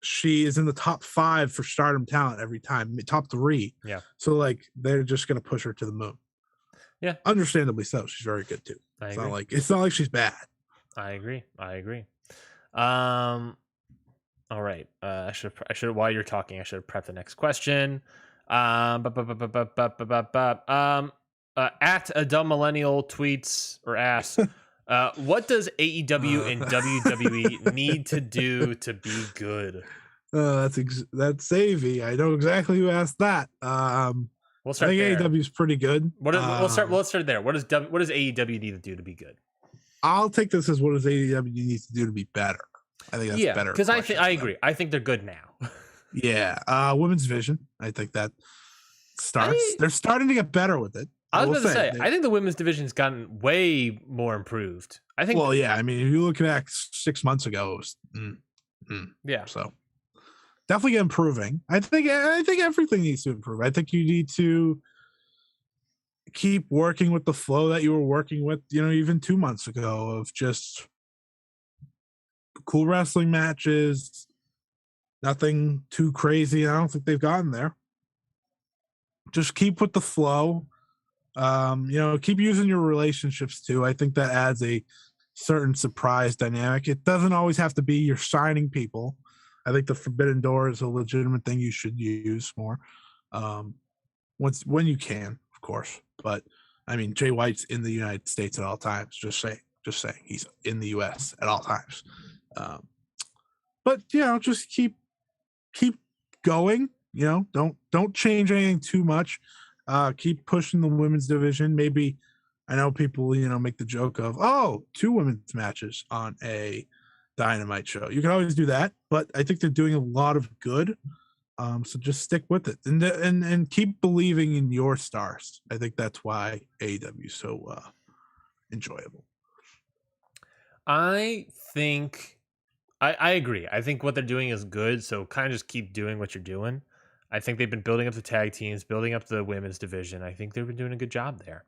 Speaker 1: she is in the top 5 for Stardom talent every time, top 3.
Speaker 2: Yeah.
Speaker 1: So like they're just going to push her to the moon.
Speaker 2: Yeah.
Speaker 1: Understandably so. She's very good too. It's not like she's bad.
Speaker 2: I agree. All right. I should while you're talking, I should have prepped the next question. At a dumb millennial tweets or asks, what does AEW and WWE need to do to be good?
Speaker 1: That's Savvy. I know exactly who asked that.
Speaker 2: We'll start
Speaker 1: I think
Speaker 2: there.
Speaker 1: AEW is pretty good.
Speaker 2: Let's start there. What does AEW need to do to be good?
Speaker 1: I'll take this as what does AEW need to do to be better. I think that's better.
Speaker 2: Because I agree. I think they're good now.
Speaker 1: Yeah. Women's division. I think that they're starting to get better with it.
Speaker 2: I was going to say, I think the women's division's gotten way more improved. I think.
Speaker 1: Well, yeah. I mean, if you look back 6 months ago, it was,
Speaker 2: yeah.
Speaker 1: So definitely improving. I think everything needs to improve. I think you need to keep working with the flow that you were working with, even 2 months ago, of just cool wrestling matches, nothing too crazy. I don't think they've gotten there. Just keep with the flow. Keep using your relationships too. I think that adds a certain surprise dynamic. It doesn't always have to be you're signing people. I think the Forbidden Door is a legitimate thing you should use more. When you can, of course. But I mean, Jay White's in the United States at all times. Just saying, he's in the U.S. at all times. But just keep going. Don't change anything too much. Keep pushing the women's division. Maybe, I know people make the joke of 2 women's matches on a Dynamite show. You can always do that, but I think they're doing a lot of good. So just stick with it and keep believing in your stars. I think that's why AEW is so enjoyable.
Speaker 2: I think I agree. I think what they're doing is good. So kind of just keep doing what you're doing. I think they've been building up the tag teams, building up the women's division. I think they've been doing a good job there.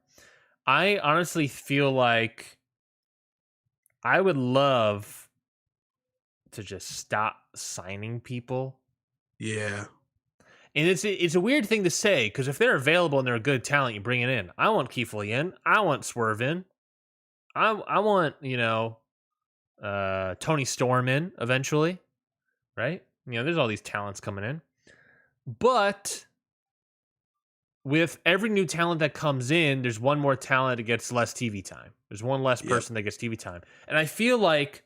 Speaker 2: I honestly feel like I would love to just stop signing people.
Speaker 1: Yeah.
Speaker 2: And it's a weird thing to say because if they're available and they're a good talent, you bring it in. I want Keith Lee in. I want Swerve in. I want, Tony Storm in eventually, right? There's all these talents coming in. But with every new talent that comes in, there's one more talent that gets less TV time. There's one less person that gets TV time. And I feel like,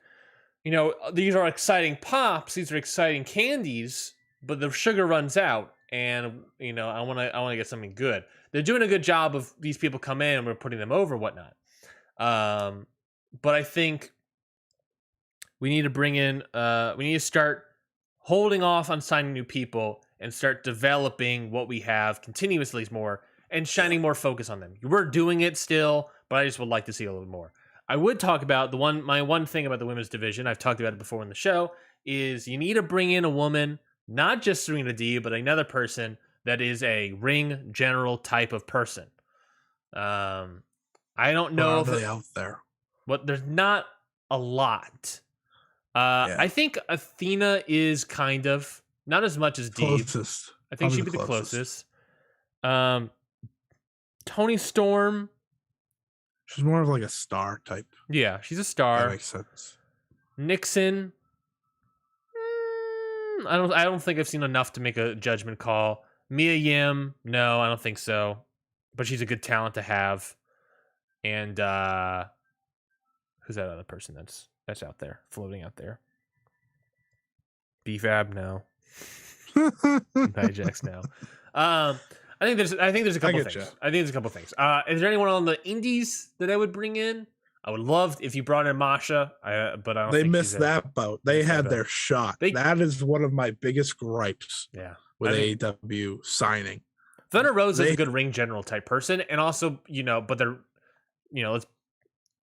Speaker 2: these are exciting pops, these are exciting candies, but the sugar runs out and, I want to get something good. They're doing a good job of these people come in and we're putting them over, whatnot. But I think we need to bring in, we need to start holding off on signing new people and start developing what we have continuously more and shining more focus on them. We're doing it still, but I just would like to see a little more. I would talk about my one thing about the women's division, I've talked about it before in the show, is you need to bring in a woman, not just Serena D, but another person that is a ring general type of person. I don't know
Speaker 1: if they out there.
Speaker 2: But there's not a lot. I think Athena is kind of not as much as Deeb.
Speaker 1: Closest.
Speaker 2: I think she'd be the closest. Tony Storm.
Speaker 1: She's more of like a star type.
Speaker 2: Yeah, she's a star.
Speaker 1: That makes sense.
Speaker 2: Nixon. I don't think I've seen enough to make a judgment call. Mia Yim. No, I don't think so. But she's a good talent to have. And who's that other person that's out there, floating out there? BFAB, no. Dijax, no. I think there's a couple things. Is there anyone on the indies that I would bring in? I would love if you brought in Masha, but I don't.
Speaker 1: They missed that boat. They had their shot. That is one of my biggest gripes.
Speaker 2: Yeah,
Speaker 3: with AEW signing.
Speaker 2: Thunder Rosa is a good ring general type person, and also but they're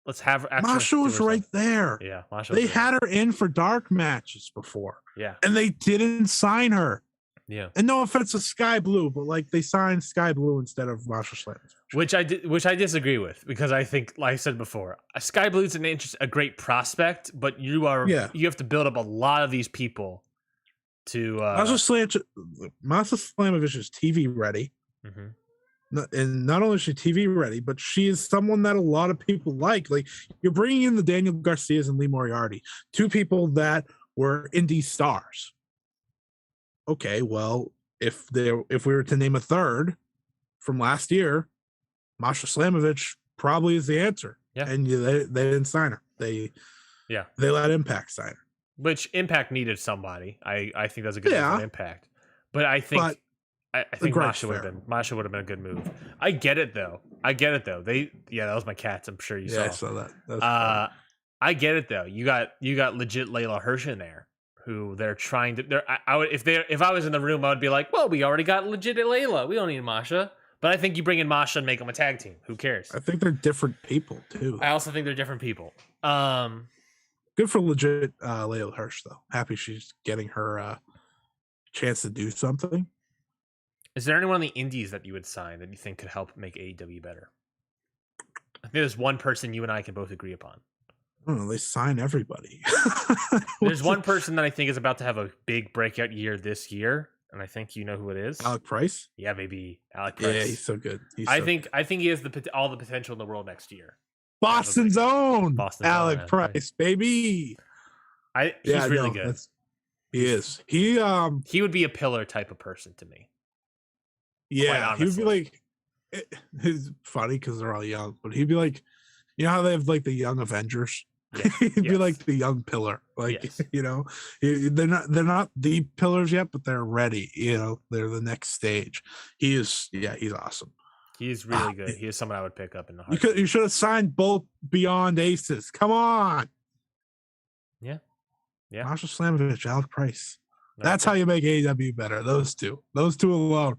Speaker 2: let's have
Speaker 1: Masha was right there.
Speaker 2: Yeah, Masha.
Speaker 1: They had her in for dark matches before.
Speaker 2: Yeah,
Speaker 1: and they didn't sign her.
Speaker 2: Yeah,
Speaker 1: and no offense to Sky Blue, but like they signed Sky Blue instead of Masha Slater,
Speaker 2: which I disagree with because I think, like I said before, Sky Blue's a great prospect, but you have to build up a lot of these people to
Speaker 1: Masha Slamovich is TV ready.
Speaker 2: Mm-hmm.
Speaker 1: And not only is she TV ready, but she is someone that a lot of people like. Like you're bringing in the Daniel Garcias and Lee Moriarty, two people that were indie stars. Okay, well, if we were to name a third from last year, Masha Slamovich probably is the answer.
Speaker 2: Yeah,
Speaker 1: and they didn't sign her. They let Impact sign her,
Speaker 2: which Impact needed somebody. I think that's a good move for Impact, but I think Masha would have been a good move. I get it though. That was my cats. I'm sure you saw.
Speaker 1: Yeah, I saw that.
Speaker 2: I get it though. You got legit Layla Hirsch in there, who they're trying to. If I was in the room, I would be like, well, we already got legit Layla. We don't need Masha. But I think you bring in Masha and make them a tag team. Who cares?
Speaker 1: I think they're different people too.
Speaker 2: I also think they're different people.
Speaker 1: Good for legit Layla Hirsch though. Happy she's getting her chance to do something.
Speaker 2: Is there anyone on the indies that you would sign that you think could help make AEW better? I think there's one person you and I can both agree upon.
Speaker 1: I don't know. They sign everybody.
Speaker 2: There's one person that I think is about to have a big breakout year this year, and I think you know who it is.
Speaker 1: Alec Price?
Speaker 2: Yeah, baby. Alec Price.
Speaker 1: Yeah, he's so good.
Speaker 2: I think he has all the potential in the world next year.
Speaker 1: Boston's own Alec Price, baby.
Speaker 2: He's really good.
Speaker 1: He is. He
Speaker 2: would be a pillar type of person to me.
Speaker 1: Yeah, he would be like. It's funny because they're all young, but he'd be like, you know how they have like the young Avengers. Yeah. He'd be like the young pillar, like they're not the pillars yet, but they're ready. They're the next stage. He's awesome.
Speaker 2: He's really good. He is someone I would pick up in the heart.
Speaker 1: You should have signed both Beyond Aces. Come on.
Speaker 2: Yeah.
Speaker 1: Masha Slamovich, Alec Price. That's how you make AEW better. Those two alone.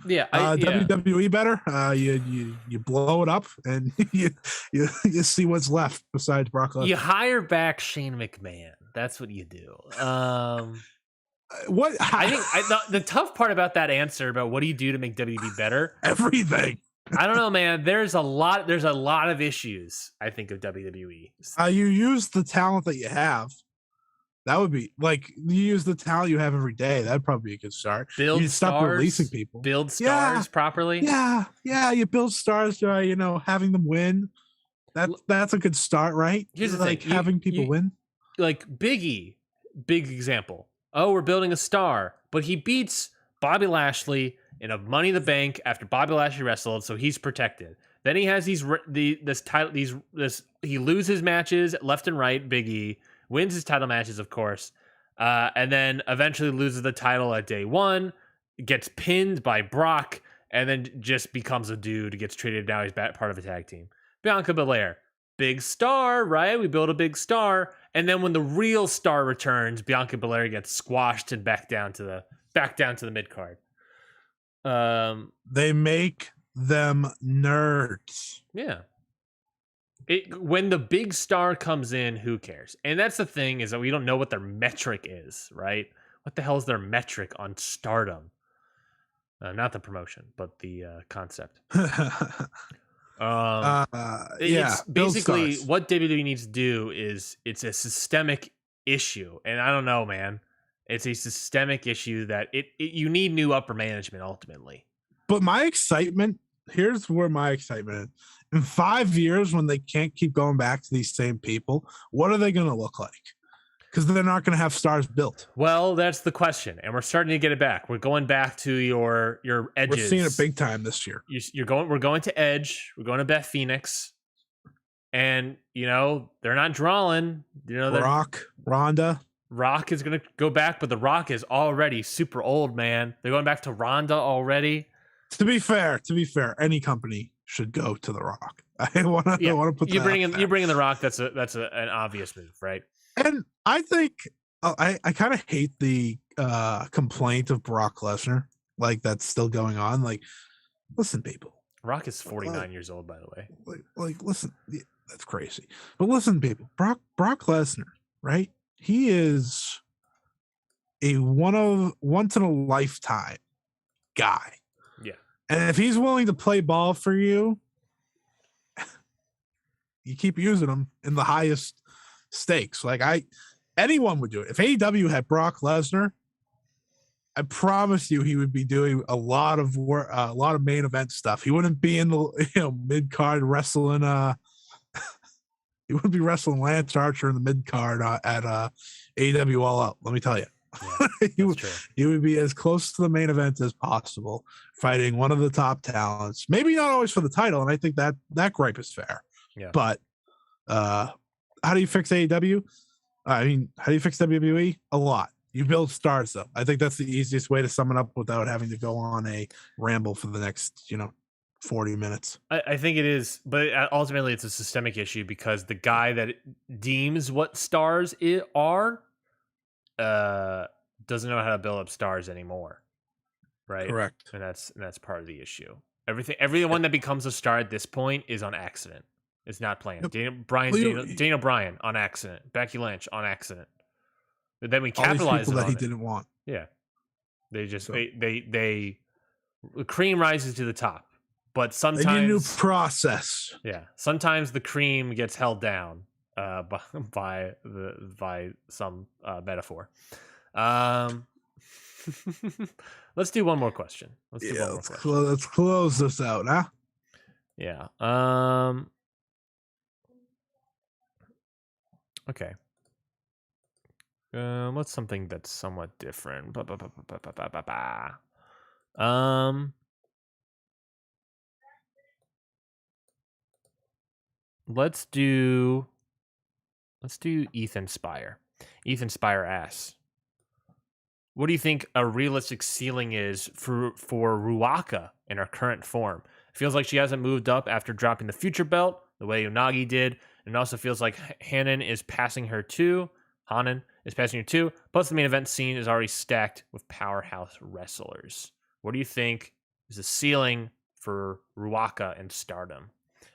Speaker 2: Yeah,
Speaker 1: WWE better. You blow it up and you see what's left besides Brock Lesnar.
Speaker 2: You hire back Shane McMahon. That's what you do.
Speaker 1: What
Speaker 2: I think the tough part about that answer about what do you do to make WWE better?
Speaker 1: Everything.
Speaker 2: I don't know, man. There's a lot of issues, I think, of WWE.
Speaker 1: You use the talent that you have. That would be like you use the talent you have every day. That'd probably be a good start.
Speaker 2: Build
Speaker 1: you
Speaker 2: stars,
Speaker 1: stop releasing people.
Speaker 2: Build stars properly.
Speaker 1: Yeah. You build stars by having them win. That's a good start, right?
Speaker 2: Here's the
Speaker 1: like
Speaker 2: thing.
Speaker 1: having people win.
Speaker 2: Like Big E, big example. Oh, we're building a star, but he beats Bobby Lashley in a Money in the Bank after Bobby Lashley wrestled, so he's protected. Then he has he loses matches left and right. Big E wins his title matches, of course, and then eventually loses the title at day one, gets pinned by Brock, and then just becomes a dude. Gets traded. Now he's part of a tag team. Bianca Belair, big star, right? We build a big star, and then when the real star returns, Bianca Belair gets squashed and back down to the mid card.
Speaker 1: They make them nerds.
Speaker 2: Yeah. When the big star comes in, who cares? And that's the thing, is that we don't know what their metric is, right? What the hell is their metric on stardom? Not the promotion, but the concept. It's basically what WWE needs to do is it's a systemic issue, and I don't know, man. It's a systemic issue that you need new upper management ultimately.
Speaker 1: But here's where my excitement is. In 5 years, when they can't keep going back to these same people, what are they going to look like? Because they're not going to have stars built.
Speaker 2: Well, that's the question, and we're starting to get it back. We're going back to your edges.
Speaker 1: We're seeing it big time this year.
Speaker 2: We're going to Edge. We're going to Beth Phoenix, and they're not drawing.
Speaker 1: Rock, Ronda.
Speaker 2: Rock is going to go back, but The Rock is already super old, man. They're going back to Ronda already.
Speaker 1: To be fair, any company should go to The Rock. I want to put
Speaker 2: you bring in The Rock. That's an obvious move, right?
Speaker 1: And I think I kind of hate the complaint of Brock Lesnar, like that's still going on. Like, listen, people.
Speaker 2: Rock is 49 years old, by the way.
Speaker 1: Like, listen, that's crazy. But listen, people. Brock Lesnar, right? He is a once in a lifetime guy.
Speaker 2: Yeah.
Speaker 1: And if he's willing to play ball for you, you keep using him in the highest stakes. Like anyone would do it. If AEW had Brock Lesnar, I promise you he would be doing a lot of work, a lot of main event stuff. He wouldn't be in the mid card wrestling. He wouldn't be wrestling Lance Archer in the mid card at AEW All Out. Let me tell you, he would be as close to the main event as possible, fighting one of the top talents. Maybe not always for the title, and I think that gripe is fair.
Speaker 2: Yeah.
Speaker 1: But how do you fix AEW? I mean, how do you fix WWE? A lot. You build stars, though. I think that's the easiest way to sum it up without having to go on a ramble for the next 40 minutes.
Speaker 2: I think it is, but ultimately it's a systemic issue because the guy that deems what stars are doesn't know how to build up stars anymore, right?
Speaker 1: Correct.
Speaker 2: And that's part of the issue. Everyone that becomes a star at this point is on accident. It's not planned.
Speaker 1: Yep.
Speaker 2: Daniel Bryan on accident. Becky Lynch on accident. But then we
Speaker 1: All
Speaker 2: capitalize
Speaker 1: these people
Speaker 2: on
Speaker 1: that he
Speaker 2: it.
Speaker 1: didn't want.
Speaker 2: Yeah, they just the cream rises to the top. But sometimes
Speaker 1: they need a new process.
Speaker 2: Yeah, sometimes the cream gets held down by some metaphor. Let's do one more question.
Speaker 1: Let's close this out, huh?
Speaker 2: Yeah. Okay. What's something that's somewhat different? Let's do Ethan Spire. Ethan Spire asks, what do you think a realistic ceiling is for Ruaka in her current form? It feels like she hasn't moved up after dropping the future belt the way Unagi did. And it also feels like Hanan is passing her too. Plus, the main event scene is already stacked with powerhouse wrestlers. What do you think is the ceiling for Ruaka and Stardom.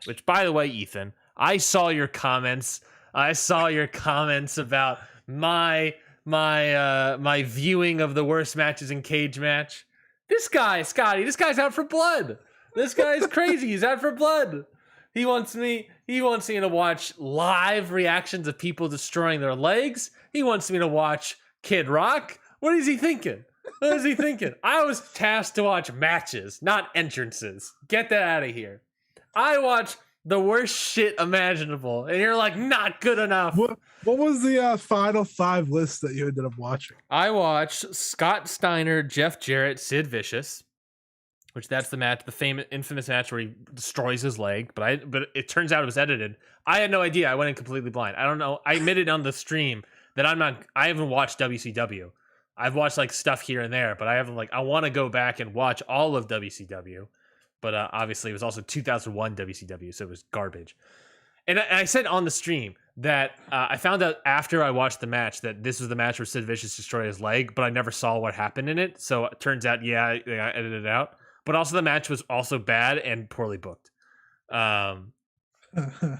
Speaker 2: Which, by the way, Ethan, I saw your comments. I saw your comments about my viewing of the worst matches in Cage Match. This guy, Scotty, this guy's out for blood. This guy's crazy. He's out for blood. He wants me to watch live reactions of people destroying their legs. He wants me to watch Kid Rock. What is he thinking? What is he thinking? I was tasked to watch matches, not entrances. Get that out of here. I watch the worst shit imaginable, and you're like, not good enough.
Speaker 1: What was the final 5 list that you ended up watching?
Speaker 2: I watched Scott Steiner, Jeff Jarrett, Sid Vicious, which that's the match, the famous, infamous match where he destroys his leg. But it turns out it was edited. I had no idea. I went in completely blind. I don't know. I admitted on the stream that I haven't watched WCW. I've watched like stuff here and there, but I haven't I want to go back and watch all of WCW. But obviously, it was also 2001 WCW, so it was garbage. And I said on the stream that I found out after I watched the match that this was the match where Sid Vicious destroyed his leg, but I never saw what happened in it. So it turns out, I edited it out. But also the match was also bad and poorly booked. The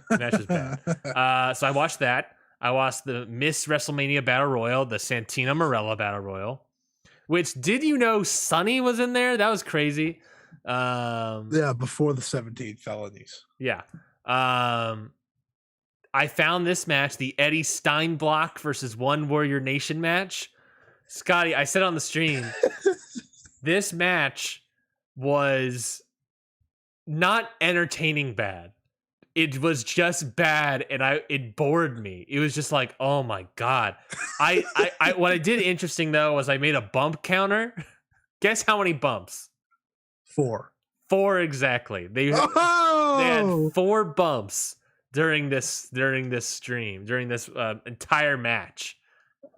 Speaker 2: match was bad. So I watched that. I watched the Miss WrestleMania Battle Royal, the Santina Marella Battle Royal, which, did you know Sonny was in there? That was crazy.
Speaker 1: Yeah, before the 17 felonies.
Speaker 2: Yeah. I found this match, the Eddie Steinblock versus One Warrior Nation match. Scotty, I said on the stream, this match was not entertaining bad. It was just bad, and it bored me. It was just like, oh my God. I what I did interesting though was I made a bump counter. Guess how many bumps?
Speaker 1: 4.
Speaker 2: 4 exactly. They had 4 bumps during this stream, during this entire match.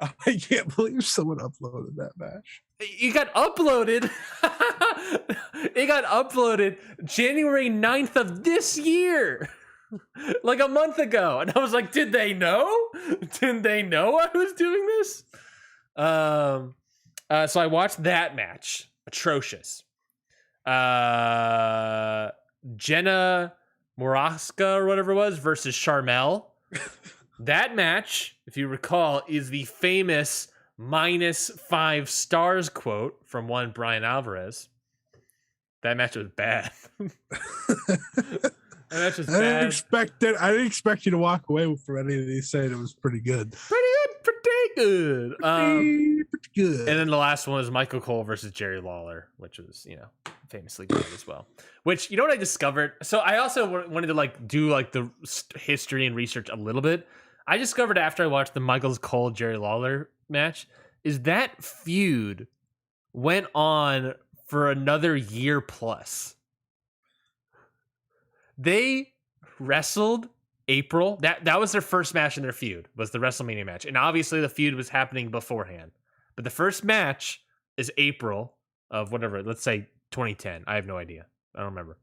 Speaker 1: I can't believe someone uploaded that match.
Speaker 2: It got uploaded. It got uploaded January 9th of this year. Like a month ago. And I was like, did they know? Did they know I was doing this? So I watched that match. Atrocious. Jenna Moraska or whatever it was versus Charmel. That match, if you recall, is the famous -5 stars quote from one Brian Alvarez. That match was bad. That match was bad.
Speaker 1: I didn't expect you to walk away from any of these saying it was pretty good.
Speaker 2: Pretty good.
Speaker 1: Pretty good.
Speaker 2: And then the last one was Michael Cole versus Jerry Lawler, which was, famously bad as well. Which, what I discovered? So I also wanted to do the history and research a little bit. I discovered after I watched the Michael Cole Jerry Lawler match is that feud went on for another year plus. They wrestled April. That was their first match in their feud, was the WrestleMania match. And obviously the feud was happening beforehand. But the first match is April of whatever, let's say 2010. I have no idea. I don't remember.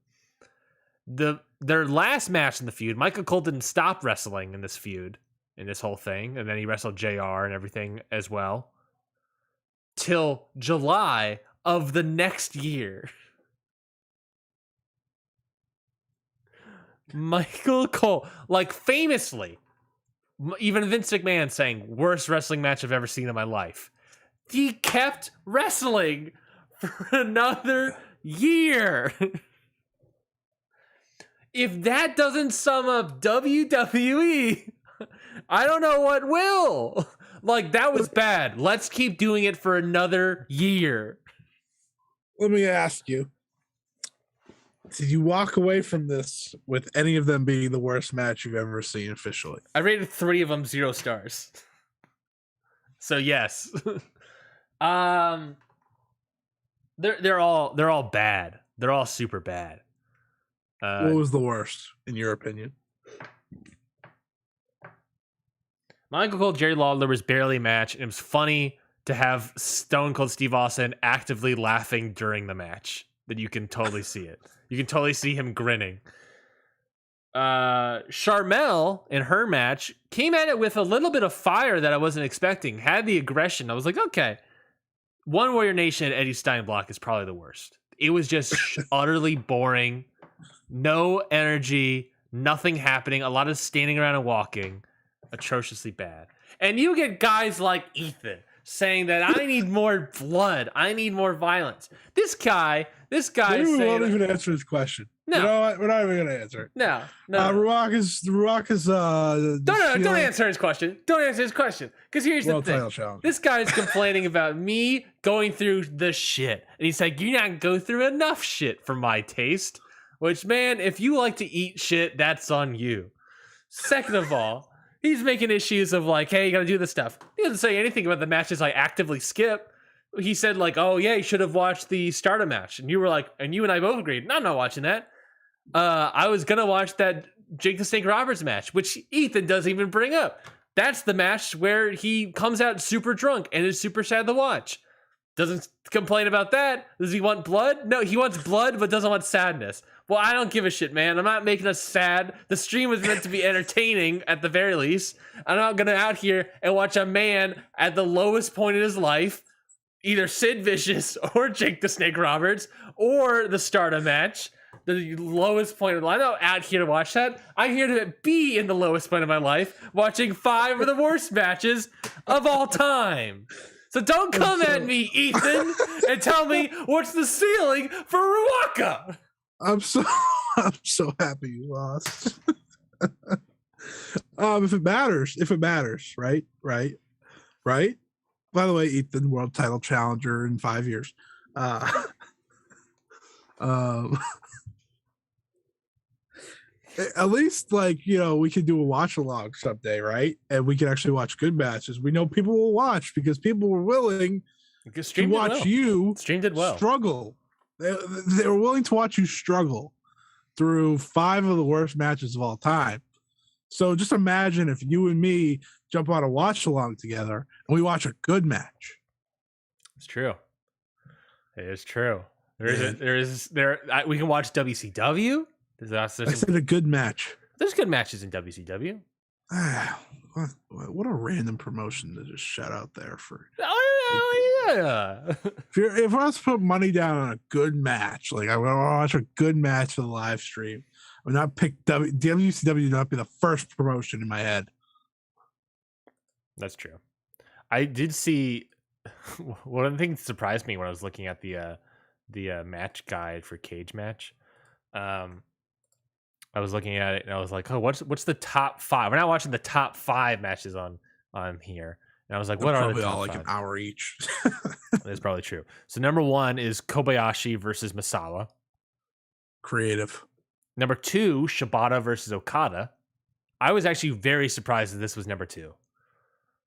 Speaker 2: Their last match in the feud, Michael Cole didn't stop wrestling in this feud, in this whole thing. And then he wrestled JR and everything as well. Till July of the next year. Michael Cole, famously, even Vince McMahon saying, worst wrestling match I've ever seen in my life. He kept wrestling for another year. If that doesn't sum up WWE, I don't know what will. That was bad. Let's keep doing it for another year.
Speaker 1: Let me ask you. Did you walk away from this with any of them being the worst match you've ever seen officially?
Speaker 2: I rated 3 of them 0 stars. So yes. They're all bad. They're all super bad.
Speaker 1: What was the worst, in your opinion?
Speaker 2: Michael Cole, Jerry Lawler was barely a match, and it was funny to have Stone Cold Steve Austin actively laughing during the match. That you can totally see it. You can totally see him grinning. Charmel, in her match, came at it with a little bit of fire that I wasn't expecting. Had the aggression. I was like, okay. One Warrior Nation and Eddie Steinblock is probably the worst. It was just utterly boring. No energy, nothing happening, a lot of standing around and walking. Atrociously bad. And you get guys like Ethan saying that I need more blood, I need more violence. This guy is saying...
Speaker 1: We won't even answer this question.
Speaker 2: No.
Speaker 1: You know what? We're not even going to answer it.
Speaker 2: No.
Speaker 1: Ruak is
Speaker 2: Don't answer his question. Don't answer his question. Because here's the thing. This guy's complaining about me going through the shit. And he's like, you're not going through enough shit for my taste. Which, man, if you like to eat shit, that's on you. Second of all, he's making issues of like, hey, you got to do this stuff. He doesn't say anything about the matches I actively skip. He said like, oh, yeah, you should have watched the Stardom match. And you were like, and you and I both agreed, no, I'm not watching that. I was going to watch that Jake the Snake Roberts match, which Ethan doesn't even bring up. That's the match where he comes out super drunk and is super sad to watch. Doesn't complain about that. Does he want blood? No, he wants blood, but doesn't want sadness. Well, I don't give a shit, man. I'm not making us sad. The stream was meant to be entertaining at the very least. I'm not going to out here and watch a man at the lowest point in his life, either Sid Vicious or Jake the Snake Roberts or the Stardom match, the lowest point of life. I'm not out here to watch that. I'm here to be in the lowest point of my life, watching 5 of the worst matches of all time. So don't come at me, Ethan, and tell me what's the ceiling for Ruaka.
Speaker 1: I'm so happy you lost. If it matters, right? By the way, Ethan, world title challenger in 5 years. At least, like, you know, we could do a watch along someday, right? And we can actually watch good matches. We know people will watch because people were willing to watch you struggle. They were willing to watch you struggle through 5 of the worst matches of all time. So just imagine if you and me jump on a watch along together and we watch a good match.
Speaker 2: It's true. It is true. We can watch WCW.
Speaker 1: I said a good match.
Speaker 2: There's good matches in WCW.
Speaker 1: What a random promotion to just shout out there for.
Speaker 2: Oh yeah.
Speaker 1: If I was to put money down on a good match, like I want to watch a good match for the live stream, I would not pick WCW. Not be the first promotion in my head.
Speaker 2: That's true. I did see one of the things that surprised me when I was looking at the match guide for Cage Match. I was looking at it and I was like, oh, what's the top 5? We're not watching the top 5 matches on here. And I was like, what are the top 5?
Speaker 1: Like an hour each.
Speaker 2: That's probably true. So number 1 is Kobayashi versus Misawa.
Speaker 1: Creative.
Speaker 2: Number 2, Shibata versus Okada. I was actually very surprised that this was number 2,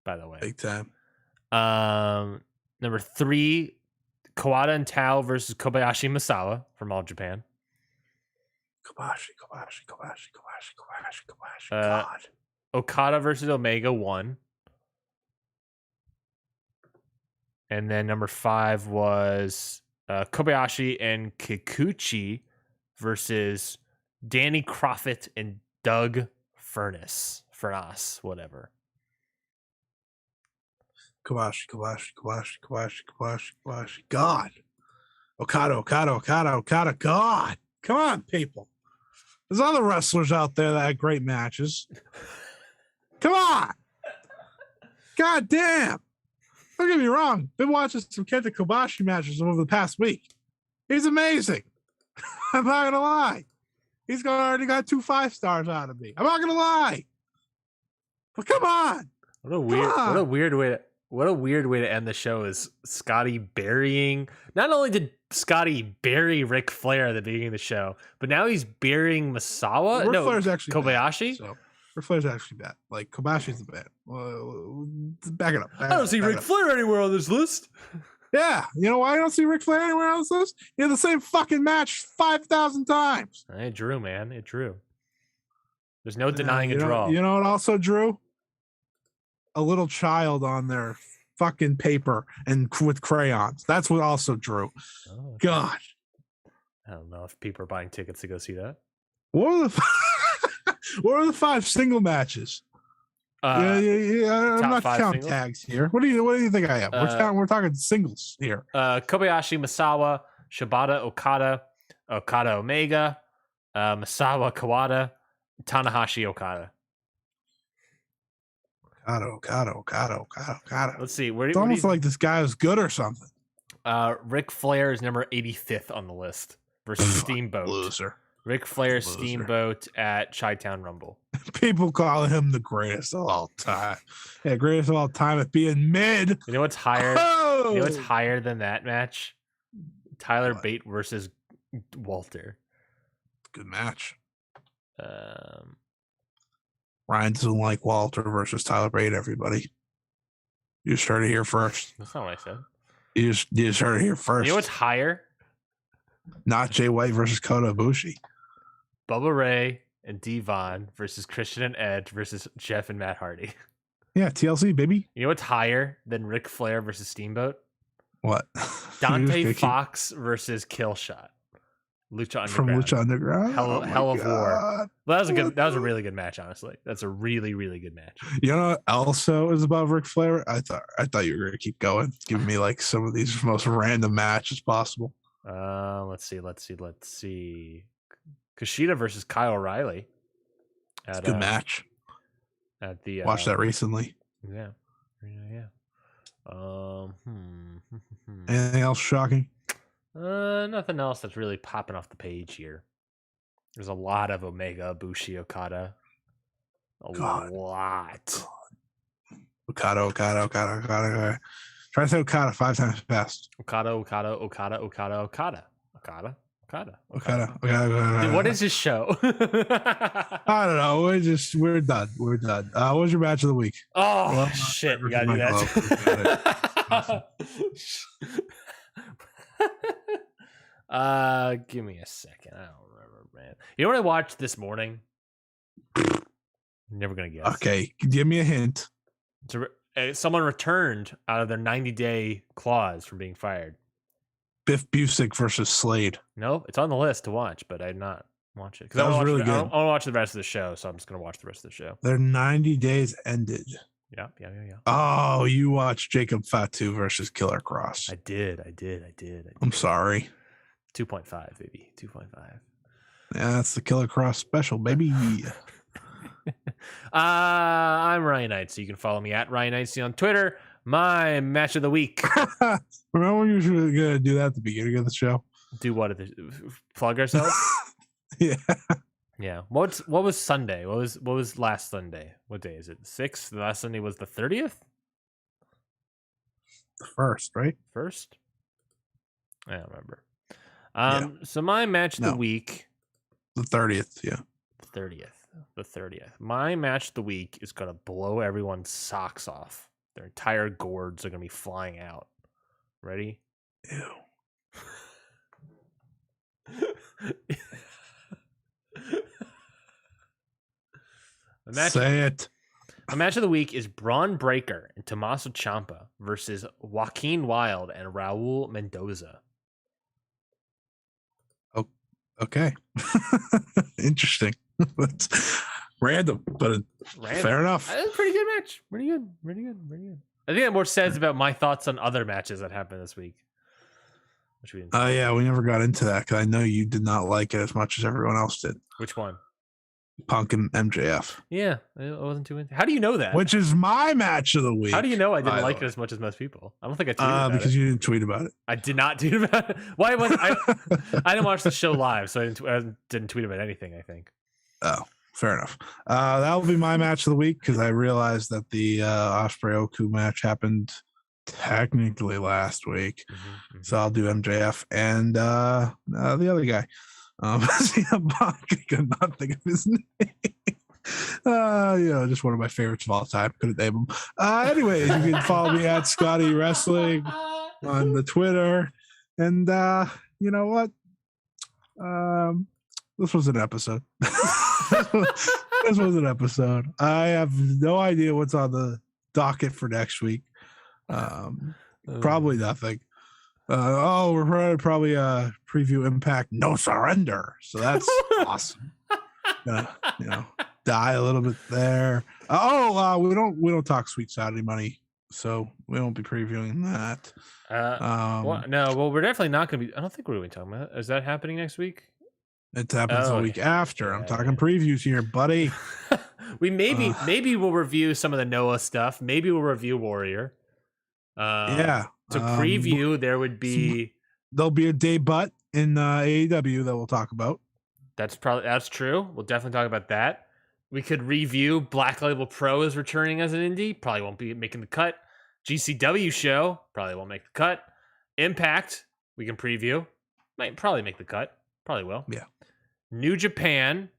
Speaker 2: by the way.
Speaker 1: Big time.
Speaker 2: Number 3, Kawada and Tao versus Kobayashi and Misawa from All Japan.
Speaker 1: Kobashi. God.
Speaker 2: Okada versus Omega 1. And then number 5 was Kobayashi and Kikuchi versus Danny Crockett and Doug Furnas, whatever.
Speaker 1: Kobashi. God. Okada. God. Come on, people. There's other wrestlers out there that had great matches. Come on. God damn. Don't get me wrong. Been watching some Kenta Kobashi matches over the past week. He's amazing. I'm not going to lie. He's already got 2 5-stars out of me. I'm not going to lie. But come on.
Speaker 2: What a weird way to end the show is Scotty burying. Not only did Scotty bury Ric Flair at the beginning of the show, but now he's burying Misawa.
Speaker 1: Ric Flair's actually
Speaker 2: Kobayashi.
Speaker 1: Bad, so Ric Flair's actually bad. Like Kobashi's the bad. Back it up.
Speaker 2: I don't see Ric Flair anywhere on this list.
Speaker 1: Yeah, you know why I don't see Ric Flair anywhere on this list? He had the same fucking match 5,000 times.
Speaker 2: It drew, man. It drew. There's no denying a draw.
Speaker 1: You know what also drew? A little child on their fucking paper and with crayons. That's what also drew. Oh, okay. God.
Speaker 2: I don't know if people are buying tickets to go see that.
Speaker 1: What are the 5 single matches? I'm not counting tags here. What do you think I am? We're talking singles here.
Speaker 2: Kobayashi, Misawa, Shibata Okada, Okada Omega, Misawa Kawada, Tanahashi Okada.
Speaker 1: Okada.
Speaker 2: Let's see.
Speaker 1: It's almost like this guy was good or something.
Speaker 2: Ric Flair is number 85th on the list versus Steamboat.
Speaker 1: Loser.
Speaker 2: Ric Flair Steamboat at Chi-Town Rumble.
Speaker 1: People call him the greatest of all time. Yeah, greatest of all time at being mid.
Speaker 2: You know what's higher?
Speaker 1: Oh!
Speaker 2: You know what's higher than that match? Tyler Bate versus Walter.
Speaker 1: Good match. Ryan doesn't like Walter versus Tyler Bate, everybody. You just heard it here first.
Speaker 2: That's not what I said.
Speaker 1: You just heard it here first.
Speaker 2: You know what's higher?
Speaker 1: Not Jay White versus Kota Ibushi.
Speaker 2: Bubba Ray and Devon versus Christian and Edge versus Jeff and Matt Hardy.
Speaker 1: Yeah, TLC, baby.
Speaker 2: You know what's higher than Ric Flair versus Steamboat?
Speaker 1: What?
Speaker 2: Dante Fox versus Killshot. Lucha Underground.
Speaker 1: From Lucha Underground?
Speaker 2: Hell of War. Well, that was a really good match, honestly. That's a really, really good match.
Speaker 1: You know what also is above Ric Flair? I thought you were gonna keep going, giving me like some of these most random matches possible.
Speaker 2: Let's see. Kushida versus Kyle O'Reilly.
Speaker 1: It's a good match.
Speaker 2: At the
Speaker 1: watched that recently.
Speaker 2: Yeah.
Speaker 1: Anything else shocking?
Speaker 2: Nothing else that's really popping off the page here. There's a lot of Omega, Ibushi, Okada. A lot.
Speaker 1: Okada. Try to say Okada 5 times fast.
Speaker 2: Okada.
Speaker 1: Okada.
Speaker 2: Dude, what is this show?
Speaker 1: I don't know. We're done. What was your match of the week?
Speaker 2: Oh, shit. We gotta do that. Give me a second. I don't remember, man. You know what I watched this morning? Never gonna guess.
Speaker 1: Okay, give me a hint.
Speaker 2: Someone returned out of their 90-day clause from being fired.
Speaker 1: Biff Busick versus Slade.
Speaker 2: No, it's on the list to watch, but I did not watch it.
Speaker 1: That was really good.
Speaker 2: I want to watch the rest of the show, so I'm just going to watch the rest of the show.
Speaker 1: Their 90 days ended.
Speaker 2: Yeah.
Speaker 1: Oh, you watched Jacob Fatu versus Killer Cross.
Speaker 2: I did.
Speaker 1: I'm sorry.
Speaker 2: 2.5, baby. 2.5.
Speaker 1: Yeah, that's the Killer Cross special, baby.
Speaker 2: I'm Ryan Neitzey. You can follow me at Ryan Neitzey on Twitter. My match of the week.
Speaker 1: Remember when you were going to do that at the beginning of the show?
Speaker 2: Do what? Plug ourselves? Yeah. What was Sunday? What was last Sunday? What day is it? 6th? The last Sunday was the 30th?
Speaker 1: The 1st, right?
Speaker 2: 1st? I don't remember. So my match of the week.
Speaker 1: The 30th, yeah.
Speaker 2: The 30th. My match of the week is going to blow everyone's socks off. Their entire gourds are going to be flying out. Ready?
Speaker 1: Ew. Say it.
Speaker 2: My match of the week is Braun Breaker and Tommaso Ciampa versus Joaquin Wilde and Raul Mendoza.
Speaker 1: Oh, okay. Interesting. That's random, but fair enough.
Speaker 2: That's a pretty good match. Pretty good. I think that more says about my thoughts on other matches that happened this week.
Speaker 1: Yeah, we never got into that because I know you did not like it as much as everyone else did.
Speaker 2: Which one?
Speaker 1: Punk and MJF.
Speaker 2: Yeah, I wasn't too into. How do you know that?
Speaker 1: Which is my match of the week.
Speaker 2: How do you know I didn't like it as much as most people? I don't think I tweeted about
Speaker 1: because
Speaker 2: it.
Speaker 1: you didn't tweet about it.
Speaker 2: I did not tweet about it. Why wasn't I? I didn't watch the show live, so I didn't tweet about anything. I think.
Speaker 1: Oh, fair enough. That will be my match of the week because I realized that the Ospreay Oku match happened technically last week. Mm-hmm. So I'll do MJF and the other guy. CM Punk, I could not think of his name. Just one of my favorites of all time. Couldn't name him. Anyways, you can follow me at Scotty Wrestling on the Twitter. And you know what? This was an episode. This was an episode. I have no idea what's on the docket for next week. Probably nothing. We're probably preview Impact No Surrender. So that's awesome. Die a little bit there. We don't talk Sweet Saturday Money so we won't be previewing that.
Speaker 2: Well, we're definitely not going to be. I don't think we're going to be talking about it. Is that happening next week?
Speaker 1: It happens the week after.
Speaker 2: Yeah,
Speaker 1: I'm talking previews here, buddy.
Speaker 2: We maybe we'll review some of the Noah stuff. Maybe we'll review Warrior. To preview, there'll be a debut in AEW that we'll talk about. That's true. We'll definitely talk about that. We could review Black Label Pro is returning as an indie. Probably won't be making the cut. GCW show probably won't make the cut. Impact we can preview. Might probably make the cut. Probably will.
Speaker 1: Yeah.
Speaker 2: New Japan,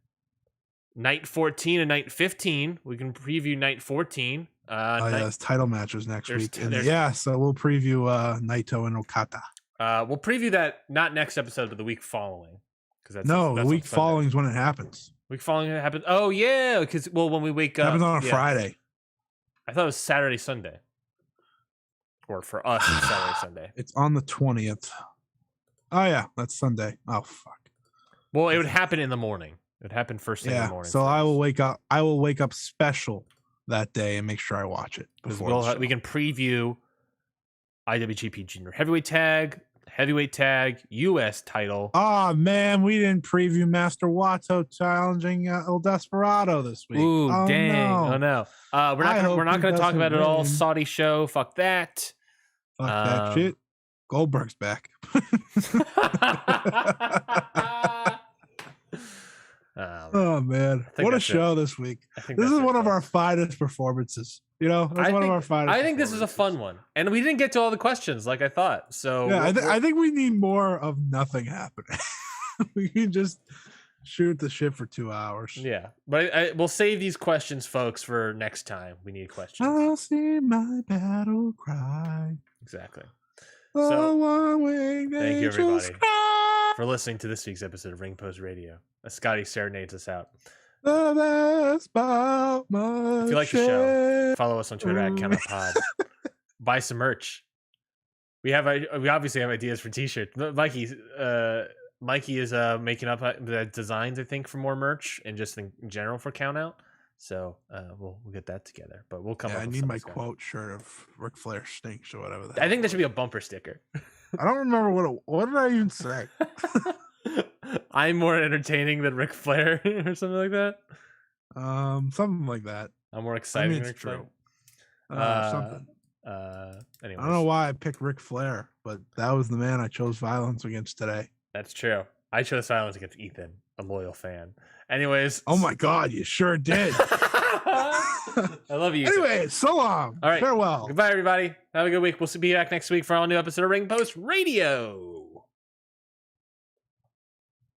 Speaker 2: night 14 and night 15. We can preview night 14.
Speaker 1: There's title matches next week. So we'll preview Naito and Okada.
Speaker 2: We'll preview that not next episode, but the week following. That's
Speaker 1: the week following is when it happens.
Speaker 2: Week following it happens. Oh yeah, because when we wake up,
Speaker 1: it happens on a Friday.
Speaker 2: I thought it was Saturday, Sunday, or for us, it's Saturday, Sunday.
Speaker 1: It's on the 20th. Oh yeah, that's Sunday. Oh fuck.
Speaker 2: Well, it would happen in the morning. It would happen first thing in the morning.
Speaker 1: So I will wake up. I will wake up special that day and make sure I watch it before.
Speaker 2: We can preview IWGP Junior Heavyweight Tag, U.S. title.
Speaker 1: Oh man, we didn't preview Master Wato challenging El Desperado this week.
Speaker 2: Ooh, dang! No. Oh no, we're not going to talk about it all. Saudi show, fuck that.
Speaker 1: Fuck that shit. Goldberg's back. Oh man, what a show this week! This is one of our finest performances. You know, one of our finest.
Speaker 2: I think this is a fun one, and we didn't get to all the questions like I thought. So
Speaker 1: yeah, I think we need more of nothing happening. We can just shoot the shit for 2 hours.
Speaker 2: Yeah, but we'll save these questions, folks, for next time. We need questions.
Speaker 1: I'll see my battle cry.
Speaker 2: Exactly.
Speaker 1: So,
Speaker 2: thank you everybody for listening to this week's episode of Ring Post Radio. Scotty serenades us out.
Speaker 1: If
Speaker 2: you like the show, follow us on Twitter at CountOutPod. Buy some merch. We obviously have ideas for t-shirts. Mikey is making up the designs, I think, for more merch and just in general for Count Out. So we'll get that together. But we'll come up with
Speaker 1: I need my quote shirt of Ric Flair stinks or whatever.
Speaker 2: I think that should be a bumper sticker.
Speaker 1: I don't remember what did I even say?
Speaker 2: I'm more entertaining than Ric Flair or something like that.
Speaker 1: Something like that.
Speaker 2: I'm more exciting than Ric Flair.
Speaker 1: Something.
Speaker 2: Anyways.
Speaker 1: I don't know why I picked Ric Flair, but that was the man I chose violence against today.
Speaker 2: That's true. I chose violence against Ethan, a loyal fan. Anyways.
Speaker 1: Oh my God, you sure did.
Speaker 2: I love you.
Speaker 1: Anyways, so long.
Speaker 2: All right.
Speaker 1: Farewell.
Speaker 2: Goodbye, everybody. Have a good week. We'll be back next week for all new episode of Ring Post Radio.